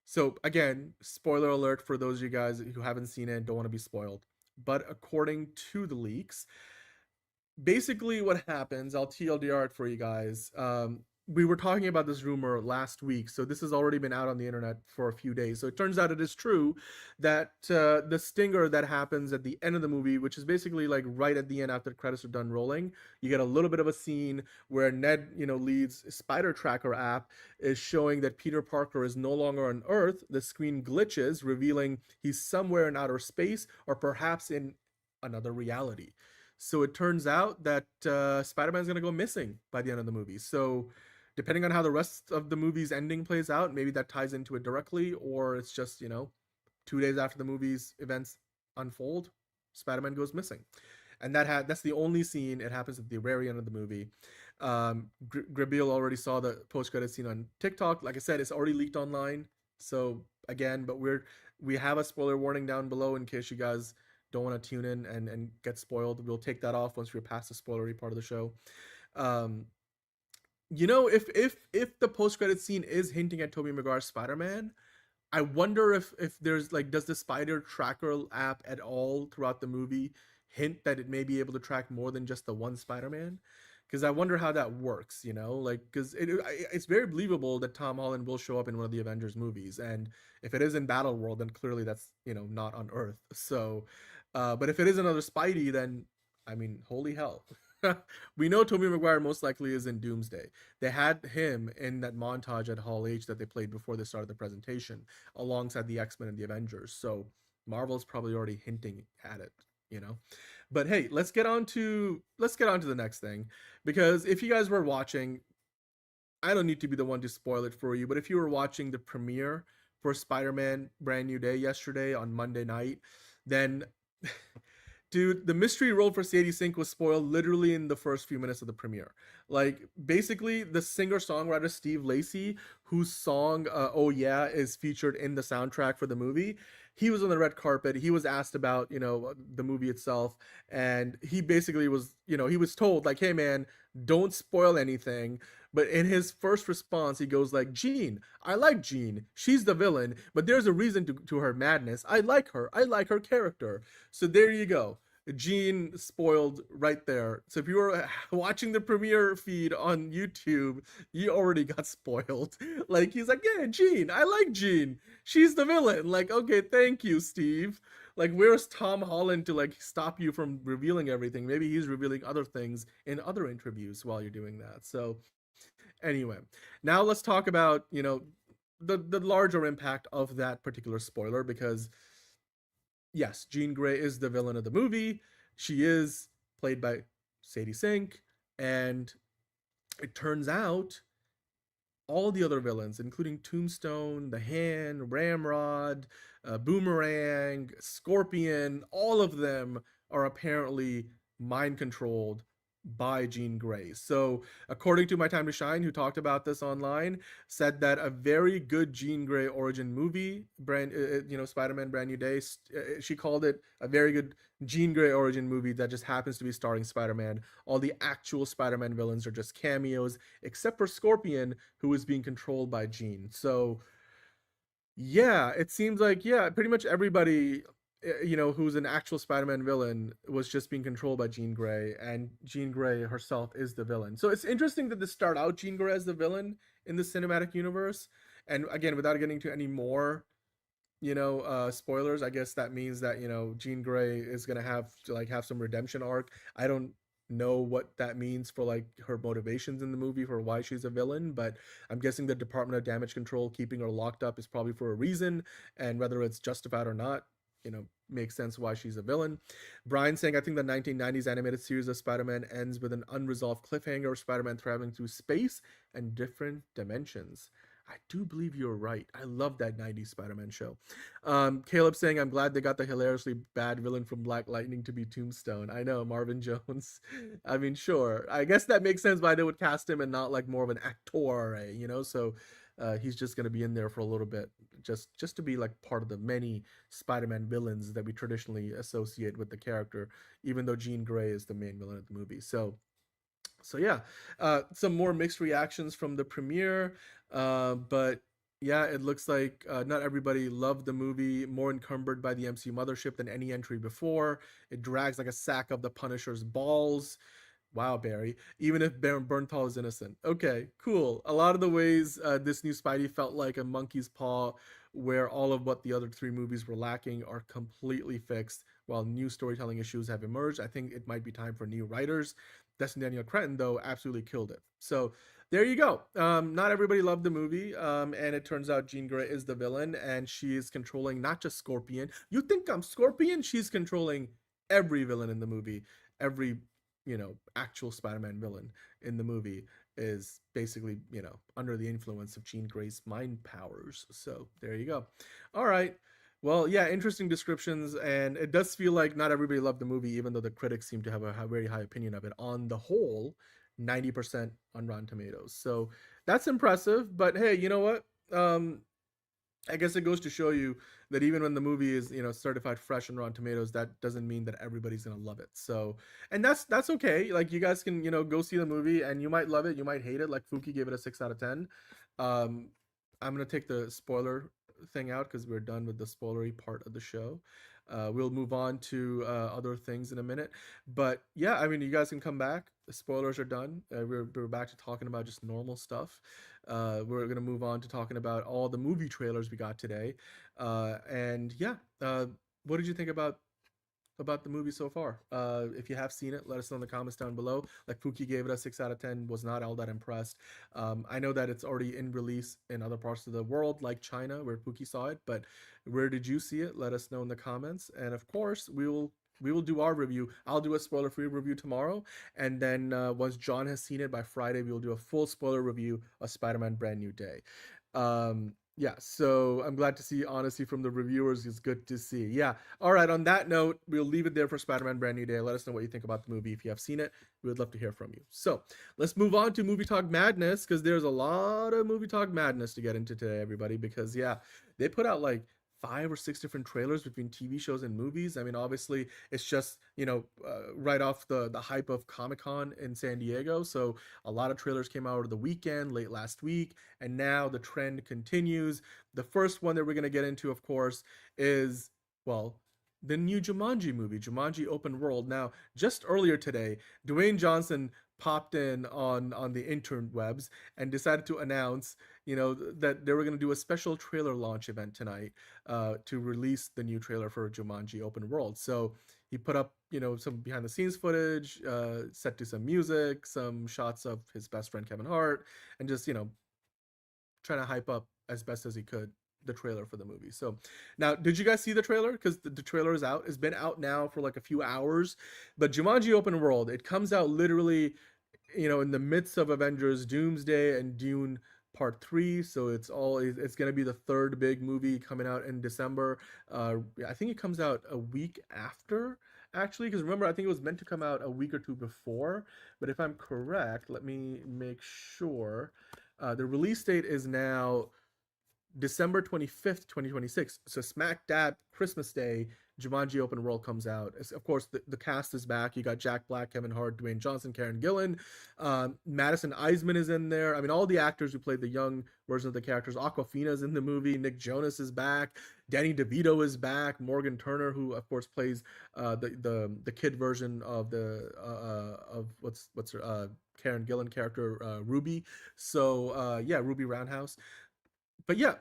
Speaker 1: So again, spoiler alert for those of you guys who haven't seen it and don't want to be spoiled. But according to the leaks, basically what happens, I'll TLDR it for you guys. We were talking about this rumor last week, so this has already been out on the internet for a few days. So it turns out it is true that the stinger that happens at the end of the movie, which is basically like right at the end after the credits are done rolling, you get a little bit of a scene where Ned, Leeds Spider Tracker app is showing that Peter Parker is no longer on Earth. The screen glitches, revealing he's somewhere in outer space, or perhaps in another reality. So it turns out that Spider-Man's gonna go missing by the end of the movie. So depending on how the rest of the movie's ending plays out, maybe that ties into it directly, or it's just, 2 days after the movie's events unfold, Spider-Man goes missing. And that's the only scene. It happens at the very end of the movie. Grabil already saw the post-credit scene on TikTok. Like I said, it's already leaked online. So again, but we have a spoiler warning down below in case you guys don't want to tune in and get spoiled. We'll take that off once we're past the spoilery part of the show. If the post-credit scene is hinting at Tobey Maguire's Spider-Man, I wonder if there's does the Spider Tracker app at all throughout the movie hint that it may be able to track more than just the one Spider-Man? Because I wonder how that works, because it's very believable that Tom Holland will show up in one of the Avengers movies, and if it is in Battleworld, then clearly that's not on Earth. So, but if it is another Spidey, then I mean, holy hell. We know Tobey Maguire most likely is in Doomsday. They had him in that montage at Hall H that they played before they started the presentation, alongside the X-Men and the Avengers. So Marvel's probably already hinting at it, But hey, let's get on to the next thing, because if you guys were watching, I don't need to be the one to spoil it for you, but if you were watching the premiere for Spider-Man Brand New Day yesterday on Monday night, then Dude, the mystery role for Sadie Sink was spoiled literally in the first few minutes of the premiere. Like, basically, the singer-songwriter Steve Lacy, whose song "Oh Yeah" is featured in the soundtrack for the movie, he was on the red carpet. He was asked about, the movie itself, and he basically was, he was told like, "Hey, man, don't spoil anything." But in his first response, he goes like, "Jean, I like Jean. She's the villain, but there's a reason to her madness. I like her. I like her character." So there you go. Jean spoiled right there. So if you were watching the premiere feed on YouTube, you already got spoiled. Like, he's like, "Yeah, Jean, I like Jean. She's the villain." Like, okay, thank you, Steve. Like, where's Tom Holland to like stop you from revealing everything? Maybe he's revealing other things in other interviews while you're doing that. So anyway, now let's talk about, the larger impact of that particular spoiler, because yes, Jean Grey is the villain of the movie. She is played by Sadie Sink, and it turns out all the other villains, including Tombstone, the Hand, Ramrod, Boomerang, Scorpion, all of them are apparently mind controlled by Jean Grey. So, according to My Time to Shine, who talked about this online, said that a very good Jean Grey origin movie, Spider-Man Brand New Day, she called it a very good Jean Grey origin movie that just happens to be starring Spider-Man. All the actual Spider-Man villains are just cameos, except for Scorpion, who is being controlled by Jean. So, yeah, it seems like, pretty much everybody who's an actual Spider-Man villain was just being controlled by Jean Grey, and Jean Grey herself is the villain. So it's interesting that they start out Jean Grey as the villain in the cinematic universe. And again, without getting to any more, spoilers, I guess that means that, Jean Grey is going to have some redemption arc. I don't know what that means for like her motivations in the movie for why she's a villain, but I'm guessing the Department of Damage Control keeping her locked up is probably for a reason, and whether it's justified or not, makes sense why she's a villain. Brian saying, "I think the 1990s animated series of Spider-Man ends with an unresolved cliffhanger of Spider-Man traveling through space and different dimensions." I do believe you're right. I love that 90s Spider-Man show. Caleb saying, "I'm glad they got the hilariously bad villain from Black Lightning to be Tombstone." I know, Marvin Jones. I mean, sure. I guess that makes sense why they would cast him and not like more of an actor, So he's just going to be in there for a little bit, just to be like part of the many Spider-Man villains that we traditionally associate with the character, even though Jean Grey is the main villain of the movie. So yeah, some more mixed reactions from the premiere, but yeah, it looks like not everybody loved the movie. More encumbered by the MCU mothership than any entry before. It drags like a sack of the Punisher's balls. Wow, Barry. Even if Baron Bernthal is innocent. Okay, cool. A lot of the ways this new Spidey felt like a monkey's paw, where all of what the other three movies were lacking are completely fixed, while new storytelling issues have emerged. I think it might be time for new writers. Destin Daniel Cretton, though, absolutely killed it. So there you go. Not everybody loved the movie, and it turns out Jean Grey is the villain, and she is controlling not just Scorpion. You think I'm Scorpion? She's controlling every villain in the movie. Every actual Spider-Man villain in the movie is basically, under the influence of Jean Grey's mind powers. So there you go. All right. Well, yeah, interesting descriptions, and it does feel like not everybody loved the movie, even though the critics seem to have a very high opinion of it. On the whole, 90% on Rotten Tomatoes. So that's impressive, but hey, you know what? I guess it goes to show you that even when the movie is, certified fresh on Rotten Tomatoes, that doesn't mean that everybody's gonna love it. So, and that's okay. Like, you guys can, go see the movie, and you might love it, you might hate it. Like Fuki gave it a 6 out of 10. I'm gonna take the spoiler thing out because we're done with the spoilery part of the show. We'll move on to other things in a minute, but yeah, I mean, you guys can come back. The spoilers are done. We're back to talking about just normal stuff. We're gonna move on to talking about all the movie trailers we got today, and yeah, what did you think about the movie so far? If you have seen it, let us know in the comments down below. Like Pookie gave it a 6 out of 10, was not all that impressed. I know that it's already in release in other parts of the world, like China, where Pookie saw it, but where did you see it? Let us know in the comments. And of course, we will do our review. I'll do a spoiler-free review tomorrow, and then once John has seen it by Friday, we will do a full spoiler review of Spider-Man Brand New Day. Yeah, so I'm glad to see honesty from the reviewers. Is good to see. Yeah. All right. On that note, we'll leave it there for Spider-Man Brand New Day. Let us know what you think about the movie. If you have seen it, we would love to hear from you. So let's move on to Movie Talk Madness, because there's a lot of Movie Talk Madness to get into today, everybody. Because yeah, they put out like 5 or 6 different trailers between TV shows and movies. I mean, obviously, it's just right off the hype of Comic-Con in San Diego. So a lot of trailers came out over the weekend, late last week, and now the trend continues. The first one that we're gonna get into, of course, is the new Jumanji movie, Jumanji Open World. Now, just earlier today, Dwayne Johnson popped in on the interwebs and decided to announce that they were going to do a special trailer launch event tonight to release the new trailer for Jumanji Open World. So he put up some behind the scenes footage, set to some music, some shots of his best friend Kevin Hart, and just trying to hype up as best as he could the trailer for the movie. So now, did you guys see the trailer? Because the trailer is out. It's been out now for like a few hours. But Jumanji Open World, it comes out literally in the midst of Avengers Doomsday and Dune Part 3. So it's going to be the third big movie coming out in December. I think it comes out a week after, actually, because remember, I think it was meant to come out a week or two before. But if I'm correct, let me make sure. The release date is now December 25th, 2026. So smack dab Christmas Day, Jumanji Open World comes out. Of course, the cast is back. You got Jack Black, Kevin Hart, Dwayne Johnson, Karen Gillan. Madison Eisman is in there. I mean, all the actors who played the young version of the characters. Awkwafina is in the movie. Nick Jonas is back. Danny DeVito is back. Morgan Turner, who of course plays the kid version of what's her Karen Gillan character, Ruby. So yeah, Ruby Roundhouse. But yeah,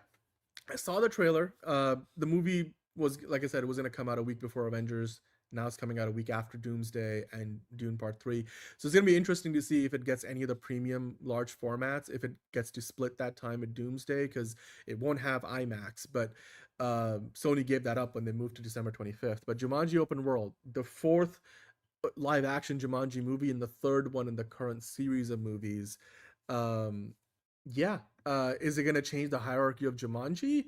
Speaker 1: I saw the trailer. The movie was, like I said, it was going to come out a week before Avengers. Now it's coming out a week after Doomsday and Dune Part 3. So it's going to be interesting to see if it gets any of the premium large formats, if it gets to split that time at Doomsday, because it won't have IMAX. But Sony gave that up when they moved to December 25th. But Jumanji Open World, the fourth live action Jumanji movie and the third one in the current series of movies. Yeah. Is it going to change the hierarchy of Jumanji?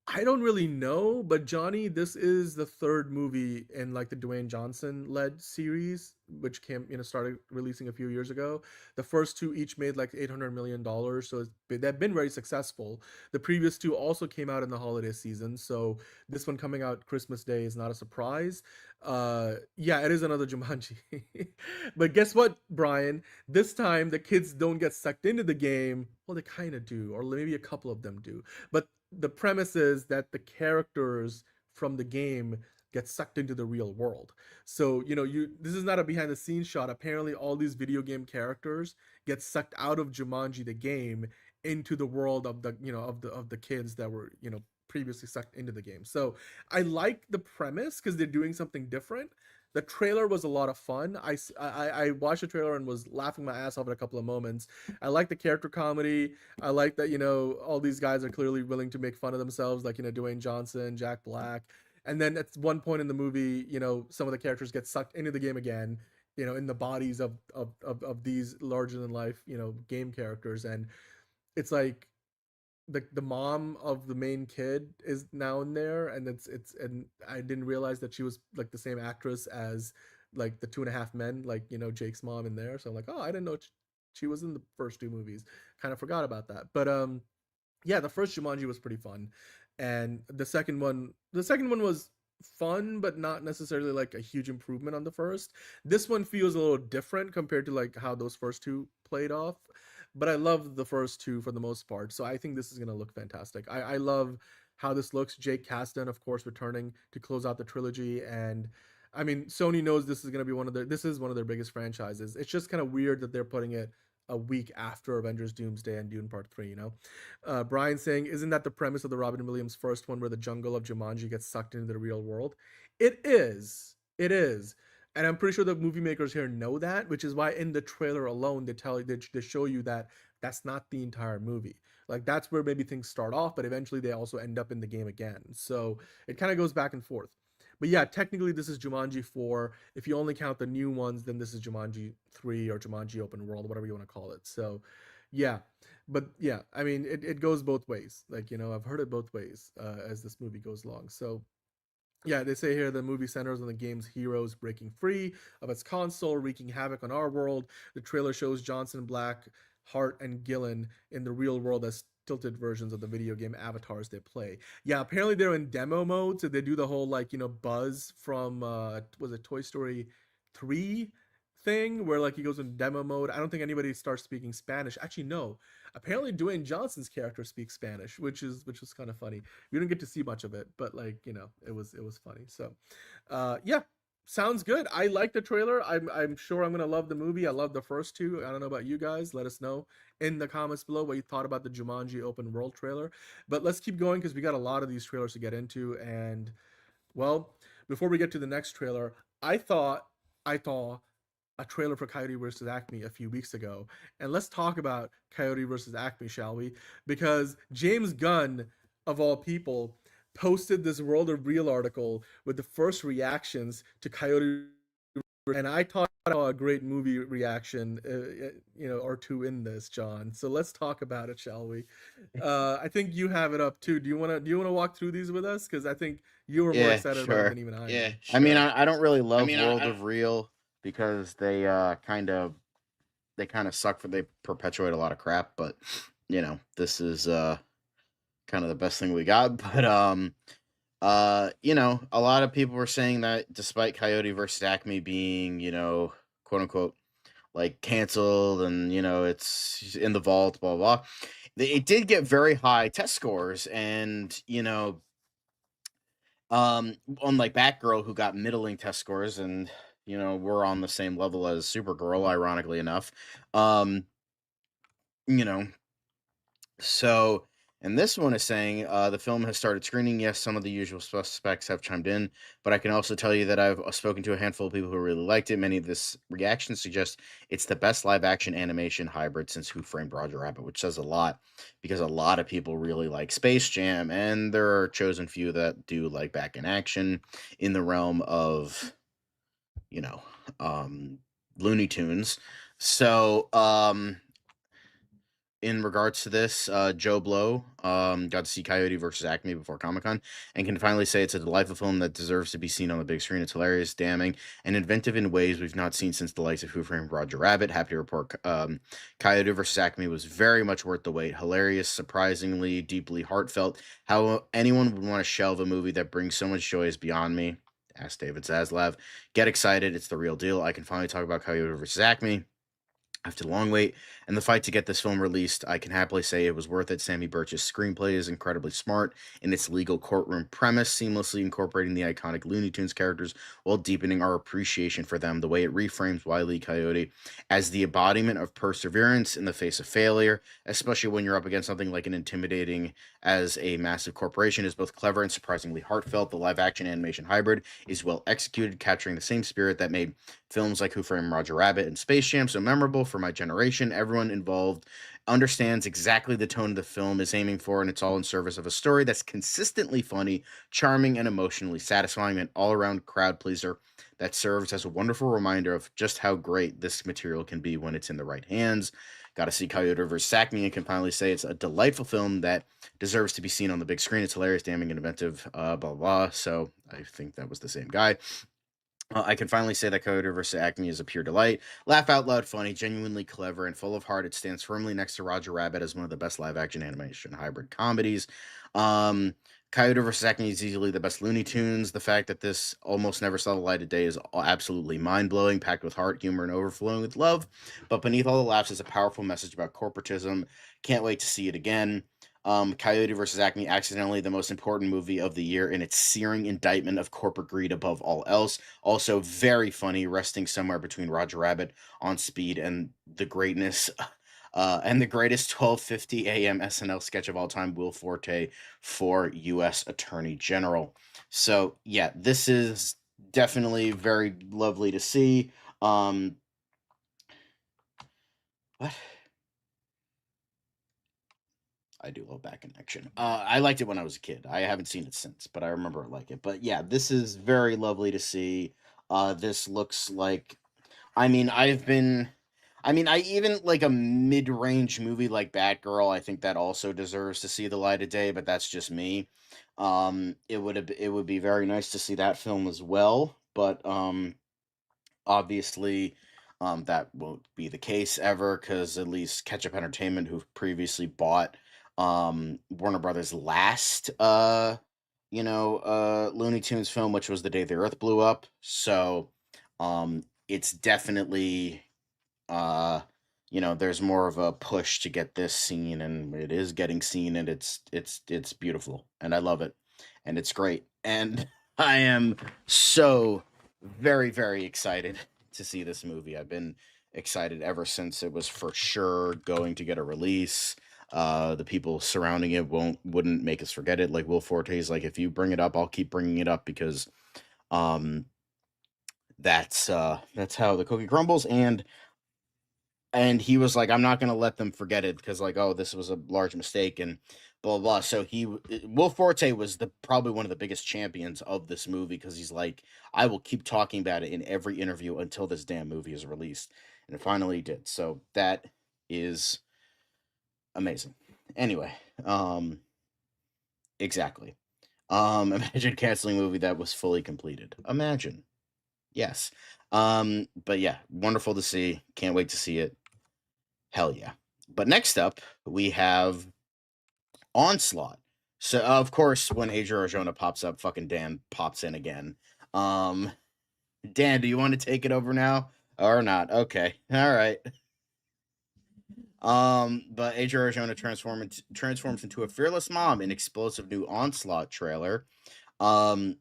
Speaker 1: I don't really know, but Johnny, this is the third movie in like the Dwayne Johnson led series, which started releasing a few years ago. The first two each made like $800 million, so they've been very successful. The previous two also came out in the holiday season, so this one coming out Christmas Day is not a surprise. Yeah, it is another Jumanji. But guess what, Brian? This time the kids don't get sucked into the game. Well, they kind of do, or maybe a couple of them do. But the premise is that the characters from the game get sucked into the real world. So, this is not a behind the scenes shot. Apparently all these video game characters get sucked out of Jumanji the game into the world of the kids that were, previously sucked into the game. So I like the premise because they're doing something different. The trailer was a lot of fun. I watched the trailer and was laughing my ass off at a couple of moments. I like the character comedy. I like that, all these guys are clearly willing to make fun of themselves, like, Dwayne Johnson, Jack Black. And then at one point in the movie, some of the characters get sucked into the game again, in the bodies of these larger than life, game characters. And it's like, the mom of the main kid is now in there, and and I didn't realize that she was like the same actress as like the 2.5 Men, like Jake's mom in there. So I'm like, oh, I didn't know she was in the first two movies. Kind of forgot about that. But yeah, the first Jumanji was pretty fun, and the second one was fun, but not necessarily like a huge improvement on the first. This one feels a little different compared to like how those first two played off. But I love the first two for the most part. So I think this is going to look fantastic. I love how this looks. Jake Kasdan, of course, returning to close out the trilogy. And I mean, Sony knows this is going to be this is one of their biggest franchises. It's just kind of weird that they're putting it a week after Avengers Doomsday and Dune Part 3, Brian saying, isn't that the premise of the Robin Williams first one where the jungle of Jumanji gets sucked into the real world? It is. And I'm pretty sure the movie makers here know that, which is why in the trailer alone, they show you that that's not the entire movie. Like, that's where maybe things start off, but eventually they also end up in the game again. So it kind of goes back and forth. But yeah, technically this is Jumanji 4. If you only count the new ones, then this is Jumanji 3 or Jumanji Open World, whatever you want to call it. So Yeah, but yeah, I mean, it goes both ways. Like, you know, I've heard it both ways as this movie goes along. So yeah, they say here the movie centers on the game's heroes breaking free of its console, wreaking havoc on our world. The trailer shows Johnson, Black, Hart, and Gillen in the real world as tilted versions of the video game avatars they play. Yeah, apparently they're in demo mode, so they do the whole like, you know, Buzz from was it Toy Story 3 thing where like he goes in demo mode. I don't think anybody starts speaking Spanish. Actually, no. Apparently Dwayne Johnson's character speaks Spanish, which was kind of funny. We didn't get to see much of it, but like, you know, it was funny. So yeah, sounds good. I like the trailer. I'm sure I'm gonna love the movie. I love the first two. I don't know about you guys. Let us know in the comments below what you thought about the Jumanji open world trailer. But let's keep going because we got a lot of these trailers to get into. And well, before we get to the next trailer, I thought a trailer for Coyote versus Acme a few weeks ago. And let's talk about Coyote versus Acme, shall we? Because James Gunn, of all people, posted this World of Real article with the first reactions to Coyote, and I thought a great movie reaction, you know, or two in this, John. So let's talk about it, shall we? I think you have it up too. Do you wanna walk through these with us? Because I think you were more excited about it than even I am.
Speaker 10: I mean, I don't really love World of Real because they kind of suck for they perpetuate a lot of crap, but you know, this is kind of the best thing we got. But you know, a lot of people were saying that despite Coyote versus Acme being, you know, quote unquote, like canceled and, you know, it's in the vault, blah, blah, blah, it did get very high test scores. And, you know, unlike Batgirl, who got middling test scores, and, you know, we're on the same level as Supergirl, ironically enough. You know, so, and this one is saying the film has started screening. Yes, some of the usual suspects have chimed in, but I can also tell you that I've spoken to a handful of people who really liked it. Many of this reactions suggest it's the best live action animation hybrid since Who Framed Roger Rabbit, which says a lot because a lot of people really like Space Jam, and there are a chosen few that do like back in action in the realm of, you know, Looney Tunes. So, in regards to this, Joe Blow got to see Coyote versus Acme before Comic-Con and can finally say it's a delightful film that deserves to be seen on the big screen. It's hilarious, damning, and inventive in ways we've not seen since the likes of Who Framed Roger Rabbit. Happy to report Coyote versus Acme was very much worth the wait. Hilarious, surprisingly, deeply heartfelt. How anyone would want to shelve a movie that brings so much joy is beyond me. Ask David Zaslav. Get excited. It's the real deal. I can finally talk about Coyote versus Acme. After the long wait and the fight to get this film released, I can happily say it was worth it. Sammy Birch's screenplay is incredibly smart in its legal courtroom premise, seamlessly incorporating the iconic Looney Tunes characters while deepening our appreciation for them. The way it reframes Wile E. Coyote as the embodiment of perseverance in the face of failure, especially when you're up against something like an intimidating as a massive corporation, is both clever and surprisingly heartfelt. The live-action animation hybrid is well executed, capturing the same spirit that made films like Who Framed Roger Rabbit and Space Jam so memorable for my generation. Everyone involved understands exactly the tone the film is aiming for, and it's all in service of a story that's consistently funny, charming, and emotionally satisfying, an all-around crowd pleaser that serves as a wonderful reminder of just how great this material can be when it's in the right hands. Got to see Coyote vs. Acme and can finally say it's a delightful film that deserves to be seen on the big screen. It's hilarious, damning, and inventive, blah, blah, blah. So I think that was the same guy. I can finally say that Coyote vs. Acme is a pure delight. Laugh out loud funny, genuinely clever, and full of heart. It stands firmly next to Roger Rabbit as one of the best live-action animation hybrid comedies. Coyote vs. Acme is easily the best Looney Tunes. The fact that this almost never saw the light of day is absolutely mind-blowing, packed with heart, humor, and overflowing with love. But beneath all the laughs is a powerful message about corporatism. Can't wait to see it again. Coyote vs. Acme, accidentally the most important movie of the year in its searing indictment of corporate greed above all else. Also very funny, resting somewhere between Roger Rabbit on Speed and the greatness and the greatest 12:50 a.m. SNL sketch of all time, Will Forte for U.S. Attorney General. So yeah, this is definitely very lovely to see. What? I do love Back in Action. I liked it when I was a kid. I haven't seen it since, but I remember I like it. But yeah, this is very lovely to see. This looks like, I mean, I mean, I even like a mid-range movie like Batgirl, I think that also deserves to see the light of day, but that's just me. It would be very nice to see that film as well, but obviously that won't be the case ever because at least Ketchup Entertainment, who previously bought Warner Brothers' last Looney Tunes film, which was The Day the Earth Blew Up. So it's definitely there's more of a push to get this seen, and it is getting seen, and it's beautiful, and I love it, and it's great, and I am so very, very excited to see this movie. I've been excited ever since it was for sure going to get a release. The people surrounding it wouldn't make us forget it. Like Will Forte's like, if you bring it up, I'll keep bringing it up because that's how the cookie crumbles, and he was like, I'm not going to let them forget it because like, oh, this was a large mistake and blah, blah, blah. So Will Forte was probably one of the biggest champions of this movie because he's like, I will keep talking about it in every interview until this damn movie is released. And it finally did. So that is amazing. Anyway, exactly. Imagine canceling a movie that was fully completed. Imagine. Yes. But yeah, wonderful to see. Can't wait to see it. Hell yeah. But next up, we have Onslaught. So, of course, when Adria Arjona pops up, fucking Dan pops in again. Dan, do you want to take it over now? Or not? Okay. All right. But Adria Arjona transforms into a fearless mom in explosive new Onslaught trailer. But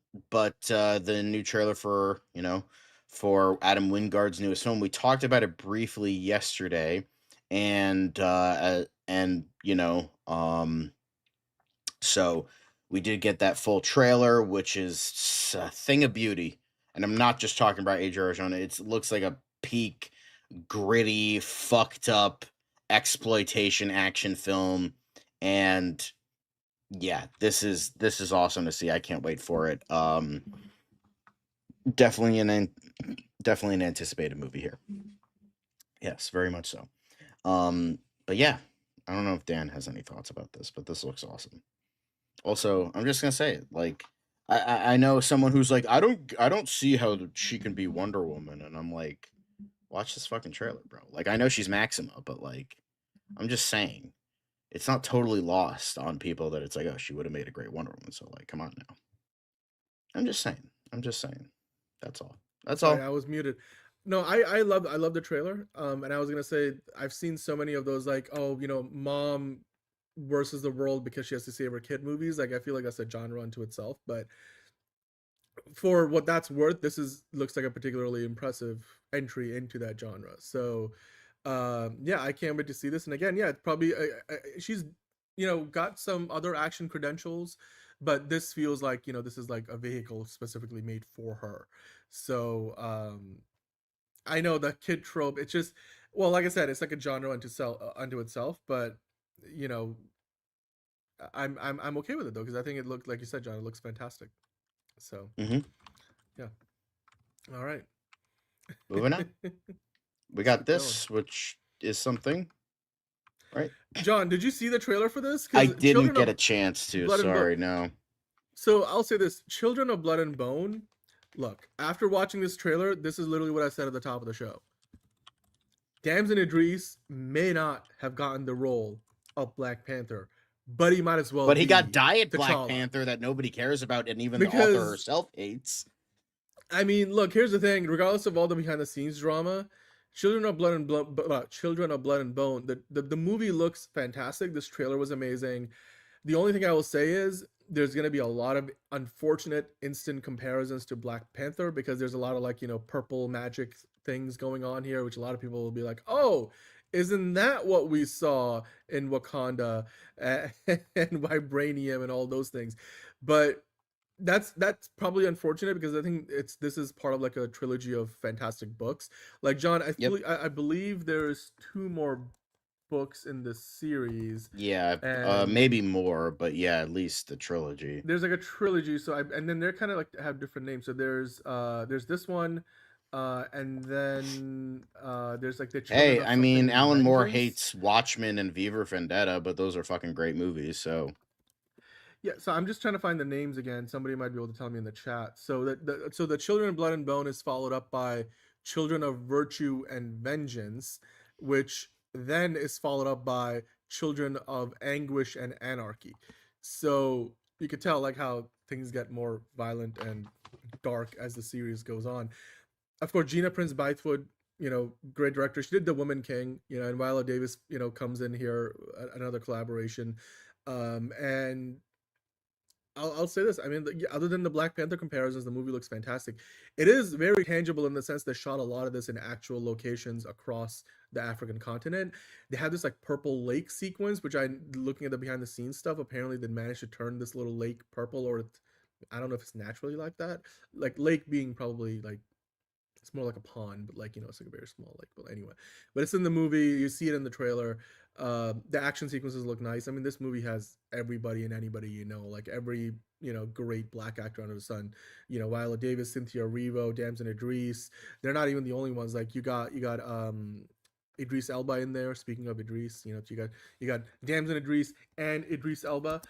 Speaker 10: the new trailer for Adam Wingard's newest film, we talked about it briefly yesterday. And so we did get that full trailer, which is a thing of beauty. And I'm not just talking about Adria Arjona. It looks like a peak, gritty, fucked up exploitation action film. And yeah, this is awesome to see. I can't wait for it. Definitely an anticipated movie here. Yes, very much so. But yeah, I don't know if Dan has any thoughts about this, but this looks awesome. Also, I'm just gonna say it. Like, I know someone who's like, I don't see how she can be Wonder Woman, and I'm like, watch this fucking trailer, bro. Like, I know she's Maxima, but like, I'm just saying, it's not totally lost on people that it's like, oh, she would have made a great Wonder Woman. So like, come on now. I'm just saying. That's all.
Speaker 1: Sorry, I was muted. No, I love the trailer. And I was gonna say I've seen so many of those like, oh, mom versus the world because she has to save her kid movies. Like I feel like that's a genre unto itself. But for what that's worth, this looks like a particularly impressive entry into that genre. So yeah, I can't wait to see this. And again, yeah, it's probably she's got some other action credentials, but this feels like this is like a vehicle specifically made for her. So I know the kid trope, it's just, well, like I said, it's like a genre unto itself, but I'm okay with it though, because I think it looked, like you said, John, it looks fantastic. So yeah. All right.
Speaker 10: Moving on. We got this, which is something, right?
Speaker 1: John, did you see the trailer for this?
Speaker 10: I didn't get a chance to. Sorry, no.
Speaker 1: So I'll say this: Children of Blood and Bone. Look, after watching this trailer, this is literally what I said at the top of the show. Damson Idris may not have gotten the role of Black Panther, but he might as well.
Speaker 10: But he got Diet Black Panther that nobody cares about, and even the author herself hates.
Speaker 1: I mean, look, here's the thing: regardless of all the behind-the-scenes drama, Children of Blood and Bone, the movie looks fantastic. This trailer was amazing. The only thing I will say is there's going to be a lot of unfortunate instant comparisons to Black Panther because there's a lot of like, purple magic things going on here, which a lot of people will be like, oh, isn't that what we saw in Wakanda and Vibranium and all those things? But that's probably unfortunate because I think this is part of like a trilogy of fantastic books. Like John, I believe there's 2 more books in this series.
Speaker 10: Yeah, maybe more, but yeah, at least the trilogy.
Speaker 1: There's like a trilogy, so and then they're kind of like have different names. So there's this one, And then there's like the
Speaker 10: Hey,
Speaker 1: Children of
Speaker 10: I mean,
Speaker 1: Something
Speaker 10: Alan Moore
Speaker 1: Vengeance.
Speaker 10: hates Watchmen and V for Vendetta, but those are fucking great movies. So
Speaker 1: Yeah, so I'm just trying to find the names again. Somebody might be able to tell me in the chat. So the Children of Blood and Bone is followed up by Children of Virtue and Vengeance, which then is followed up by Children of Anguish and Anarchy. So you could tell like how things get more violent and dark as the series goes on. Of course, Gina Prince Bythewood, great director. She did The Woman King, and Viola Davis, comes in here, another collaboration. And I'll say this. I mean, other than the Black Panther comparisons, the movie looks fantastic. It is very tangible in the sense they shot a lot of this in actual locations across the African continent. They have this like purple lake sequence, which looking at the behind the scenes stuff, apparently they managed to turn this little lake purple, or I don't know if it's naturally like that. Like lake being probably like it's more like a pond, but like it's like a very small lake. But anyway, but it's in the movie. You see it in the trailer. The action sequences look nice. I mean, this movie has everybody and anybody like every great black actor under the sun. Viola Davis, Cynthia Erivo, Damson Idris. They're not even the only ones. Like you got Idris Elba in there. Speaking of Idris, you got Damson Idris and Idris Elba.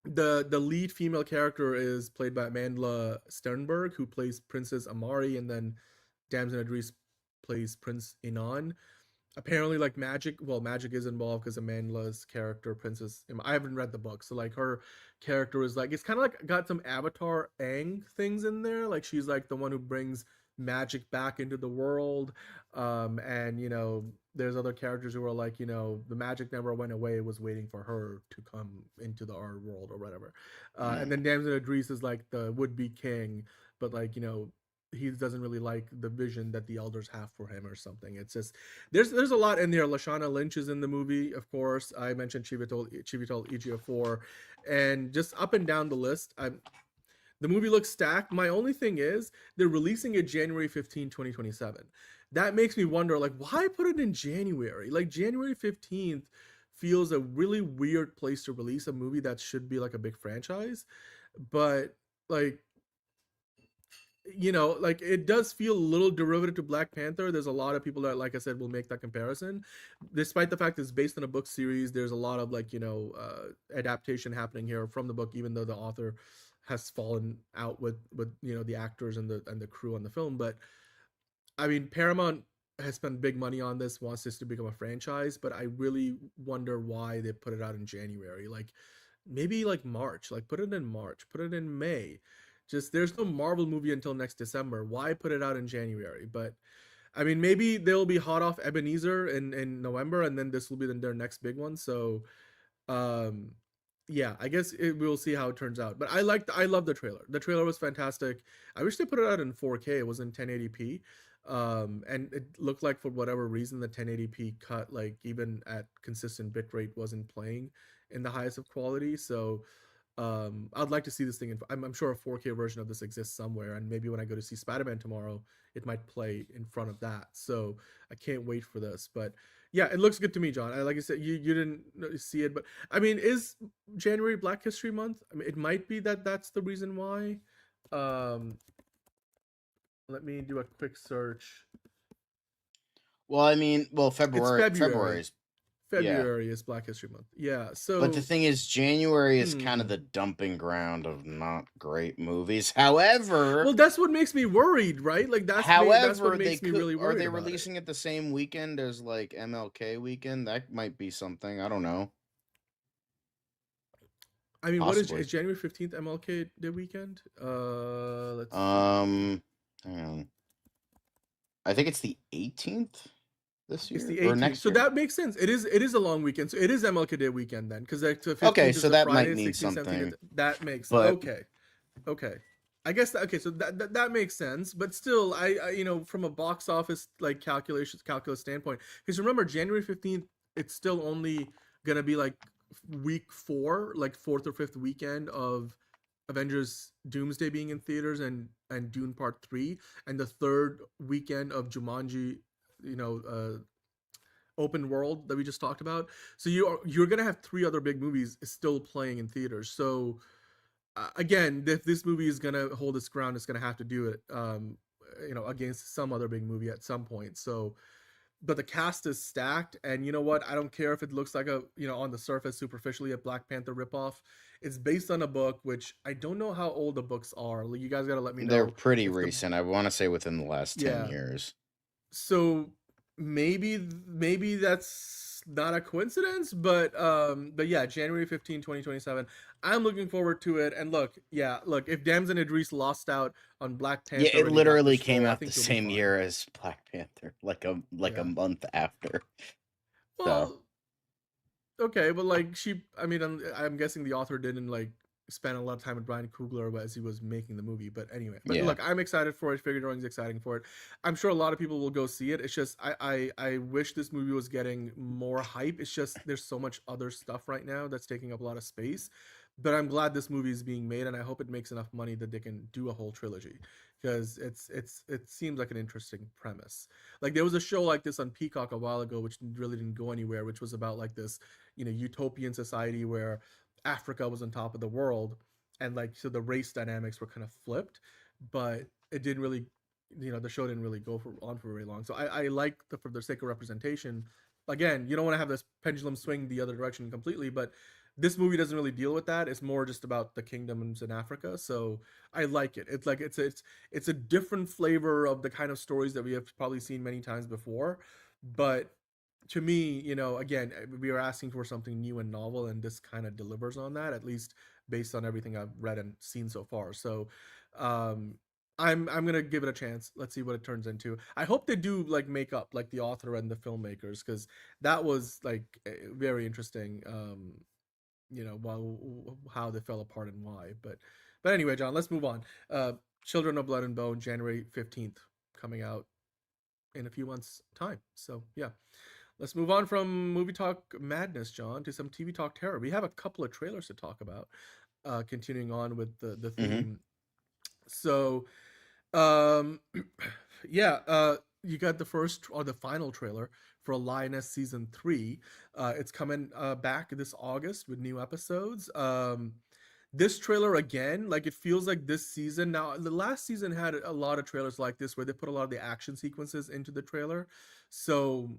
Speaker 1: The lead female character is played by Amandla Sternberg, who plays Princess Amari, and then Damson Idris plays Prince Inan. Apparently, like magic is involved because Amandla's character, Princess, I haven't read the book, so like her character is like, it's kind of like got some Avatar Aang things in there. Like she's like the one who brings magic back into the world. And there's other characters who are like, the magic never went away, it was waiting for her to come into our world or whatever. And then Damson Idris is like the would-be king, but like he doesn't really like the vision that the elders have for him or something. It's just there's a lot in there. Lashana Lynch is in the movie, of course. I mentioned Chiwetel Ejiofor, and just up and down the list. The movie looks stacked. My only thing is they're releasing it January 15, 2027. That makes me wonder, like, why put it in January? Like, January 15th feels a really weird place to release a movie that should be like a big franchise. But like, like it does feel a little derivative to Black Panther. There's a lot of people that, like I said, will make that comparison. Despite the fact it's based on a book series, there's a lot of like, adaptation happening here from the book, even though the author has fallen out with the actors and the crew on the film. But I mean, Paramount has spent big money on this, wants this to become a franchise, but I really wonder why they put it out in January. Like maybe like March, like put it in March, put it in May. Just there's no Marvel movie until next December. Why put it out in January? But I mean, maybe they'll be hot off Ebenezer in November, and then this will be their next big one. So yeah, I guess we'll see how it turns out. But I love the trailer. The trailer was fantastic. I wish they put it out in 4K. It was in 1080p. And it looked like for whatever reason the 1080p cut, like even at consistent bitrate, wasn't playing in the highest of quality. So I'd like to see this thing. I'm sure a 4K version of this exists somewhere, and maybe when I go to see Spider-Man tomorrow, it might play in front of that. So I can't wait for this. But yeah, it looks good to me, John. Like I said, you didn't see it, but I mean, is January Black History Month? I mean, it might be that's the reason why. Let me do a quick search.
Speaker 10: Well, I mean, February
Speaker 1: is Black History Month. Yeah. So,
Speaker 10: but the thing is, January is kind of the dumping ground of not great movies. However,
Speaker 1: well, that's what makes me worried, right? Like that's what makes me really worried.
Speaker 10: Are they releasing it the same weekend as like MLK weekend? That might be something. I don't know.
Speaker 1: I mean, possibly. What is January 15th MLK Day weekend? Let's
Speaker 10: hang on. I think it's the 18th. This year,
Speaker 1: it's the 18th. Or next year. So that makes sense. It is a long weekend. So it is MLK Day weekend then, because
Speaker 10: okay, so that Friday, might mean 16, something.
Speaker 1: That makes sense. Okay. I guess so that makes sense. But still, I from a box office like calculus standpoint, because remember January 15th, it's still only gonna be like week 4, like 4th or 5th weekend of Avengers Doomsday being in theaters and Dune Part 3, and the 3rd weekend of Jumanji, open world that we just talked about. So you're gonna have 3 other big movies still playing in theaters. So again, if this movie is gonna hold its ground, it's gonna have to do it. against some other big movie at some point. So, but the cast is stacked, and you know what? I don't care if it looks like on the surface, superficially, a Black Panther ripoff. It's based on a book, which I don't know how old the books are. Like, you guys got to let me know.
Speaker 10: They're pretty recent. I want to say within the last 10
Speaker 1: Yeah.
Speaker 10: years.
Speaker 1: So maybe that's not a coincidence, but yeah, January 15, 2027. I'm looking forward to it. And look, if Damson Idris lost out on Black Panther,
Speaker 10: Yeah, it
Speaker 1: and he got
Speaker 10: literally
Speaker 1: this
Speaker 10: came
Speaker 1: role, I
Speaker 10: out the
Speaker 1: think he'll be
Speaker 10: same
Speaker 1: fine.
Speaker 10: year as Black Panther, like a
Speaker 1: Yeah.
Speaker 10: month after.
Speaker 1: Well, okay, but like I'm guessing the author didn't like spend a lot of time with Brian Coogler as he was making the movie. But anyway,
Speaker 10: Yeah.
Speaker 1: look, I'm excited for it. Figure drawing's exciting for it. I'm sure a lot of people will go see it. It's just I wish this movie was getting more hype. It's just there's so much other stuff right now that's taking up a lot of space. But I'm glad this movie is being made, and I hope it makes enough money that they can do a whole trilogy, because it seems like an interesting premise. Like, there was a show like this on Peacock a while ago, which really didn't go anywhere, which was about like this, utopian society where Africa was on top of the world, and like, so the race dynamics were kind of flipped, but it didn't really, the show didn't really go on for very long. So I like for the sake of representation. Again, you don't want to have this pendulum swing the other direction completely, but this movie doesn't really deal with that. It's more just about the kingdoms in Africa. So I like it. It's like it's a different flavor of the kind of stories that we have probably seen many times before. But to me, again, we are asking for something new and novel, and this kind of delivers on that, at least based on everything I've read and seen so far. So I'm gonna give it a chance. Let's see what it turns into. I hope they do like make up like the author and the filmmakers, because that was like very interesting. How they fell apart and why. But anyway, John, let's move on. Children of Blood and Bone, January 15th, coming out in a few months' time. So yeah, let's move on from movie talk madness, John, to some TV talk terror. We have a couple of trailers to talk about. Continuing on with the theme. So, you got the first or the final trailer for Lioness season 3. It's coming back this August with new episodes. This trailer, again, like, it feels like this season, now the last season had a lot of trailers like this where they put a lot of the action sequences into the trailer. So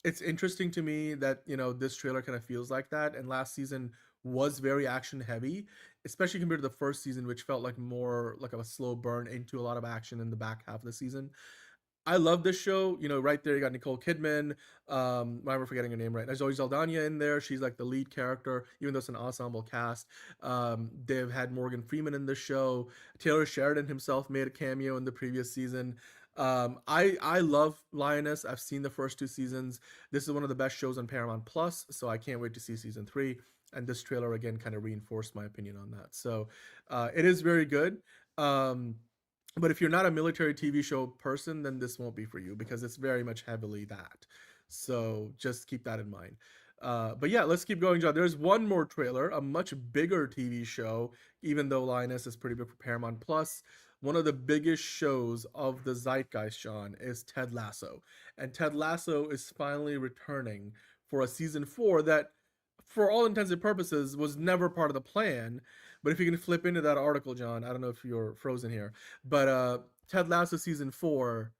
Speaker 1: it's interesting to me that this trailer kind of feels like that, and last season was very action heavy, especially compared to the first season, which felt like more like a slow burn into a lot of action in the back half of the season. I love this show. Right there, you got Nicole Kidman. I'm forgetting her name right. There's Zoe Saldana in there. She's like the lead character, even though it's an ensemble cast. They've had Morgan Freeman in the show. Taylor Sheridan himself made a cameo in the previous season. I love Lioness. I've seen the first 2 seasons. This is one of the best shows on Paramount Plus, so I can't wait to see season 3. And this trailer again kind of reinforced my opinion on that. So it is very good. But if you're not a military TV show person, then this won't be for you, because it's very much heavily that. So just keep that in mind. But yeah, let's keep going, John. There's one more trailer, a much bigger TV show, even though Lioness is pretty big for Paramount Plus. One of the biggest shows of the zeitgeist, John, is Ted Lasso. And Ted Lasso is finally returning for a season 4 that, for all intents and purposes, was never part of the plan. But if you can flip into that article, John, I don't know if you're frozen here, but Ted Lasso season 4,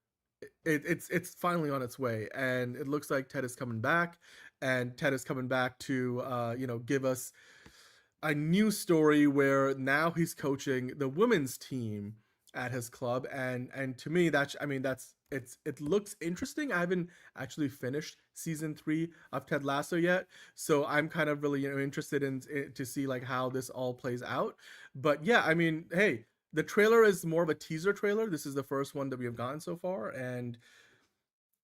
Speaker 1: it's finally on its way, and it looks like Ted is coming back, and Ted is coming back to give us a new story where now he's coaching the women's team at his club, and to me it looks interesting. I haven't actually finished season 3 of Ted Lasso yet, so I'm kind of really interested in to see like how this all plays out. But yeah, hey, the trailer is more of a teaser trailer. This is the first one that we have gotten so far, and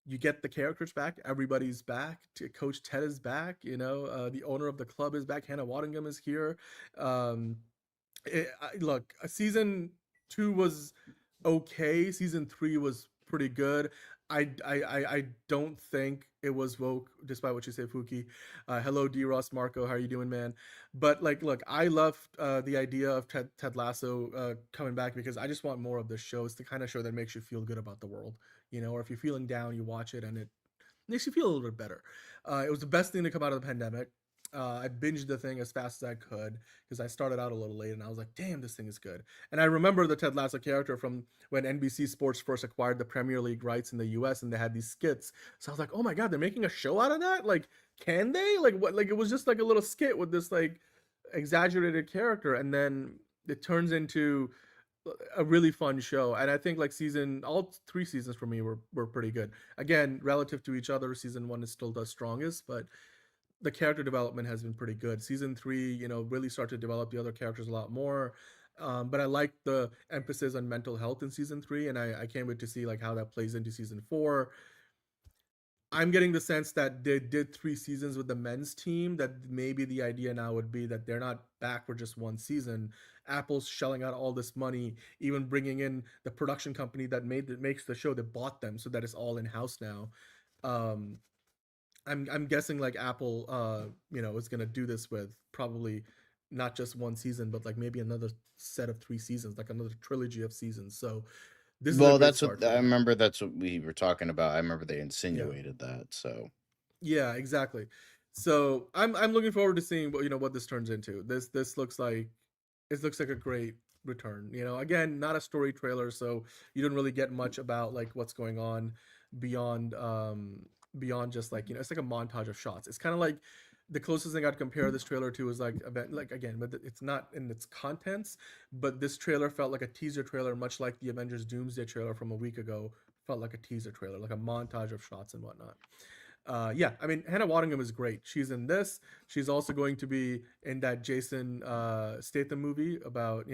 Speaker 1: you get the characters back. Everybody's back. Coach Ted is back. The owner of the club is back. Hannah Waddingham is here. Look, season 2 was okay. Season 3 was pretty good. I don't think it was woke, despite what you say, Fuki. Hello, D. Ross Marco. How are you doing, man? But like, look, I love the idea of Ted Lasso coming back, because I just want more of this show. It's the kind of show that makes you feel good about the world, or if you're feeling down, you watch it and it makes you feel a little bit better. It was the best thing to come out of the pandemic. I binged the thing as fast as I could because I started out a little late and I was like, damn, this thing is good. And I remember the Ted Lasso character from when NBC Sports first acquired the Premier League rights in the US and they had these skits. So I was like, oh my God, they're making a show out of that? Like, can they? Like, what? Like, it was just like a little skit with this like exaggerated character. And then it turns into a really fun show. And I think like all 3 seasons for me were pretty good. Again, relative to each other, season 1 is still the strongest, but the character development has been pretty good. Season 3, really started to develop the other characters a lot more. But I like the emphasis on mental health in season 3, and I can't wait to see like how that plays into season 4. I'm getting the sense that they did 3 seasons with the men's team, that maybe the idea now would be that they're not back for just 1 season. Apple's shelling out all this money, even bringing in the production company that makes the show. They bought them so that it's all in house now. I'm guessing like Apple, is gonna do this with probably not just 1 season, but like maybe another set of 3 seasons, like another trilogy of seasons. So this
Speaker 10: Well,
Speaker 1: is a great
Speaker 10: that's
Speaker 1: start
Speaker 10: what
Speaker 1: for
Speaker 10: I
Speaker 1: them.
Speaker 10: remember. That's what we were talking about. I remember they insinuated that. So
Speaker 1: Yeah, exactly. So I'm looking forward to seeing what this turns into. This looks like a great return. Again, not a story trailer, so you don't really get much about like what's going on beyond just like it's like a montage of shots. It's kind of like the closest thing I'd compare this trailer to is like again, but it's not in its contents, but this trailer felt like a teaser trailer, much like the Avengers Doomsday trailer from a week ago felt like a teaser trailer, like a montage of shots and whatnot. Yeah, I mean, Hannah Waddingham is great. She's in this. She's also going to be in that Jason Statham movie about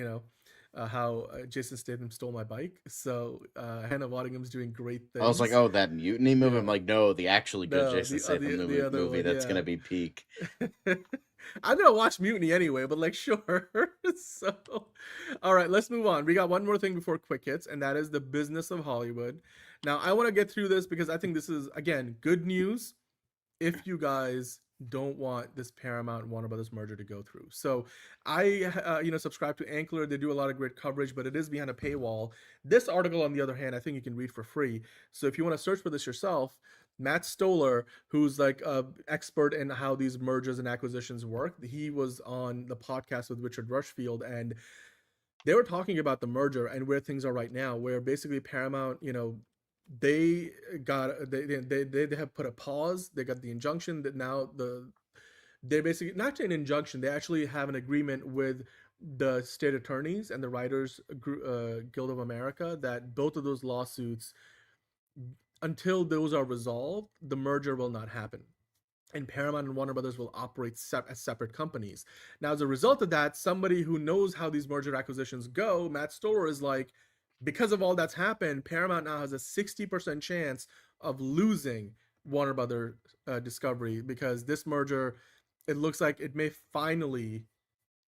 Speaker 1: how Jason Statham stole my bike. So Hannah Waddingham's doing great things.
Speaker 10: I was like, oh, that Mutiny movie.
Speaker 1: Yeah.
Speaker 10: I'm like, no, the actually good
Speaker 1: No,
Speaker 10: Jason Statham
Speaker 1: the other
Speaker 10: movie
Speaker 1: one,
Speaker 10: that's
Speaker 1: yeah.
Speaker 10: gonna be peak.
Speaker 1: I'm gonna watch Mutiny anyway, but like sure. So, all right, let's move on. We got one more thing before quick hits, and that is the business of Hollywood. Now, I want to get through this because I think this is again good news if you guys don't want this Paramount and Warner Brothers merger to go through. So I subscribe to Ankler. They do a lot of great coverage, but it is behind a paywall. This article, on the other hand, I think you can read for free. So if you want to search for this yourself, Matt Stoller, who's like an expert in how these mergers and acquisitions work, he was on the podcast with Richard Rushfield, and they were talking about the merger and where things are right now, where basically Paramount, they have put a pause. They got the injunction that now they're basically not an injunction. They actually have an agreement with the state attorneys and the Writers Guild of America that both of those lawsuits, until those are resolved, the merger will not happen. And Paramount and Warner Brothers will operate as separate companies. Now, as a result of that, somebody who knows how these merger acquisitions go, Matt Stoller, is like, because of all that's happened, Paramount now has a 60% chance of losing Warner Brothers Discovery, because this merger, it looks like it may finally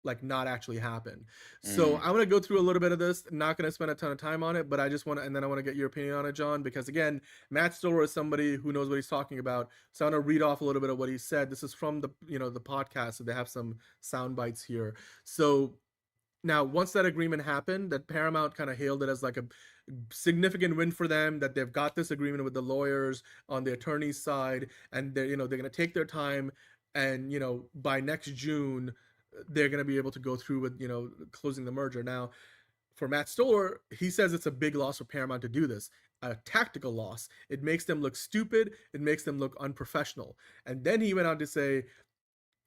Speaker 1: like not actually happen. So I'm going to go through a little bit of this, not going to spend a ton of time on it, but I just want to, and then I want to get your opinion on it, John, because again, Matt Stoller is somebody who knows what he's talking about. So I'm going to read off a little bit of what he said. This is from the podcast. So they have some sound bites here. So now, once that agreement happened, that Paramount kind of hailed it as like a significant win for them, that they've got this agreement with the lawyers on the attorney's side, and they're going to take their time, and by next June they're going to be able to go through with closing the merger. Now, for Matt Stoller, he says it's a big loss for Paramount to do this, a tactical loss. It makes them look stupid. It makes them look unprofessional. And then he went on to say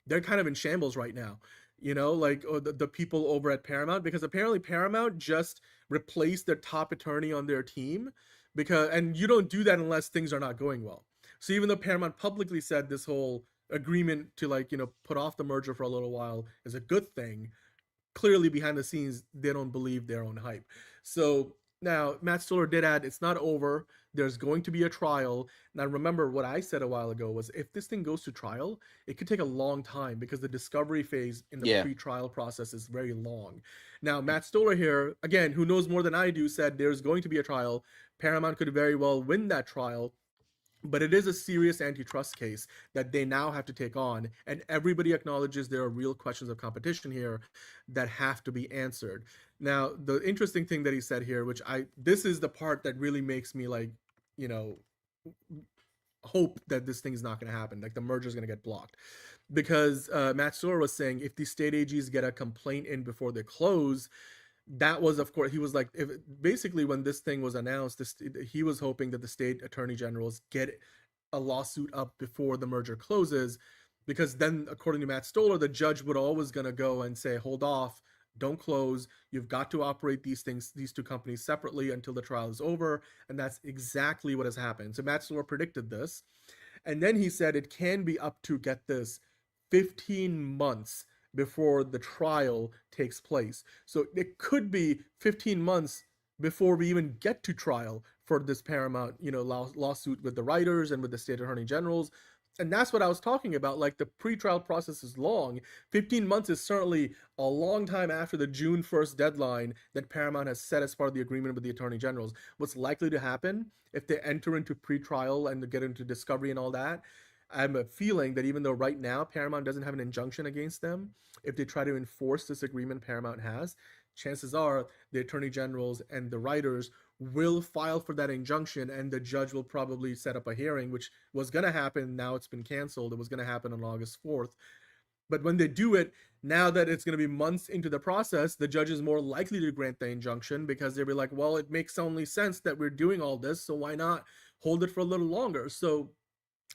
Speaker 1: they're kind of in shambles right now. The people over at Paramount, because apparently Paramount just replaced their top attorney on their team, and you don't do that unless things are not going well. So even though Paramount publicly said this whole agreement to put off the merger for a little while is a good thing, clearly behind the scenes they don't believe their own hype. So now Matt Stoller did add, it's not over. There's going to be a trial. Now remember what I said a while ago was, if this thing goes to trial, it could take a long time because the discovery phase in the pre-trial process is very long. Now Matt Stoller here, again, who knows more than I do, said there's going to be a trial. Paramount could very well win that trial, but it is a serious antitrust case that they now have to take on, and everybody acknowledges there are real questions of competition here that have to be answered. Now, the interesting thing that he said here, this is the part that really makes me like, hope that this thing is not going to happen, like the merger is going to get blocked, because Matt Stewart was saying if the state AGs get a complaint in before they close, that was, of course, he was like, if, basically when this thing was announced, he was hoping that the state attorney generals get a lawsuit up before the merger closes, because then, according to Matt Stoller, the judge would always going to go and say, hold off, don't close, you've got to operate these two companies separately until the trial is over. And that's exactly what has happened. So Matt Stoller predicted this, and then he said it can be up to, get this, 15 months before the trial takes place. So it could be 15 months before we even get to trial for this Paramount, lawsuit with the writers and with the state attorney generals. And that's what I was talking about. Like, the pretrial process is long. 15 months is certainly a long time after the June 1st deadline that Paramount has set as part of the agreement with the attorney generals. What's likely to happen if they enter into pretrial and get into discovery and all that, I'm a feeling that even though right now Paramount doesn't have an injunction against them, if they try to enforce this agreement Paramount has, chances are the attorney generals and the writers will file for that injunction, and the judge will probably set up a hearing, which was going to happen. Now it's been canceled. It was going to happen on August 4th. But when they do it, now that it's going to be months into the process, the judge is more likely to grant the injunction, because they'll be like, well, it makes only sense that we're doing all this, so why not hold it for a little longer? So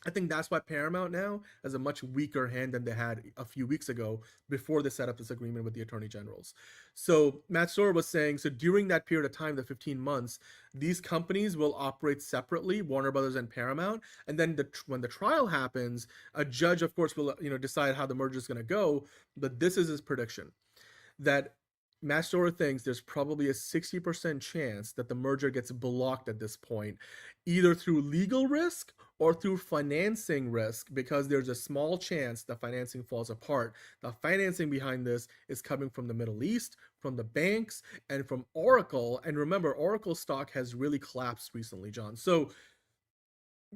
Speaker 1: I think that's why Paramount now has a much weaker hand than they had a few weeks ago before they set up this agreement with the attorney generals. So Matt Storer was saying, so during that period of time, the 15 months, these companies will operate separately, Warner Brothers and Paramount. And then when the trial happens, a judge, of course, will decide how the merger is going to go. But this is his prediction, that Matt Storer thinks there's probably a 60% chance that the merger gets blocked at this point, either through legal risk or through financing risk, because there's a small chance the financing falls apart. The financing behind this is coming from the Middle East, from the banks, and from Oracle. And remember, Oracle stock has really collapsed recently, John. So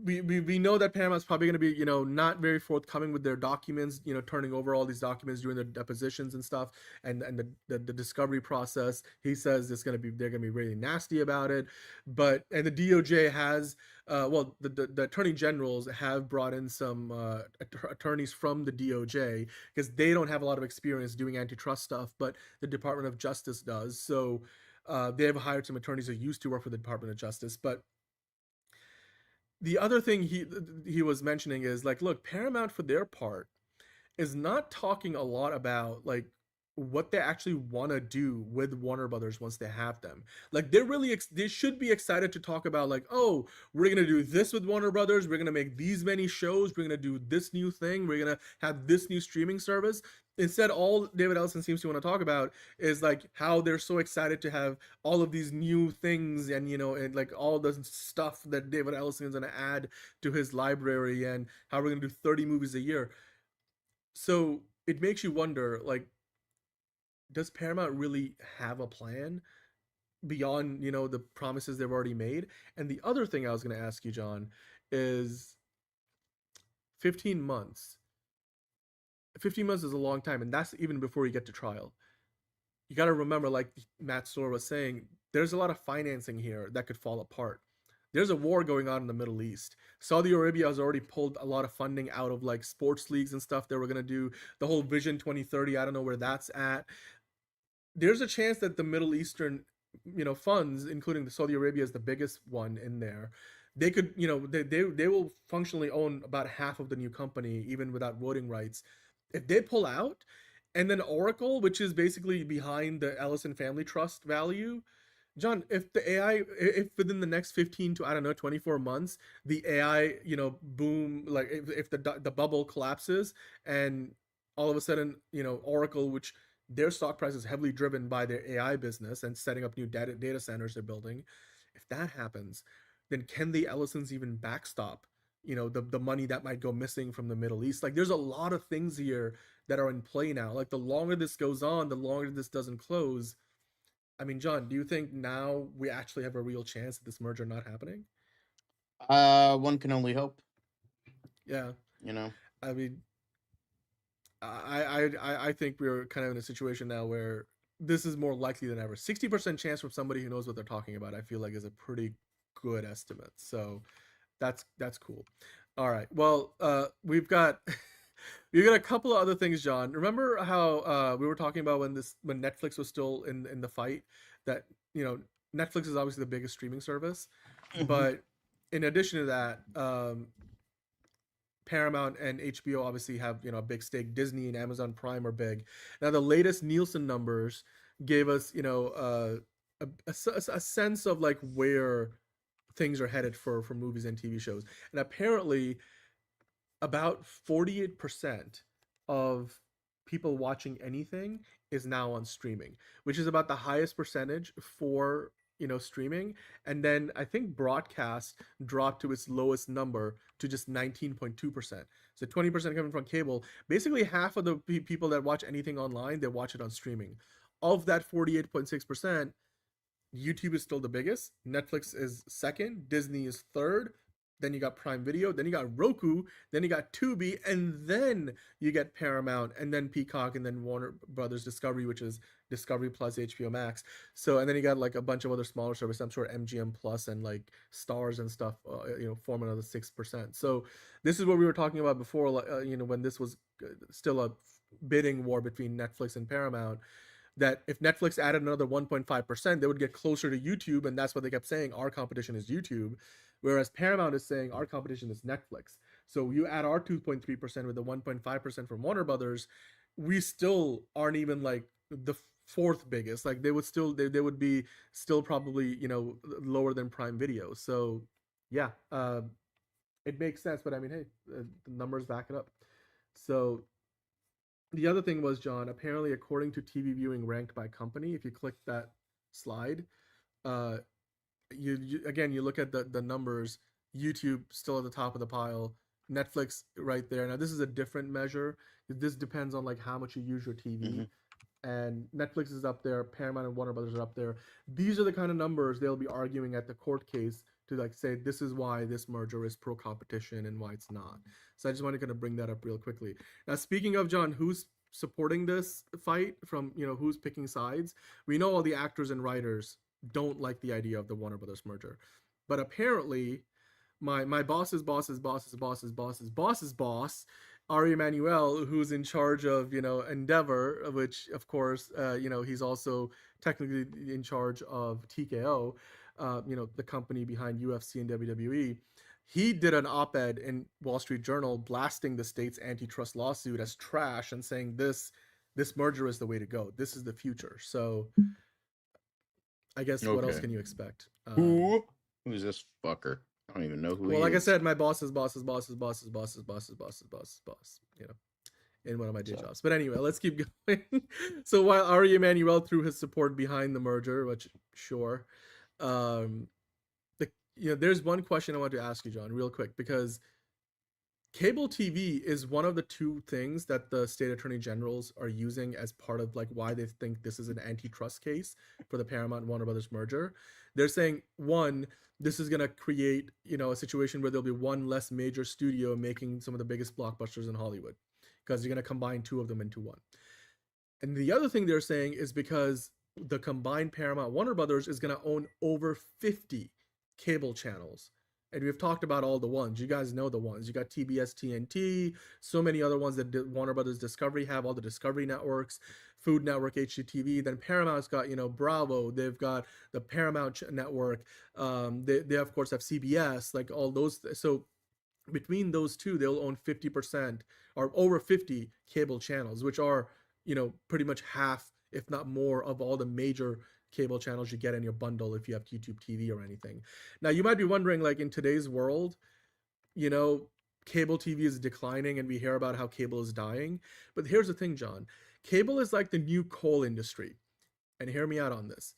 Speaker 1: we know that Paramount's probably going to be, not very forthcoming with their documents, turning over all these documents during their depositions and stuff, and the discovery process. He says they're going to be really nasty about it. And the DOJ has, the attorney generals have brought in some attorneys from the DOJ, because they don't have a lot of experience doing antitrust stuff, but the Department of Justice does. So they have hired some attorneys who used to work for the Department of Justice. But the other thing he was mentioning is, like, look, Paramount for their part is not talking a lot about, like, what they actually want to do with Warner Brothers once they have them. Like, they should be excited to talk about, like, oh, we're going to do this with Warner Brothers, we're going to make these many shows, we're going to do this new thing, we're going to have this new streaming service. Instead, all David Ellison seems to want to talk about is, like, how they're so excited to have all of these new things, and and like all the stuff that David Ellison is going to add to his library, and how we're going to do 30 movies a year. So it makes you wonder, like, does Paramount really have a plan beyond, the promises they've already made? And the other thing I was going to ask you, John, is 15 months. 15 months is a long time, and that's even before you get to trial. You got to remember, like Matt Storer was saying, there's a lot of financing here that could fall apart. There's a war going on in the Middle East. Saudi Arabia has already pulled a lot of funding out of, like, sports leagues and stuff they were going to do. The whole Vision 2030, I don't know where that's at. There's a chance that the Middle Eastern, funds, including the Saudi Arabia is the biggest one in there, they could, they will functionally own about half of the new company, even without voting rights. If they pull out, and then Oracle, which is basically behind the Ellison Family Trust value, John, if within the next 15 to 24 months, the AI, boom, like if the bubble collapses, and all of a sudden, Oracle, which their stock price is heavily driven by their AI business and setting up new data centers they're building, if that happens, then can the Ellisons even backstop the money that might go missing from the Middle East? Like, there's a lot of things here that are in play now. Like, the longer this goes on, the longer this doesn't close. I mean, John, do you think now we actually have a real chance of this merger not happening?
Speaker 10: One can only hope.
Speaker 1: Yeah. I mean, I think we're kind of in a situation now where this is more likely than ever. 60% chance from somebody who knows what they're talking about, I feel like, is a pretty good estimate. So That's cool. All right. Well, we've got we've got a couple of other things, John. Remember how we were talking about when Netflix was still in the fight, that Netflix is obviously the biggest streaming service, but in addition to that, Paramount and HBO obviously have a big stake. Disney and Amazon Prime are big. Now the latest Nielsen numbers gave us a sense of like where things are headed for movies and TV shows. And apparently about 48% of people watching anything is now on streaming, which is about the highest percentage for streaming. And then I think broadcast dropped to its lowest number to just 19.2%. So 20% coming from cable. Basically half of the people that watch anything online, they watch it on streaming. Of that 48.6%, YouTube is still the biggest, Netflix is second, Disney is third, then you got Prime Video, then you got Roku, then you got Tubi, and then you get Paramount, and then Peacock, and then Warner Brothers Discovery, which is Discovery plus HBO Max. So, and then you got like a bunch of other smaller services. I'm sure MGM Plus and like Stars and stuff, form another 6%. So this is what we were talking about before, when this was still a bidding war between Netflix and Paramount, that if Netflix added another 1.5%, they would get closer to YouTube, and that's what they kept saying, our competition is YouTube. Whereas Paramount is saying our competition is Netflix. So you add our 2.3% with the 1.5% from Warner Brothers, we still aren't even like the fourth biggest. Like they would be still probably lower than Prime Video. So yeah, it makes sense. But I mean, hey, the numbers back it up. So the other thing was, John, apparently according to TV viewing ranked by company, if you click that slide, you look at the numbers. YouTube still at the top of the pile, Netflix right there. Now this is a different measure. This depends on like how much you use your TV. And Netflix is up there, Paramount and Warner Brothers are up there. These are the kind of numbers they'll be arguing at the court case to like say this is why this merger is pro competition and why it's not. So I just want to kind of bring that up real quickly. Now speaking of, John, who's supporting this fight, from who's picking sides, we know all the actors and writers don't like the idea of the Warner Brothers merger, but apparently my boss's boss's boss's boss's boss's boss's boss, Ari Emanuel, who's in charge of Endeavor, which of course he's also technically in charge of TKO, the company behind UFC and WWE. He did an op-ed in Wall Street Journal blasting the state's antitrust lawsuit as trash and saying this merger is the way to go. This is the future. So I guess what else can you expect?
Speaker 10: Who's this fucker? I don't even know who he is.
Speaker 1: Well, like I said, my boss's boss's boss's boss's boss's boss's boss's boss's boss, in one of my day jobs. But anyway, let's keep going. So while Ari Emanuel threw his support behind the merger, which sure, there's one question I want to ask you, John, real quick, because cable TV is one of the two things that the state attorney generals are using as part of like why they think this is an antitrust case for the Paramount and Warner Brothers merger. They're saying, one, this is going to create, a situation where there'll be one less major studio making some of the biggest blockbusters in Hollywood, because you're going to combine two of them into one. And the other thing they're saying is because the combined Paramount Warner Brothers is going to own over 50 cable channels. And we've talked about all the ones. You guys know the ones. You got TBS, TNT, so many other ones that Warner Brothers Discovery have, all the Discovery networks, Food Network, HGTV. Then Paramount's got, Bravo. They've got the Paramount Network. They of course have CBS, like all those. So between those two, they'll own 50% or over 50 cable channels, which are, pretty much half, if not more, of all the major cable channels you get in your bundle if you have YouTube TV or anything. Now you might be wondering, like in today's world, cable TV is declining and we hear about how cable is dying. But here's the thing, John, cable is like the new coal industry. And hear me out on this.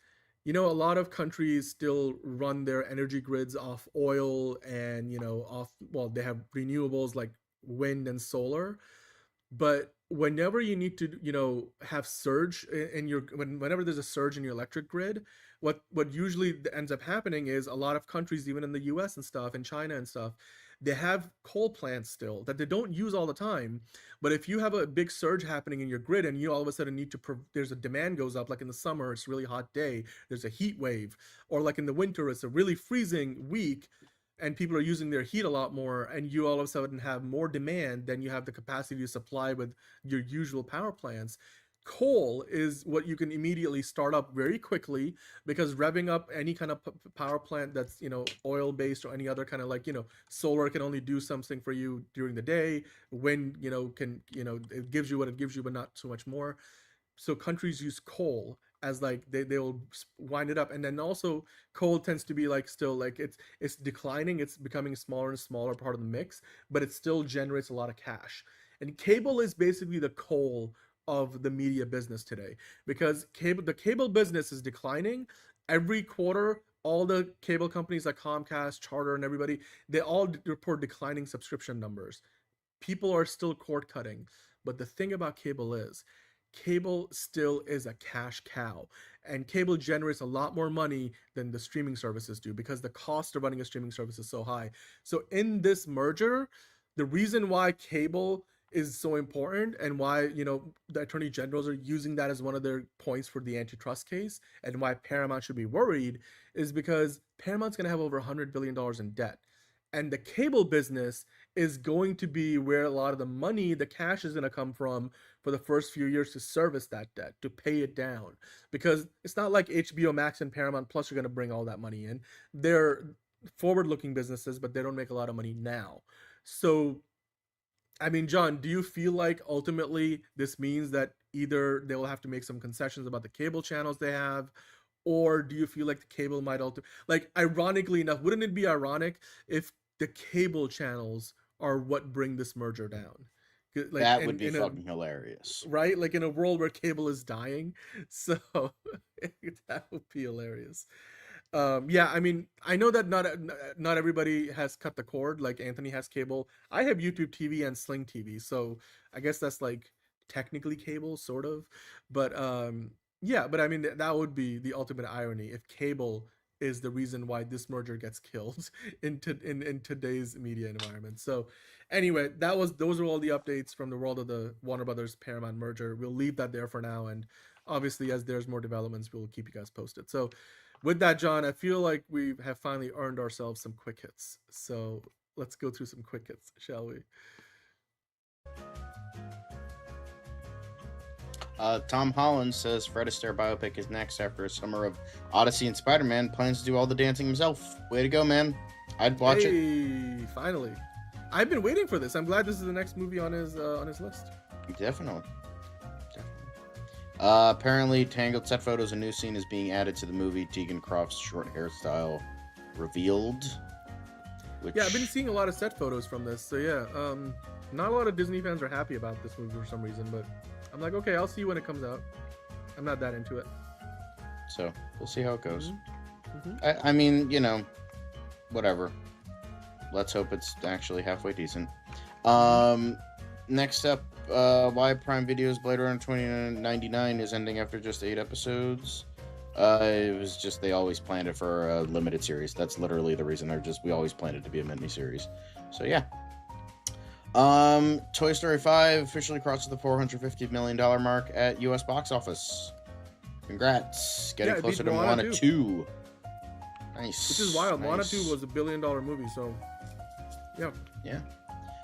Speaker 1: A lot of countries still run their energy grids off oil and, they have renewables like wind and solar. But whenever you need to, have surge in whenever there's a surge in your electric grid, what usually ends up happening is a lot of countries, even in the US and stuff, and China and stuff, they have coal plants still that they don't use all the time. But if you have a big surge happening in your grid and you all of a sudden need to, there's a demand goes up, like in the summer, it's a really hot day, there's a heat wave, or like in the winter, it's a really freezing week, and people are using their heat a lot more, and you all of a sudden have more demand than you have the capacity to supply with your usual power plants. Coal is what you can immediately start up very quickly, because revving up any kind of power plant that's, you know, oil based or any other kind of, like, you know, solar can only do something for you during the day. Wind, you know, can, you know, it gives you what it gives you, but not so much more. So countries use coal as, like, they'll wind it up. And then also coal tends to be like, still like, it's declining, it's becoming a smaller and smaller part of the mix, but it still generates a lot of cash. And cable is basically the coal of the media business today, because the cable business is declining every quarter. All the cable companies like Comcast, Charter, and everybody, they all report declining subscription numbers. People are still cord cutting, but the thing about cable is, cable still is a cash cow, and cable generates a lot more money than the streaming services do, because the cost of running a streaming service is so high. So in this merger, the reason why cable is so important, and why, you know, the attorney generals are using that as one of their points for the antitrust case, and why Paramount should be worried, is because Paramount's going to have over $100 billion in debt. And the cable business is going to be where a lot of the money, the cash, is going to come from for the first few years to service that debt, to pay it down. Because it's not like HBO Max and Paramount Plus are going to bring all that money in. They're forward-looking businesses, but they don't make a lot of money now. So, I mean, John, do you feel like ultimately this means that either they will have to make some concessions about the cable channels they have, or do you feel like the cable might like, ironically enough, wouldn't it be ironic if the cable channels are what bring this merger down? Like,
Speaker 10: that would be fucking hilarious,
Speaker 1: right? Like, in a world where cable is dying, so that would be hilarious. Yeah, I mean, I know that not everybody has cut the cord. Like, Anthony has cable. I have YouTube TV and Sling TV, so I guess that's like technically cable, sort of. But yeah, but I mean, that would be the ultimate irony if cable is the reason why this merger gets killed in today's media environment. So anyway, those are all the updates from the world of the Warner Brothers Paramount merger. We'll leave that there for now, and obviously as there's more developments, we'll keep you guys posted. So with that, John, I feel like we have finally earned ourselves some quick hits. So let's go through some quick hits, shall we?
Speaker 10: Tom Holland says Fred Astaire biopic is next after a summer of Odyssey and Spider-Man. Plans to do all the dancing himself. Way to go, man. I'd watch it.
Speaker 1: Finally. I've been waiting for this. I'm glad this is the next movie on his list.
Speaker 10: Definitely. Apparently, Tangled set photos, a new scene is being added to the movie. Tegan Croft's short hairstyle revealed.
Speaker 1: Yeah, I've been seeing a lot of set photos from this. So yeah, not a lot of Disney fans are happy about this movie for some reason, but I'm like, okay, I'll see when it comes out. I'm not that into it.
Speaker 10: So we'll see how it goes.
Speaker 1: Mm-hmm.
Speaker 10: I mean, you know, whatever. Let's hope it's actually halfway decent. Next up, why Prime Video's Blade Runner 2099 is ending after just 8 episodes. It was just they always planned it for a limited series. That's literally the reason. We always planned it to be a mini series. So yeah. Toy Story 5 officially crosses the $450 million mark at US box office. Congrats. Getting closer to Moana 2. Nice.
Speaker 1: Which is wild. Nice. Moana 2 was $1 billion movie, so yeah.
Speaker 10: Yeah.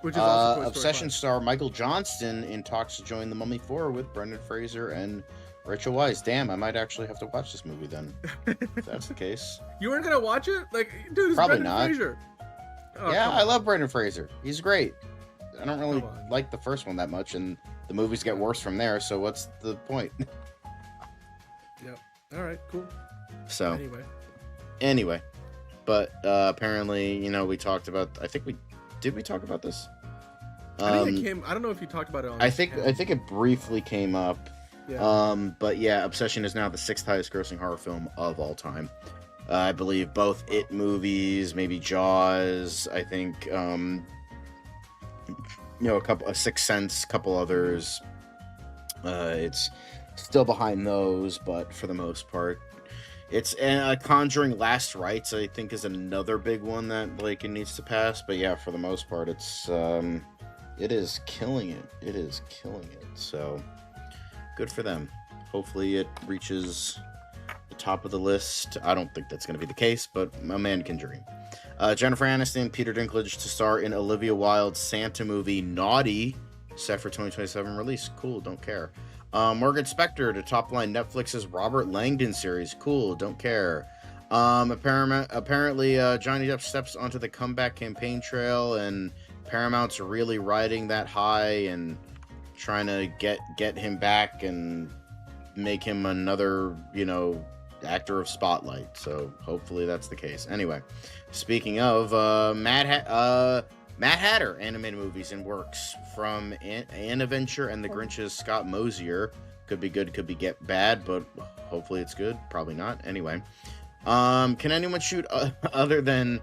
Speaker 1: Which is also
Speaker 10: Obsession star Michael Johnston in talks to join The Mummy 4 with Brendan Fraser and Rachel Weisz. Damn, I might actually have to watch this movie then. If that's the case.
Speaker 1: You weren't gonna watch it? Like, dude, it's
Speaker 10: probably
Speaker 1: Brendan
Speaker 10: not.
Speaker 1: Fraser. Oh,
Speaker 10: yeah, I love Brendan Fraser. He's great. I don't really like the first one that much, and the movies get worse from there, so what's the point?
Speaker 1: Yep. All right, cool.
Speaker 10: So, anyway. But apparently, you know, we talked about, did we talk about this?
Speaker 1: I think it came, I don't know if you talked about it on
Speaker 10: I think it briefly came up.
Speaker 1: Yeah.
Speaker 10: But yeah, Obsession is now the 6th highest grossing horror film of all time. I believe both It movies, maybe Jaws, I think, you know, a Sixth Sense, couple others. It's still behind those, but for the most part, it's Conjuring Last Rites, I think, is another big one that like it needs to pass. But yeah, for the most part, it's it is killing it. It is killing it. So good for them. Hopefully, it reaches the top of the list. I don't think that's going to be the case, but a man can dream. Jennifer Aniston, Peter Dinklage to star in Olivia Wilde's Santa movie Naughty, set for 2027 release. Cool, don't care. Morgan Spector to topline Netflix's Robert Langdon series. Cool, don't care. Apparently, Johnny Depp steps onto the comeback campaign trail, and Paramount's really riding that high and trying to get him back and make him another, actor of spotlight. So hopefully that's the case. Anyway, speaking of Mad Hatter animated movies in works from Anne Adventure and the Grinch's Scott Mosier. Could be good, could be bad, but hopefully it's good. Probably not. Anyway, can anyone other than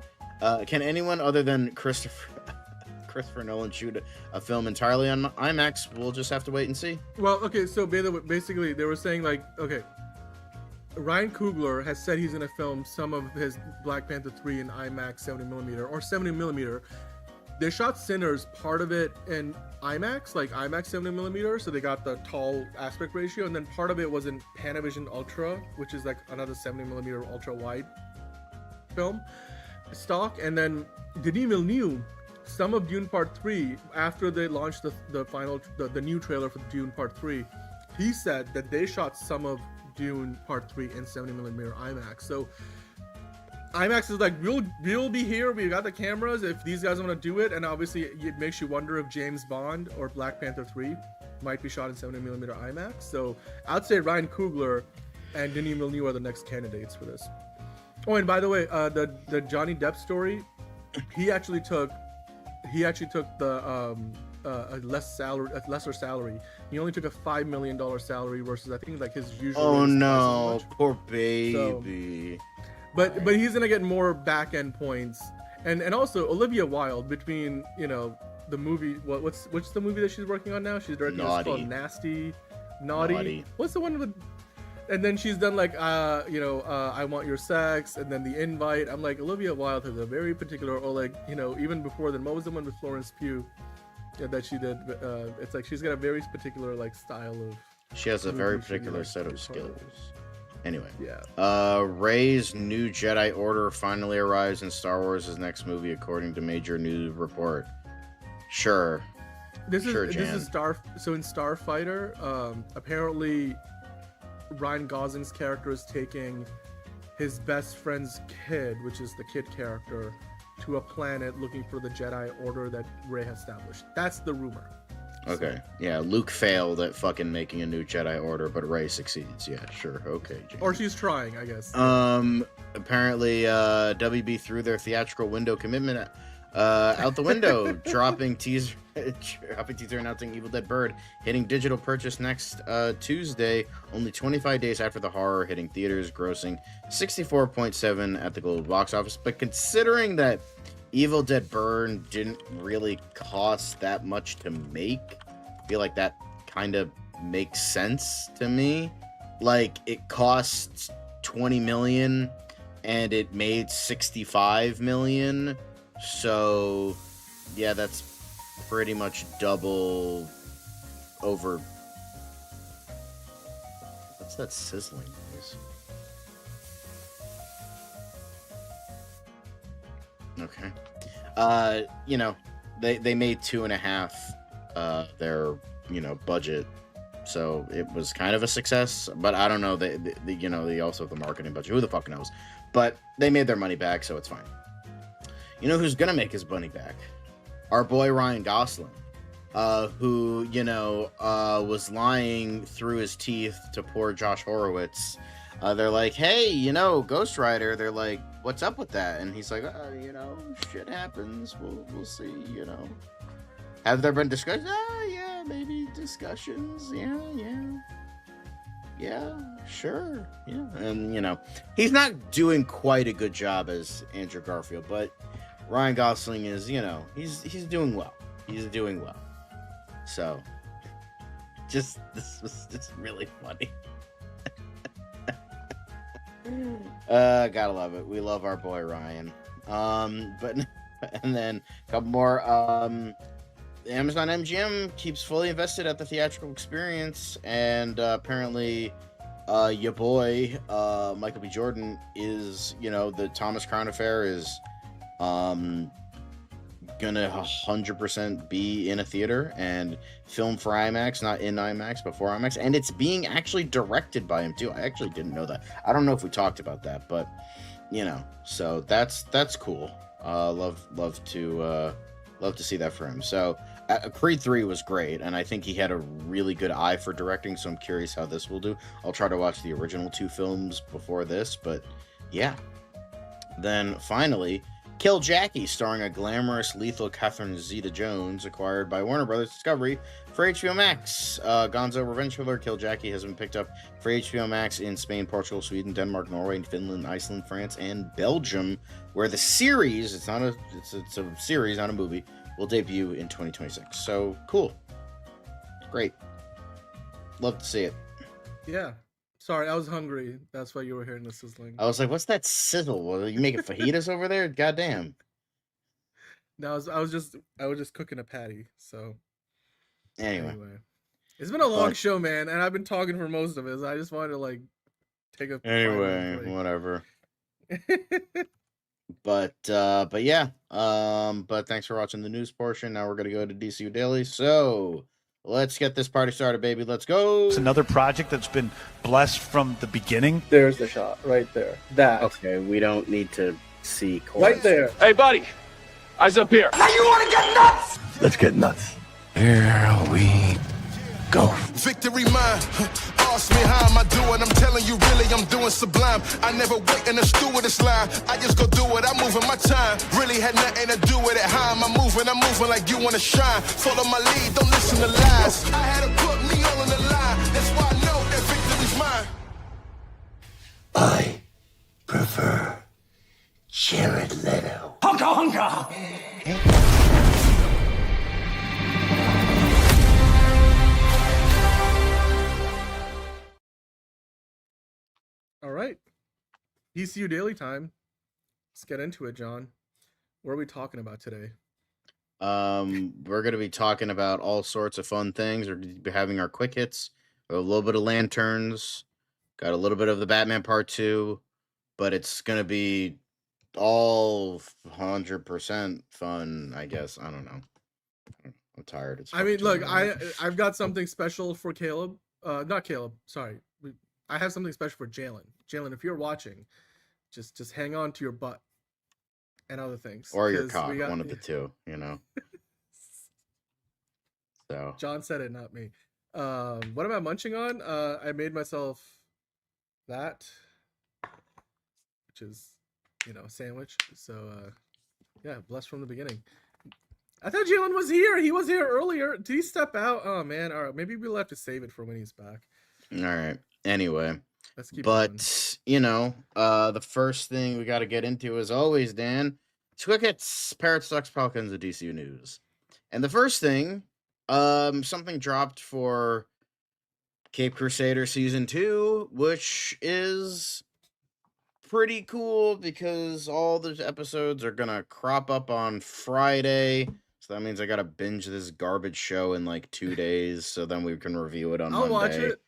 Speaker 10: Christopher Nolan shoot a film entirely on IMAX? We'll just have to wait and see.
Speaker 1: Well, okay, so basically they were saying Ryan Coogler has said he's going to film some of his Black Panther 3 in IMAX 70mm or 70mm. They shot Sinners, part of it in IMAX, like IMAX 70mm, so they got the tall aspect ratio, and then part of it was in Panavision Ultra, which is like another 70mm ultra wide film stock. And then Denis Villeneuve, some of Dune Part 3, after they launched the new trailer for Dune Part 3, he said that they shot some of Dune Part 3 in 70mm IMAX. So IMAX is like, we'll be here, we got the cameras if these guys want to do it. And obviously it makes you wonder if James Bond or Black Panther 3 might be shot in 70mm IMAX. So I'd say Ryan Coogler and Denis Villeneuve are the next candidates for this. Oh, and by the way, the Johnny Depp story, he actually took the lesser salary. He only took a $5 million salary versus I think like his usual.
Speaker 10: Oh no, poor baby.
Speaker 1: So, but he's gonna get more back end points, and also Olivia Wilde, between the movie, what's the movie that she's working on now? She's directing. It's called Naughty. What's the one with? And then she's done like I Want Your Sex, and then The Invite. I'm like, Olivia Wilde has a very particular, or like even before then, what was the one with Florence Pugh that she did? It's like she's got a very particular like style of.
Speaker 10: She has a very particular set of skills. Anyway,
Speaker 1: yeah.
Speaker 10: Rey's new Jedi Order finally arrives in Star Wars' next movie, according to major news report. Sure.
Speaker 1: This is So in Starfighter, apparently Ryan Gosling's character is taking his best friend's kid, which is the kid character, to a planet looking for the Jedi Order that Rey has established. That's the rumor.
Speaker 10: Okay. Yeah, Luke failed at fucking making a new Jedi Order, but Rey succeeds. Yeah, sure. Okay. James.
Speaker 1: Or she's trying, I guess.
Speaker 10: Apparently, WB threw their theatrical window commitment out the window, dropping teaser announcing Evil Dead Bird hitting digital purchase next Tuesday, only 25 days after the horror hitting theaters, grossing 64.7 at the global box office. But considering that Evil Dead Bird didn't really cost that much to make, I feel like that kind of makes sense to me. Like, it cost $20 million and it made $65 million. So, yeah, that's pretty much double over. What's that sizzling noise? Okay. They made 2.5 their, budget. So it was kind of a success, but I don't know. They also have the marketing budget. Who the fuck knows? But they made their money back, so it's fine. You know who's gonna make his money back? Our boy Ryan Gosling, who, was lying through his teeth to poor Josh Horowitz. They're like, hey, Ghost Rider. They're like, what's up with that? And he's like, shit happens. We'll see, Have there been discussions? Yeah, maybe discussions. Yeah, sure. Yeah. And, he's not doing quite a good job as Andrew Garfield, but Ryan Gosling is, he's doing well. He's doing well. So, this was just really funny. Gotta love it. We love our boy Ryan. And then a couple more. Amazon MGM keeps fully invested at the theatrical experience, and apparently, your boy Michael B. Jordan is, the Thomas Crown Affair is Gonna 100% be in a theater and film for IMAX, not in IMAX, but for IMAX, and it's being actually directed by him too. I actually didn't know that. I don't know if we talked about that, but so that's cool. Love to see that for him. So Creed 3 was great, and I think he had a really good eye for directing, so I'm curious how this will do. I'll try to watch the original 2 films before this, but yeah. Then finally, Kill Jackie, starring a glamorous, lethal Catherine Zeta-Jones, acquired by Warner Brothers Discovery for HBO Max. Gonzo revenge thriller Kill Jackie has been picked up for HBO Max in Spain, Portugal, Sweden, Denmark, Norway, Finland, Iceland, France, and Belgium, where the series, it's a series, not a movie, will debut in 2026. So, cool. Great. Love to see it.
Speaker 1: Yeah. Sorry, I was hungry. That's why you were hearing the sizzling.
Speaker 10: I was like, what's that sizzle? Well, you making fajitas over there? Goddamn.
Speaker 1: No, I was just cooking a patty. So
Speaker 10: anyway.
Speaker 1: It's been a long show, man, and I've been talking for most of it. I just wanted to take a
Speaker 10: whatever. But yeah. But thanks for watching the news portion. Now we're gonna go to DCU Daily. So let's get this party started, baby. Let's go.
Speaker 12: It's another project that's been blessed from the beginning.
Speaker 1: There's the shot right there. That.
Speaker 7: Okay, we don't need to see
Speaker 1: right there.
Speaker 9: Hey, buddy. Eyes up here.
Speaker 6: Now you want to get nuts?
Speaker 8: Let's get nuts. Here we go.
Speaker 13: Victory mine. Ask me how am I doing? I'm telling you, really, I'm doing sublime. I never wait in a stewardess line. I just go do it. I'm moving my time. Really had nothing to do with it. How am I moving? I'm moving like you want to shine. Follow my lead. Don't listen to lies. I had to put me all on the line. That's why I know that victory's mine.
Speaker 8: I prefer Jared Leto.
Speaker 6: Hunka hunka.
Speaker 1: All right. DCU Daily time. Let's get into it, John. What are we talking about today?
Speaker 10: We're going to be talking about all sorts of fun things. We're going to be having our quick hits, a little bit of Lanterns, got a little bit of the Batman Part 2, but it's going to be all 100% fun, I guess. I don't know. I'm tired.
Speaker 1: I mean, look, I've got something special for Caleb. Not Caleb, sorry. I have something special for Jalen. Jalen, if you're watching, just hang on to your butt and other things.
Speaker 10: Or your cock, one of the two, So
Speaker 1: John said it, not me. What am I munching on? I made myself that, which is, a sandwich. So, yeah, blessed from the beginning. I thought Jalen was here. He was here earlier. Did he step out? Oh, man. All right, maybe we'll have to save it for when he's back.
Speaker 10: All right. Anyway,
Speaker 1: let's keep
Speaker 10: going. The first thing we got to get into, as always, Dan, quick hits, Parrots, Ducks, Pelicans, of DCU news. And the first thing, something dropped for Cape Crusader Season 2, which is pretty cool because all the episodes are going to crop up on Friday. So that means I got to binge this garbage show in 2 days, so then we can review it on Monday.
Speaker 1: I'll watch it.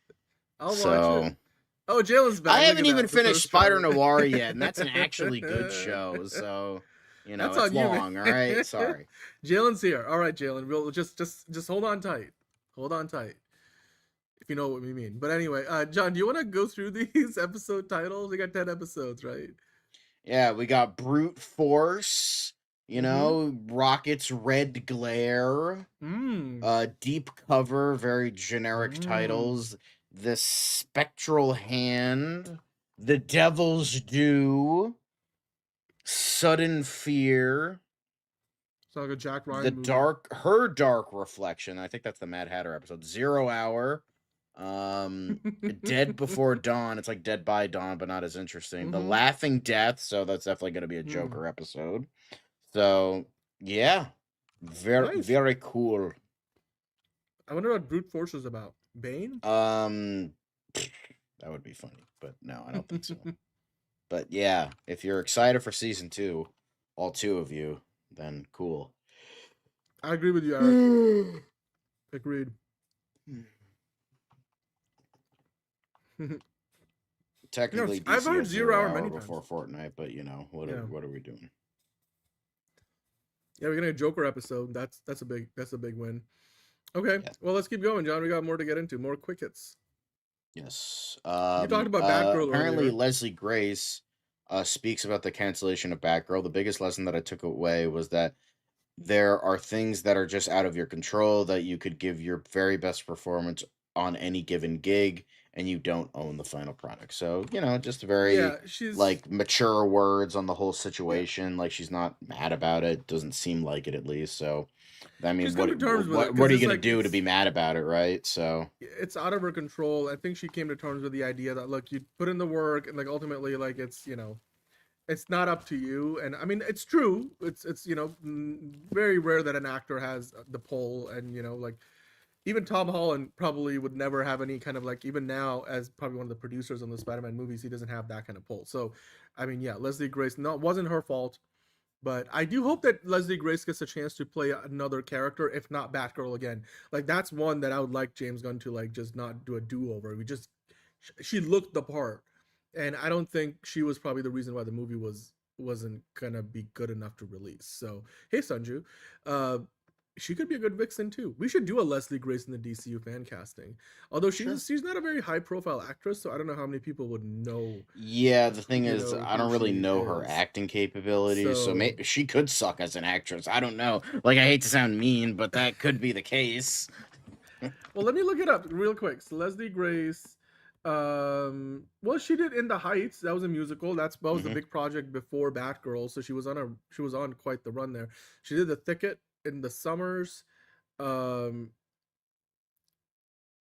Speaker 1: Oh, Jalen's back.
Speaker 10: I haven't even finished Spider Noir yet, and that's an actually good show. So,
Speaker 1: that's
Speaker 10: it's long. All right, sorry.
Speaker 1: Jalen's here. All right, Jalen. We'll just hold on tight. Hold on tight. If you know what we mean. But anyway, John, do you want to go through these episode titles? We got 10 episodes, right?
Speaker 10: Yeah, we got Brute Force. Rocket's Red Glare. Deep Cover. Very generic titles. The Spectral Hand, The Devil's Due, Sudden Fear,
Speaker 1: sounds like a Jack Ryan movie.
Speaker 10: Her Dark Reflection. I think that's the Mad Hatter episode. 0 Hour, Dead Before Dawn. It's like Dead by Dawn, but not as interesting. The Laughing Death. So that's definitely going to be a Joker episode. So yeah, very cool.
Speaker 1: I wonder what Brute Force is about. Bane?
Speaker 10: That would be funny, but no, I don't think so. But yeah, if you're excited for Season 2, all 2 of you, then cool.
Speaker 1: I agree with you, Eric. Agreed.
Speaker 10: Technically,
Speaker 1: I've heard 0 Hour many times
Speaker 10: before Fortnite, but what are we doing?
Speaker 1: Yeah, we're gonna get a Joker episode. That's a big win. Okay, well, let's keep going, John. We got more to get into, more quick hits.
Speaker 10: Yes.
Speaker 1: You talked about Batgirl
Speaker 10: Apparently,
Speaker 1: earlier.
Speaker 10: Leslie Grace speaks about the cancellation of Batgirl. The biggest lesson that I took away was that there are things that are just out of your control, that you could give your very best performance on any given gig, and you don't own the final product. So, just very
Speaker 1: Yeah, she's
Speaker 10: like mature words on the whole situation. Like, she's not mad about it. Doesn't seem like it, at least. So, I mean,
Speaker 1: she's come to terms with it.
Speaker 10: what are you
Speaker 1: 'Cause
Speaker 10: gonna
Speaker 1: it's
Speaker 10: do to
Speaker 1: it's
Speaker 10: be mad about it, right? So,
Speaker 1: it's out of her control. I think she came to terms with the idea that, look, you put in the work, and like ultimately, like it's it's not up to you. And I mean, it's true. It's very rare that an actor has the pull, and like even Tom Holland probably would never have any kind of like, even now as probably one of the producers on the Spider-Man movies, he doesn't have that kind of pull. So, I mean, yeah, Leslie Grace, wasn't her fault. But I do hope that Leslie Grace gets a chance to play another character, if not Batgirl again. Like, that's one that I would like James Gunn to like just not do a do-over. She looked the part, and I don't think she was probably the reason why the movie wasn't gonna be good enough to release. So hey, Sanju, she could be a good Vixen too. We should do a Leslie Grace in the DCU fan casting. Although she's not a very high profile actress, so I don't know how many people would know.
Speaker 10: yeah, the thing is, I don't
Speaker 1: who
Speaker 10: really
Speaker 1: she
Speaker 10: know her
Speaker 1: is.
Speaker 10: acting capabilities, so
Speaker 1: So
Speaker 10: maybe she could suck as an actress. I don't know. Like, I hate to sound mean, but that could be the case.
Speaker 1: well, let me look it up real quick. So Leslie Grace, well, she did In the Heights. That was a musical. That was the big project before Batgirl. So she was on quite the run there. She did The Thicket in the Summers.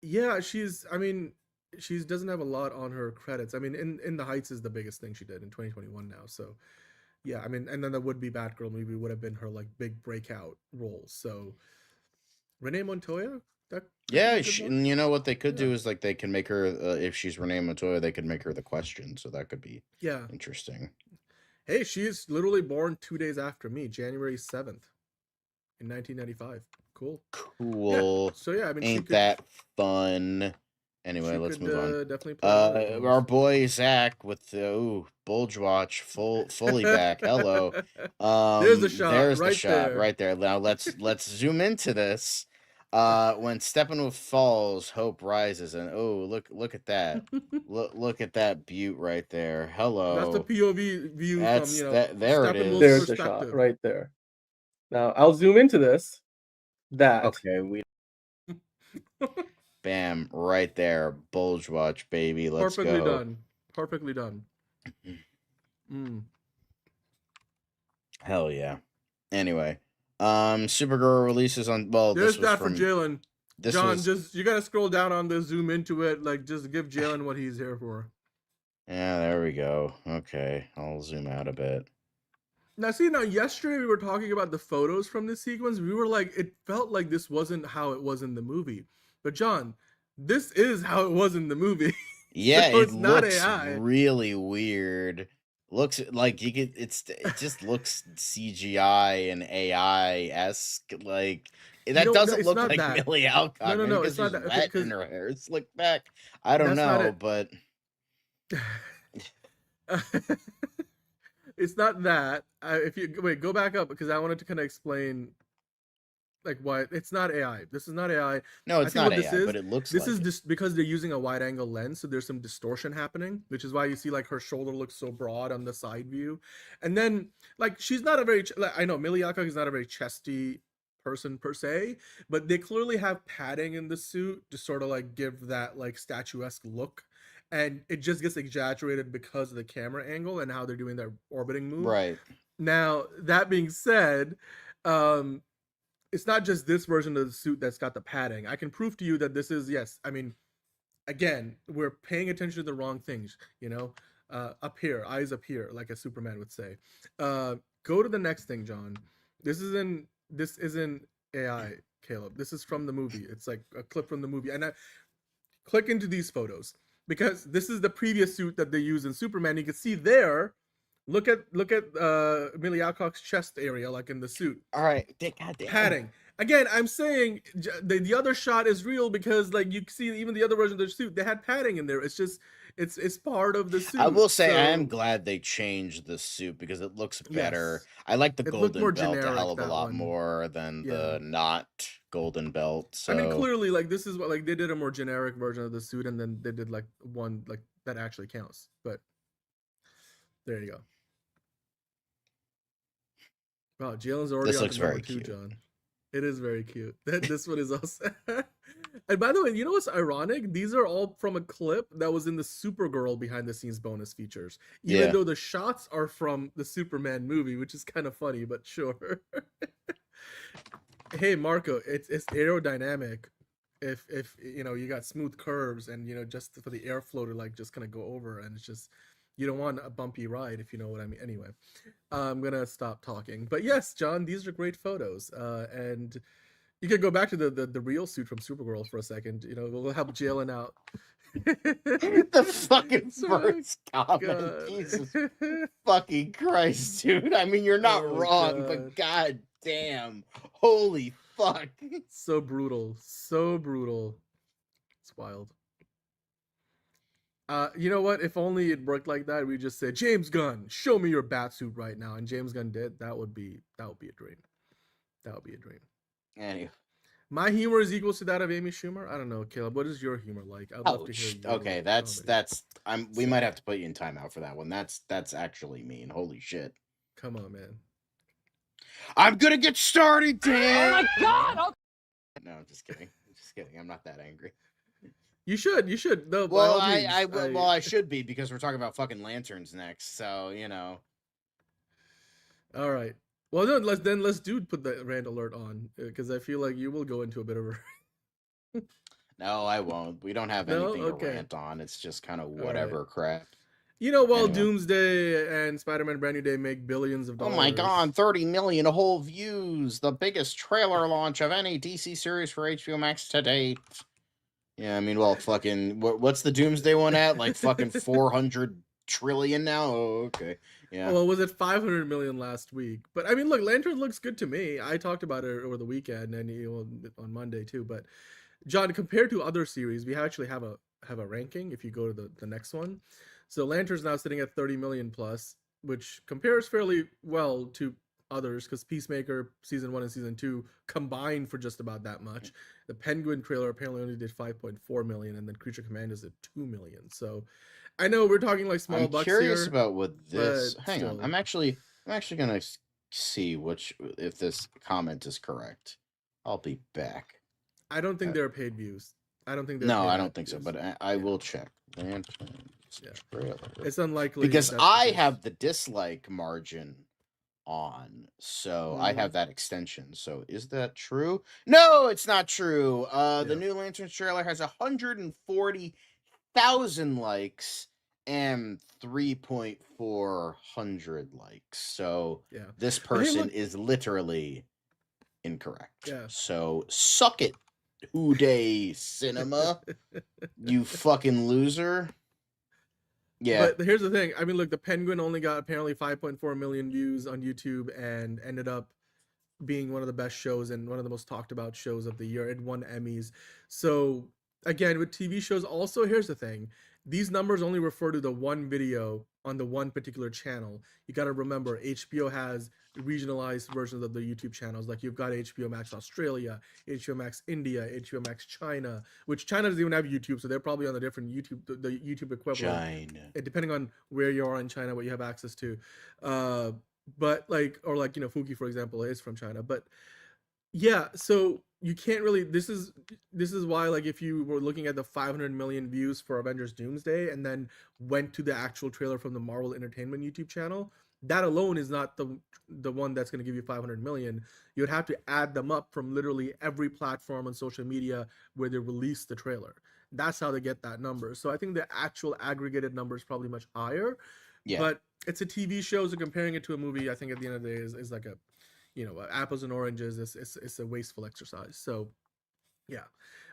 Speaker 1: Yeah, she doesn't have a lot on her credits. I mean, in the Heights is the biggest thing she did in 2021 now. So yeah, I mean, and then the Would Be Batgirl movie would have been her like big breakout role. So Renee Montoya,
Speaker 10: Yeah, and you know what they could do is like they can make her if she's Renee Montoya, they could make her the Question, so that could be interesting.
Speaker 1: Hey, she's literally born 2 days after me, January 7th, in 1995. Cool.
Speaker 10: Cool.
Speaker 1: So yeah, I mean,
Speaker 10: ain't that fun? Anyway, let's move on.
Speaker 1: Definitely play
Speaker 10: our boy Zach with the Bulge Watch fully back. Hello.
Speaker 1: There's the shot.
Speaker 10: There's
Speaker 1: right
Speaker 10: the shot
Speaker 1: there.
Speaker 10: right there. Now let's zoom into this. When Steppenwolf falls, hope rises, and look at that. look at that butte right there. Hello.
Speaker 1: That's the POV view
Speaker 10: there it is.
Speaker 4: There's the shot right there. Now I'll zoom into this.
Speaker 10: Okay, bam, right there. Bulge Watch, baby. Let's
Speaker 1: Perfectly
Speaker 10: go.
Speaker 1: done. Perfectly done.
Speaker 10: Hell yeah. Anyway, Supergirl releases on. Well,
Speaker 1: there's
Speaker 10: this was
Speaker 1: that
Speaker 10: from
Speaker 1: for Jalen. John,
Speaker 10: was,
Speaker 1: you gotta scroll down on the zoom into it. Like, just give Jalen what he's here for.
Speaker 10: Yeah, there we go. Okay, I'll zoom out a bit.
Speaker 1: Now, yesterday we were talking about the photos from this sequence. We were like, it felt like this wasn't how it was in the movie. But John, this is how it was in the movie.
Speaker 10: Yeah,
Speaker 1: so
Speaker 10: it
Speaker 1: it's not
Speaker 10: looks
Speaker 1: AI.
Speaker 10: really weird. Looks like it just looks CGI and AI-esque. Like, that doesn't look like that. Millie Alcock.
Speaker 1: No, it's not that.
Speaker 10: Wet in her hair, slicked back. I don't know, but
Speaker 1: it's not that. If you go back up, because I wanted to kind of explain like why it's not AI. This is not AI.
Speaker 10: No, it's not AI, but it looks
Speaker 1: this
Speaker 10: like
Speaker 1: is just because they're using a wide angle lens, so there's some distortion happening, which is why you see like her shoulder looks so broad on the side view. And then like she's not a very I know Millie Alcock is not a very chesty person per se, but they clearly have padding in the suit to sort of like give that like statuesque look. And it just gets exaggerated because of the camera angle and how they're doing their orbiting move.
Speaker 10: Right.
Speaker 1: Now, that being said, it's not just this version of the suit that's got the padding. I can prove to you that this is, yes, I mean, again, we're paying attention to the wrong things, up here, eyes up here, like a Superman would say. Go to the next thing, John. This isn't AI, Caleb. This is from the movie. It's like a clip from the movie. And I click into these photos, because this is the previous suit that they use in Superman. You can see there, look at Millie Alcock's chest area, like in the suit.
Speaker 10: All right, goddamn.
Speaker 1: Padding. Again, I'm saying the other shot is real because like you see even the other version of the suit, they had padding in there. It's just it's part of the suit.
Speaker 10: I will say I am glad they changed the suit because it looks better.
Speaker 1: Yes.
Speaker 10: I like the
Speaker 1: It looked
Speaker 10: golden
Speaker 1: more
Speaker 10: belt a hell
Speaker 1: generic,
Speaker 10: of a
Speaker 1: that
Speaker 10: lot
Speaker 1: one.
Speaker 10: more than
Speaker 1: Yeah.
Speaker 10: the not golden belt. So
Speaker 1: I mean, clearly, like this is what like they did a more generic version of the suit, and then they did like one like that actually counts. But there you go. Wow, Jalen's already
Speaker 10: This
Speaker 1: on
Speaker 10: looks
Speaker 1: to number
Speaker 10: very
Speaker 1: 2,
Speaker 10: cute.
Speaker 1: John. It is very cute. This one is also. And by the way, you know what's ironic? These are all from a clip that was in the Supergirl behind the scenes bonus features, even
Speaker 10: Yeah.
Speaker 1: though the shots are from the Superman movie, which is kind of funny, but sure. Hey Marco, it's aerodynamic. If you know you got smooth curves and you know just for the airflow to like just kind of go over, and it's just you don't want a bumpy ride if you know what I mean. Anyway, I'm gonna stop talking. But yes, John, these are great photos, and you could go back to the real suit from Supergirl for a second. You know, we'll help Jalen out.
Speaker 10: The fucking
Speaker 1: Sorry.
Speaker 10: first comment.
Speaker 1: God.
Speaker 10: Jesus fucking Christ, dude. I mean, you're not
Speaker 1: Oh,
Speaker 10: wrong,
Speaker 1: God.
Speaker 10: but god damn. Holy fuck.
Speaker 1: So brutal. So brutal. It's wild. You know what? If only it worked like that, we just said, James Gunn, show me your bat suit right now. And James Gunn did. That would be a dream. That would be a dream.
Speaker 10: Anyway.
Speaker 1: My humor is equal to that of Amy Schumer. I don't know, Caleb. What is your humor like? I'd love to hear your
Speaker 10: Okay, that's we might have to put you in timeout for that one. That's actually mean. Holy shit.
Speaker 1: Come on, man.
Speaker 10: I'm gonna get started, Dan.
Speaker 3: Oh my God!
Speaker 10: No, I'm just kidding. I'm just kidding. I'm not that angry.
Speaker 1: You should. No, by
Speaker 10: Well,
Speaker 1: all means,
Speaker 10: I should be because we're talking about fucking lanterns next. So you know.
Speaker 1: All right. Well, no, let's put the rant alert on because I feel like you will go into a bit of a.
Speaker 10: No, I won't. We don't have
Speaker 1: No?
Speaker 10: anything
Speaker 1: Okay.
Speaker 10: to rant on. It's just kind of whatever crap.
Speaker 1: You know, while
Speaker 10: Anyway.
Speaker 1: Doomsday and Spider-Man Brand New Day make billions of
Speaker 10: Oh
Speaker 1: dollars.
Speaker 10: my god, 30 million whole views. The biggest trailer launch of any DC series for HBO Max to date. Yeah, I mean, well, fucking, what's the Doomsday one at? Like fucking 400 trillion now? Oh, okay. Yeah.
Speaker 1: Well, was it 500 million last week? But I mean, look, Lantern looks good to me. I talked about it over the weekend and on Monday too. But John, compared to other series, we actually have a ranking. If you go to the next one, so Lantern's now sitting at 30 million plus, which compares fairly well to others because Peacemaker season 1 and season 2 combined for just about that much. The Penguin trailer apparently only did 5.4 million, and then Creature Commandos at 2 million. So I know we're talking like small bucks here.
Speaker 10: I'm curious about what this.
Speaker 1: but
Speaker 10: Hang on,
Speaker 1: still.
Speaker 10: I'm actually gonna see if this comment is correct. I'll be back.
Speaker 1: I don't think they're paid views. I don't think they're
Speaker 10: No,
Speaker 1: paid
Speaker 10: I
Speaker 1: ad
Speaker 10: don't think so.
Speaker 1: views.
Speaker 10: But I will check. Trailer.
Speaker 1: It's unlikely
Speaker 10: Because
Speaker 1: that's
Speaker 10: I
Speaker 1: the case.
Speaker 10: have the dislike margin on, so I
Speaker 1: Mhm.
Speaker 10: have that extension. So is that true? No, it's not true. The
Speaker 1: Yeah.
Speaker 10: new Lanterns trailer has 140,000 likes and 3,400 likes. So
Speaker 1: Yeah.
Speaker 10: this
Speaker 1: But hey,
Speaker 10: person
Speaker 1: look-
Speaker 10: is literally incorrect.
Speaker 1: Yeah.
Speaker 10: So suck it, Uday Cinema, you fucking loser. Yeah.
Speaker 1: But here's the thing. I mean, look, the Penguin only got apparently 5.4 million views on YouTube and ended up being one of the best shows and one of the most talked about shows of the year. It won Emmys. So again, with TV shows, also here's the thing. These numbers only refer to the one video on the one particular channel. You got to remember, HBO has regionalized versions of the YouTube channels. Like you've got HBO Max Australia, HBO Max India, HBO Max China, which China doesn't even have YouTube, so they're probably on the different YouTube, the YouTube equivalent.
Speaker 10: China.
Speaker 1: Depending on where you are in China, what you have access to. But like, or like, you know, Fuki, for example, is from China. But yeah, so you can't really, this is why, like, if you were looking at the 500 million views for Avengers Doomsday and then went to the actual trailer from the Marvel Entertainment YouTube channel, that alone is not the one that's going to give you 500 million. You would have to add them up from literally every platform on social media where they release the trailer. That's how they get that number. So I think the actual aggregated number is probably much higher.
Speaker 10: Yeah.
Speaker 1: But it's a TV show, so comparing it to a movie, I think at the end of the day is like a, you know, apples and oranges. It's a wasteful exercise. So Yeah.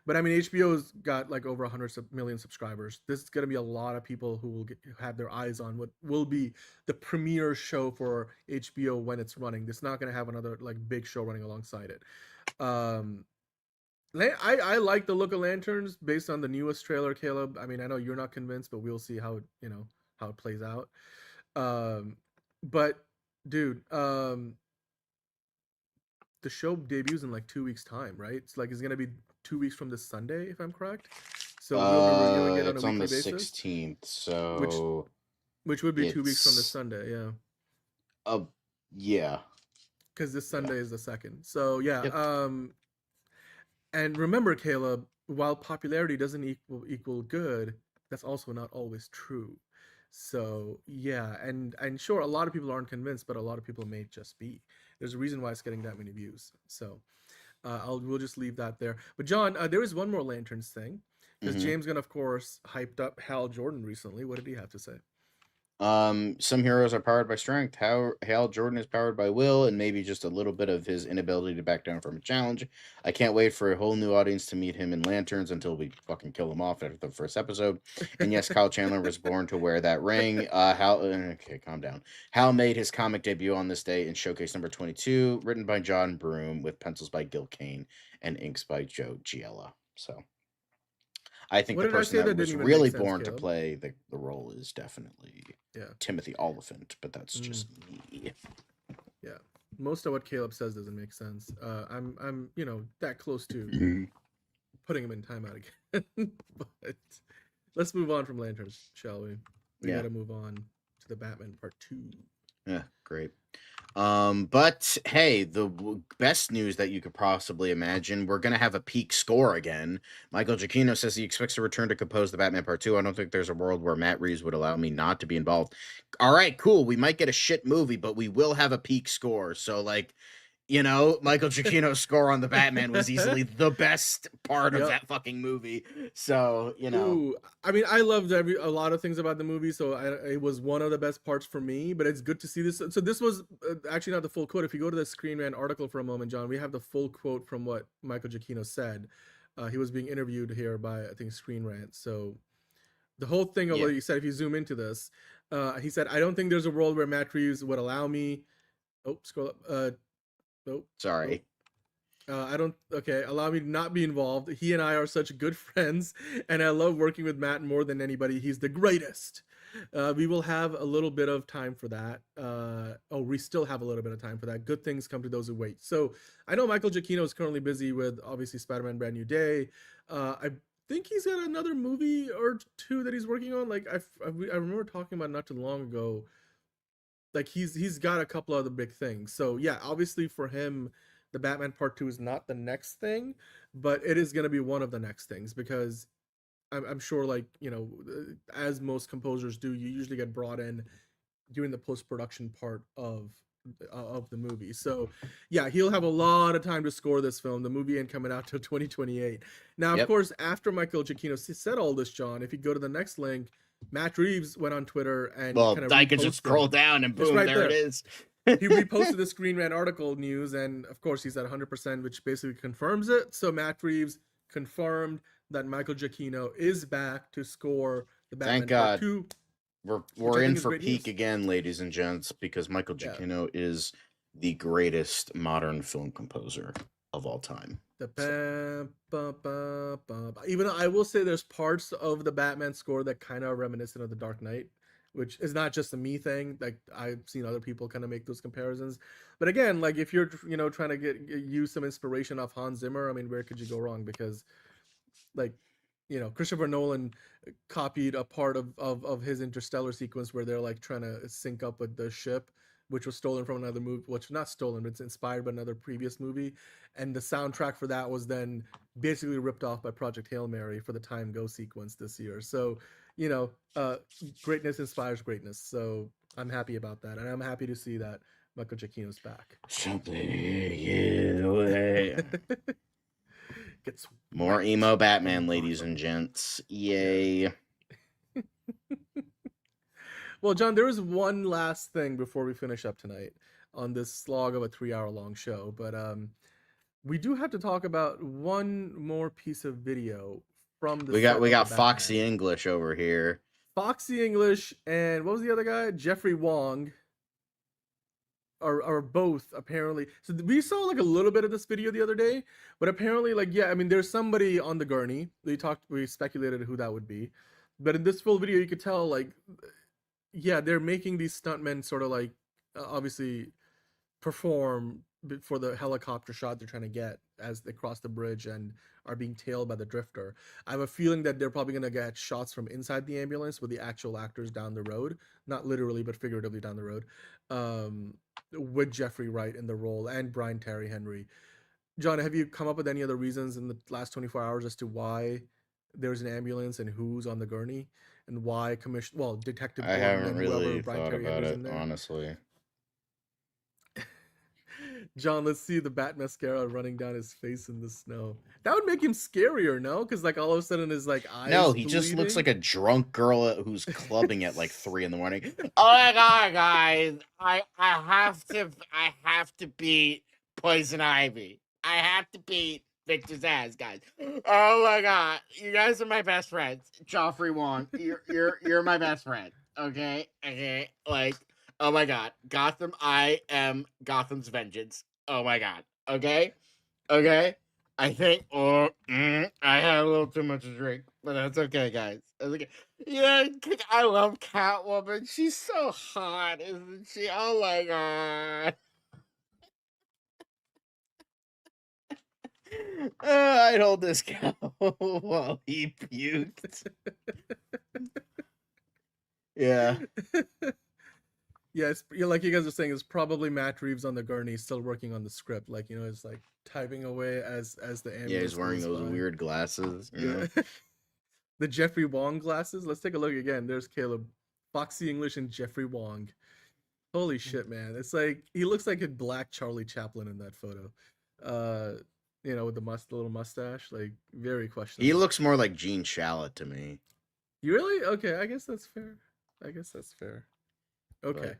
Speaker 1: But I mean, HBO's got like over 100 million subscribers. This is going to be a lot of people who will have their eyes on what will be the premiere show for HBO when it's running. It's not going to have another like big show running alongside it. I like the look of Lanterns based on the newest trailer, Caleb. I mean, I know you're not convinced, but we'll see how it, how it plays out. But dude, the show debuts in like 2 weeks time, right? It's like it's gonna be 2 weeks from this Sunday, if I'm correct. So we'll be reviewing it on a weekly basis.
Speaker 10: It's on the 16th, so
Speaker 1: which would be 2 weeks from this Sunday, yeah.
Speaker 10: Yeah.
Speaker 1: Because this Sunday is the 2nd. So yeah.
Speaker 10: Yep.
Speaker 1: And remember, Caleb, while popularity doesn't equal good, that's also not always true. So yeah, and sure, a lot of people aren't convinced, but a lot of people may just be. There's a reason why it's getting that many views. So we'll just leave that there. But John, there is one more Lanterns thing, because James Gunn, of course, hyped up Hal Jordan recently. What did he have to say?
Speaker 10: Some heroes are powered by strength. Hal Jordan is powered by will and maybe just a little bit of his inability to back down from a challenge. I can't wait for a whole new audience to meet him in Lanterns until we fucking kill him off after the first episode. And yes, Kyle Chandler was born to wear that ring. Okay, calm down. Hal made his comic debut on this day in Showcase number 22, written by John Broome with pencils by Gil Kane and inks by Joe Giella. So I think the person that was really born to play the role is definitely Timothy Oliphant, but that's just me.
Speaker 1: Yeah, most of what Caleb says doesn't make sense. I'm that close to putting him in timeout again. But let's move on from Lanterns, shall we? We got to move on to the Batman Part 2.
Speaker 10: Yeah, great. But hey, the best news that you could possibly imagine, we're gonna have a peak score again. Michael Giacchino says he expects to return to compose the Batman Part 2. I don't think there's a world where Matt Reeves would allow me not to be involved. All right, cool. We might get a shit movie, but we will have a peak score. So like, Michael Giacchino's score on the Batman was easily the best part of that fucking movie. So,
Speaker 1: Ooh, I mean, I loved a lot of things about the movie, so it was one of the best parts for me, but it's good to see this. So this was actually not the full quote. If you go to the Screen Rant article for a moment, John, we have the full quote from what Michael Giacchino said. He was being interviewed here by, I think, Screen Rant. So the whole thing of what he said, if you zoom into this, he said, I don't think there's a world where Matt Reeves would allow me. Oh, scroll up. Nope.
Speaker 10: Sorry.
Speaker 1: Allow me to not be involved. He and I are such good friends, and I love working with Matt more than anybody. He's the greatest. We will have a little bit of time for that. We still have a little bit of time for that. Good things come to those who wait. So I know Michael Giacchino is currently busy with, obviously, Spider-Man Brand New Day. I think he's got another movie or two that he's working on. Like I remember talking about not too long ago. Like he's got a couple other big things. So yeah, obviously for him, the Batman Part 2 is not the next thing, but it is going to be one of the next things, because I'm sure, like, as most composers do, you usually get brought in during the post-production part of the movie. So yeah, he'll have a lot of time to score this film. The movie ain't coming out till 2028. Now, of course, after Michael Giacchino said all this, John, if you go to the next link, Matt Reeves went on Twitter and
Speaker 10: I could just scroll down and boom, there it is.
Speaker 1: He reposted the Screen Rant article news, and of course he's at 100%, which basically confirms it. So Matt Reeves confirmed that Michael Giacchino is back to score the Batman Part 2.
Speaker 10: We're in for peak again, ladies and gents, because Michael Giacchino is the greatest modern film composer of all time.
Speaker 1: Even though I will say there's parts of the Batman score that kind of are reminiscent of The Dark Knight, which is not just a me thing. Like, I've seen other people kind of make those comparisons. But again, like, if you're trying to use some inspiration off Hans Zimmer, I mean, where could you go wrong? Because, like, Christopher Nolan copied a part of his Interstellar sequence where they're like trying to sync up with the ship, which was stolen from another movie, which not stolen, but it's inspired by another previous movie. And the soundtrack for that was then basically ripped off by Project Hail Mary for the Time Go sequence this year. So, greatness inspires greatness. So I'm happy about that. And I'm happy to see that Michael Giacchino's back. Gets
Speaker 10: more emo Batman, ladies and gents. Yay.
Speaker 1: Well, John, there is one last thing before we finish up tonight on this slog of a 3-hour long show. But we do have to talk about one more piece of video from the.
Speaker 10: We got Foxy English over here.
Speaker 1: Foxy English and what was the other guy? Jeffrey Wong. Are both apparently. So we saw like a little bit of this video the other day, but apparently, like, yeah, I mean, there's somebody on the gurney. We speculated who that would be, but in this full video, you could tell, like, yeah, they're making these stuntmen sort of like obviously perform for the helicopter shot they're trying to get as they cross the bridge and are being tailed by the drifter. I have a feeling that they're probably gonna get shots from inside the ambulance with the actual actors down the road, not literally but figuratively down the road, with Jeffrey Wright in the role and Brian Terry Henry. John, have you come up with any other reasons in the last 24 hours as to why there's an ambulance and who's on the gurney and why Detective
Speaker 10: I
Speaker 1: Gordon
Speaker 10: haven't
Speaker 1: and
Speaker 10: really
Speaker 1: whoever Brian
Speaker 10: thought
Speaker 1: Terry
Speaker 10: about
Speaker 1: Henry's
Speaker 10: it,
Speaker 1: in there?
Speaker 10: honestly.
Speaker 1: John, let's see the bat mascara running down his face in the snow. That would make him scarier, no? Because like all of a sudden his like eyes.
Speaker 10: No, he just looks like a drunk girl who's clubbing at like 3 a.m. Oh my god, guys! I have to beat Poison Ivy. I have to beat Victor's ass, guys. Oh my god, you guys are my best friends. Joffrey Wong, you're my best friend. Okay, like. Oh my god. Gotham, I am Gotham's vengeance. Oh my god. Okay? I think, I had a little too much to drink, but that's okay, guys. That's okay. Yeah, I love Catwoman. She's so hot, isn't she? Oh my god. I'd hold this cow while he puked. Yeah.
Speaker 1: Yeah, like you guys are saying, it's probably Matt Reeves on the gurney still working on the script. Like, you know, it's like typing away as the ambulance.
Speaker 10: Yeah, he's wearing those weird glasses. You know?
Speaker 1: The Jeffrey Wong glasses. Let's take a look again. There's Caleb. Foxy English and Jeffrey Wong. Holy shit, man. It's like, he looks like a black Charlie Chaplin in that photo. You know, with the little mustache. Like, very questionable.
Speaker 10: He looks more like Gene Shalit to me.
Speaker 1: You really? Okay, I guess that's fair. Okay.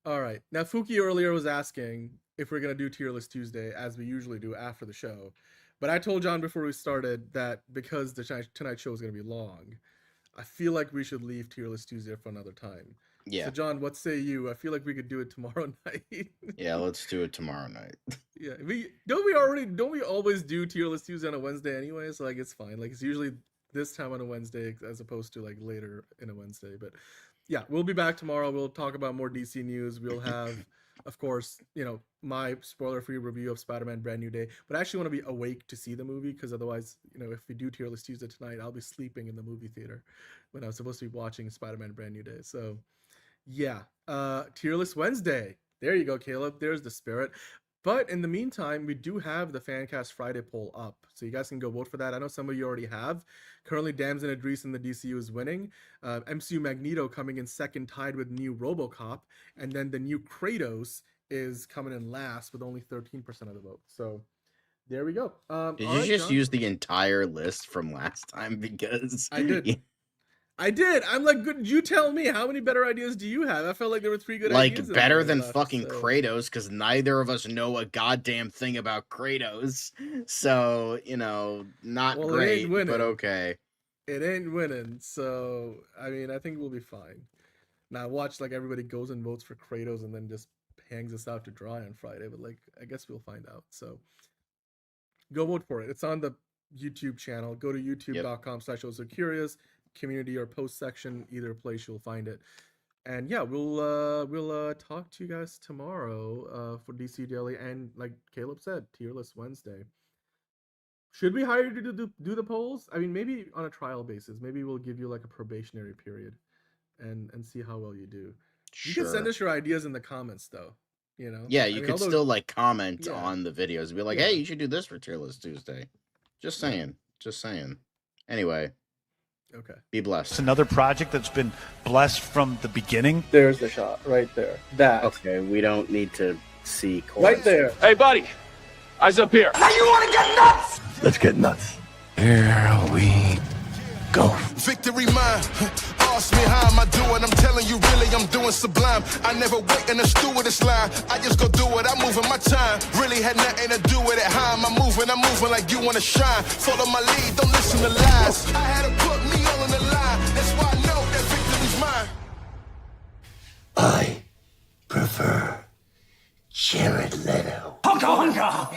Speaker 1: All right. Now, Fuki earlier was asking if we're going to do Tier List Tuesday, as we usually do after the show. But I told John before we started that because the tonight show is going to be long, I feel like we should leave Tier List Tuesday for another time.
Speaker 10: Yeah.
Speaker 1: So, John, what say you? I feel like we could do it tomorrow night.
Speaker 10: Yeah, let's do it tomorrow night.
Speaker 1: Yeah. Don't we always do Tier List Tuesday on a Wednesday anyway? So, like, it's fine. Like, it's usually this time on a Wednesday as opposed to, like, later in a Wednesday. But yeah, we'll be back tomorrow. We'll talk about more DC news. We'll have, of course, you know, my spoiler-free review of Spider-Man Brand New Day. But I actually want to be awake to see the movie because otherwise, you know, if we do Tier List Tuesday tonight, I'll be sleeping in the movie theater when I was supposed to be watching Spider-Man Brand New Day. So, yeah, Tier List Wednesday. There you go, Caleb. There's the spirit. But in the meantime, we do have the Fancast Friday poll up. So you guys can go vote for that. I know some of you already have. Currently, Damson Idris in the DCU is winning. MCU Magneto coming in second, tied with new RoboCop. And then the new Kratos is coming in last with only 13% of the vote. So there we go.
Speaker 10: Did you just use the entire list from last time? Because
Speaker 1: I did. I did. I'm like, good. You tell me, how many better ideas do you have? I felt like there were 3 good ideas.
Speaker 10: Like, better than fucking Kratos, because neither of us know a goddamn thing about Kratos. So, you know, not great, but okay.
Speaker 1: It ain't winning. So, I mean, I think we'll be fine. Now, watch, like, everybody goes and votes for Kratos and then just hangs us out to dry on Friday. But, like, I guess we'll find out. So, go vote for it. It's on the YouTube channel. Go to youtube.com/OhSoCurious. Community or post section, either place you'll find it. And yeah, we'll talk to you guys tomorrow for DC Daily, and like Caleb said, Tier List Wednesday. Should we hire you to do the polls? I mean, maybe on a trial basis. Maybe we'll give you like a probationary period and see how well you do. You can send us your ideas in the comments though. You know?
Speaker 10: Yeah, you could still like comment on the videos and be like, hey, you should do this for Tier List Tuesday. Just saying. Anyway.
Speaker 1: Okay.
Speaker 10: Be blessed.
Speaker 12: It's another project that's been blessed from the beginning.
Speaker 1: There's the shot right there. That.
Speaker 10: Okay, we don't need to see chorus.
Speaker 1: Right there.
Speaker 4: Hey, buddy. Eyes up here.
Speaker 6: Now you want to get nuts?
Speaker 8: Let's get nuts. Here we Go.
Speaker 13: Victory mine. Ask me how am I doing? I'm telling you really I'm doing sublime. I never wait in a stewardess line. I just go do it. I'm moving my time. Really had nothing to do with it. How am I moving? I'm moving like you wanna shine. Follow my lead, don't listen to lies. I had to put me all on the line. That's why I know that victory's mine.
Speaker 6: I prefer Jared Leto. Honka honka!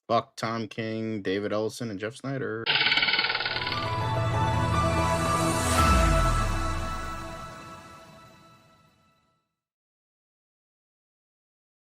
Speaker 10: Fuck Tom King, David Ellison, and Jeff Snyder.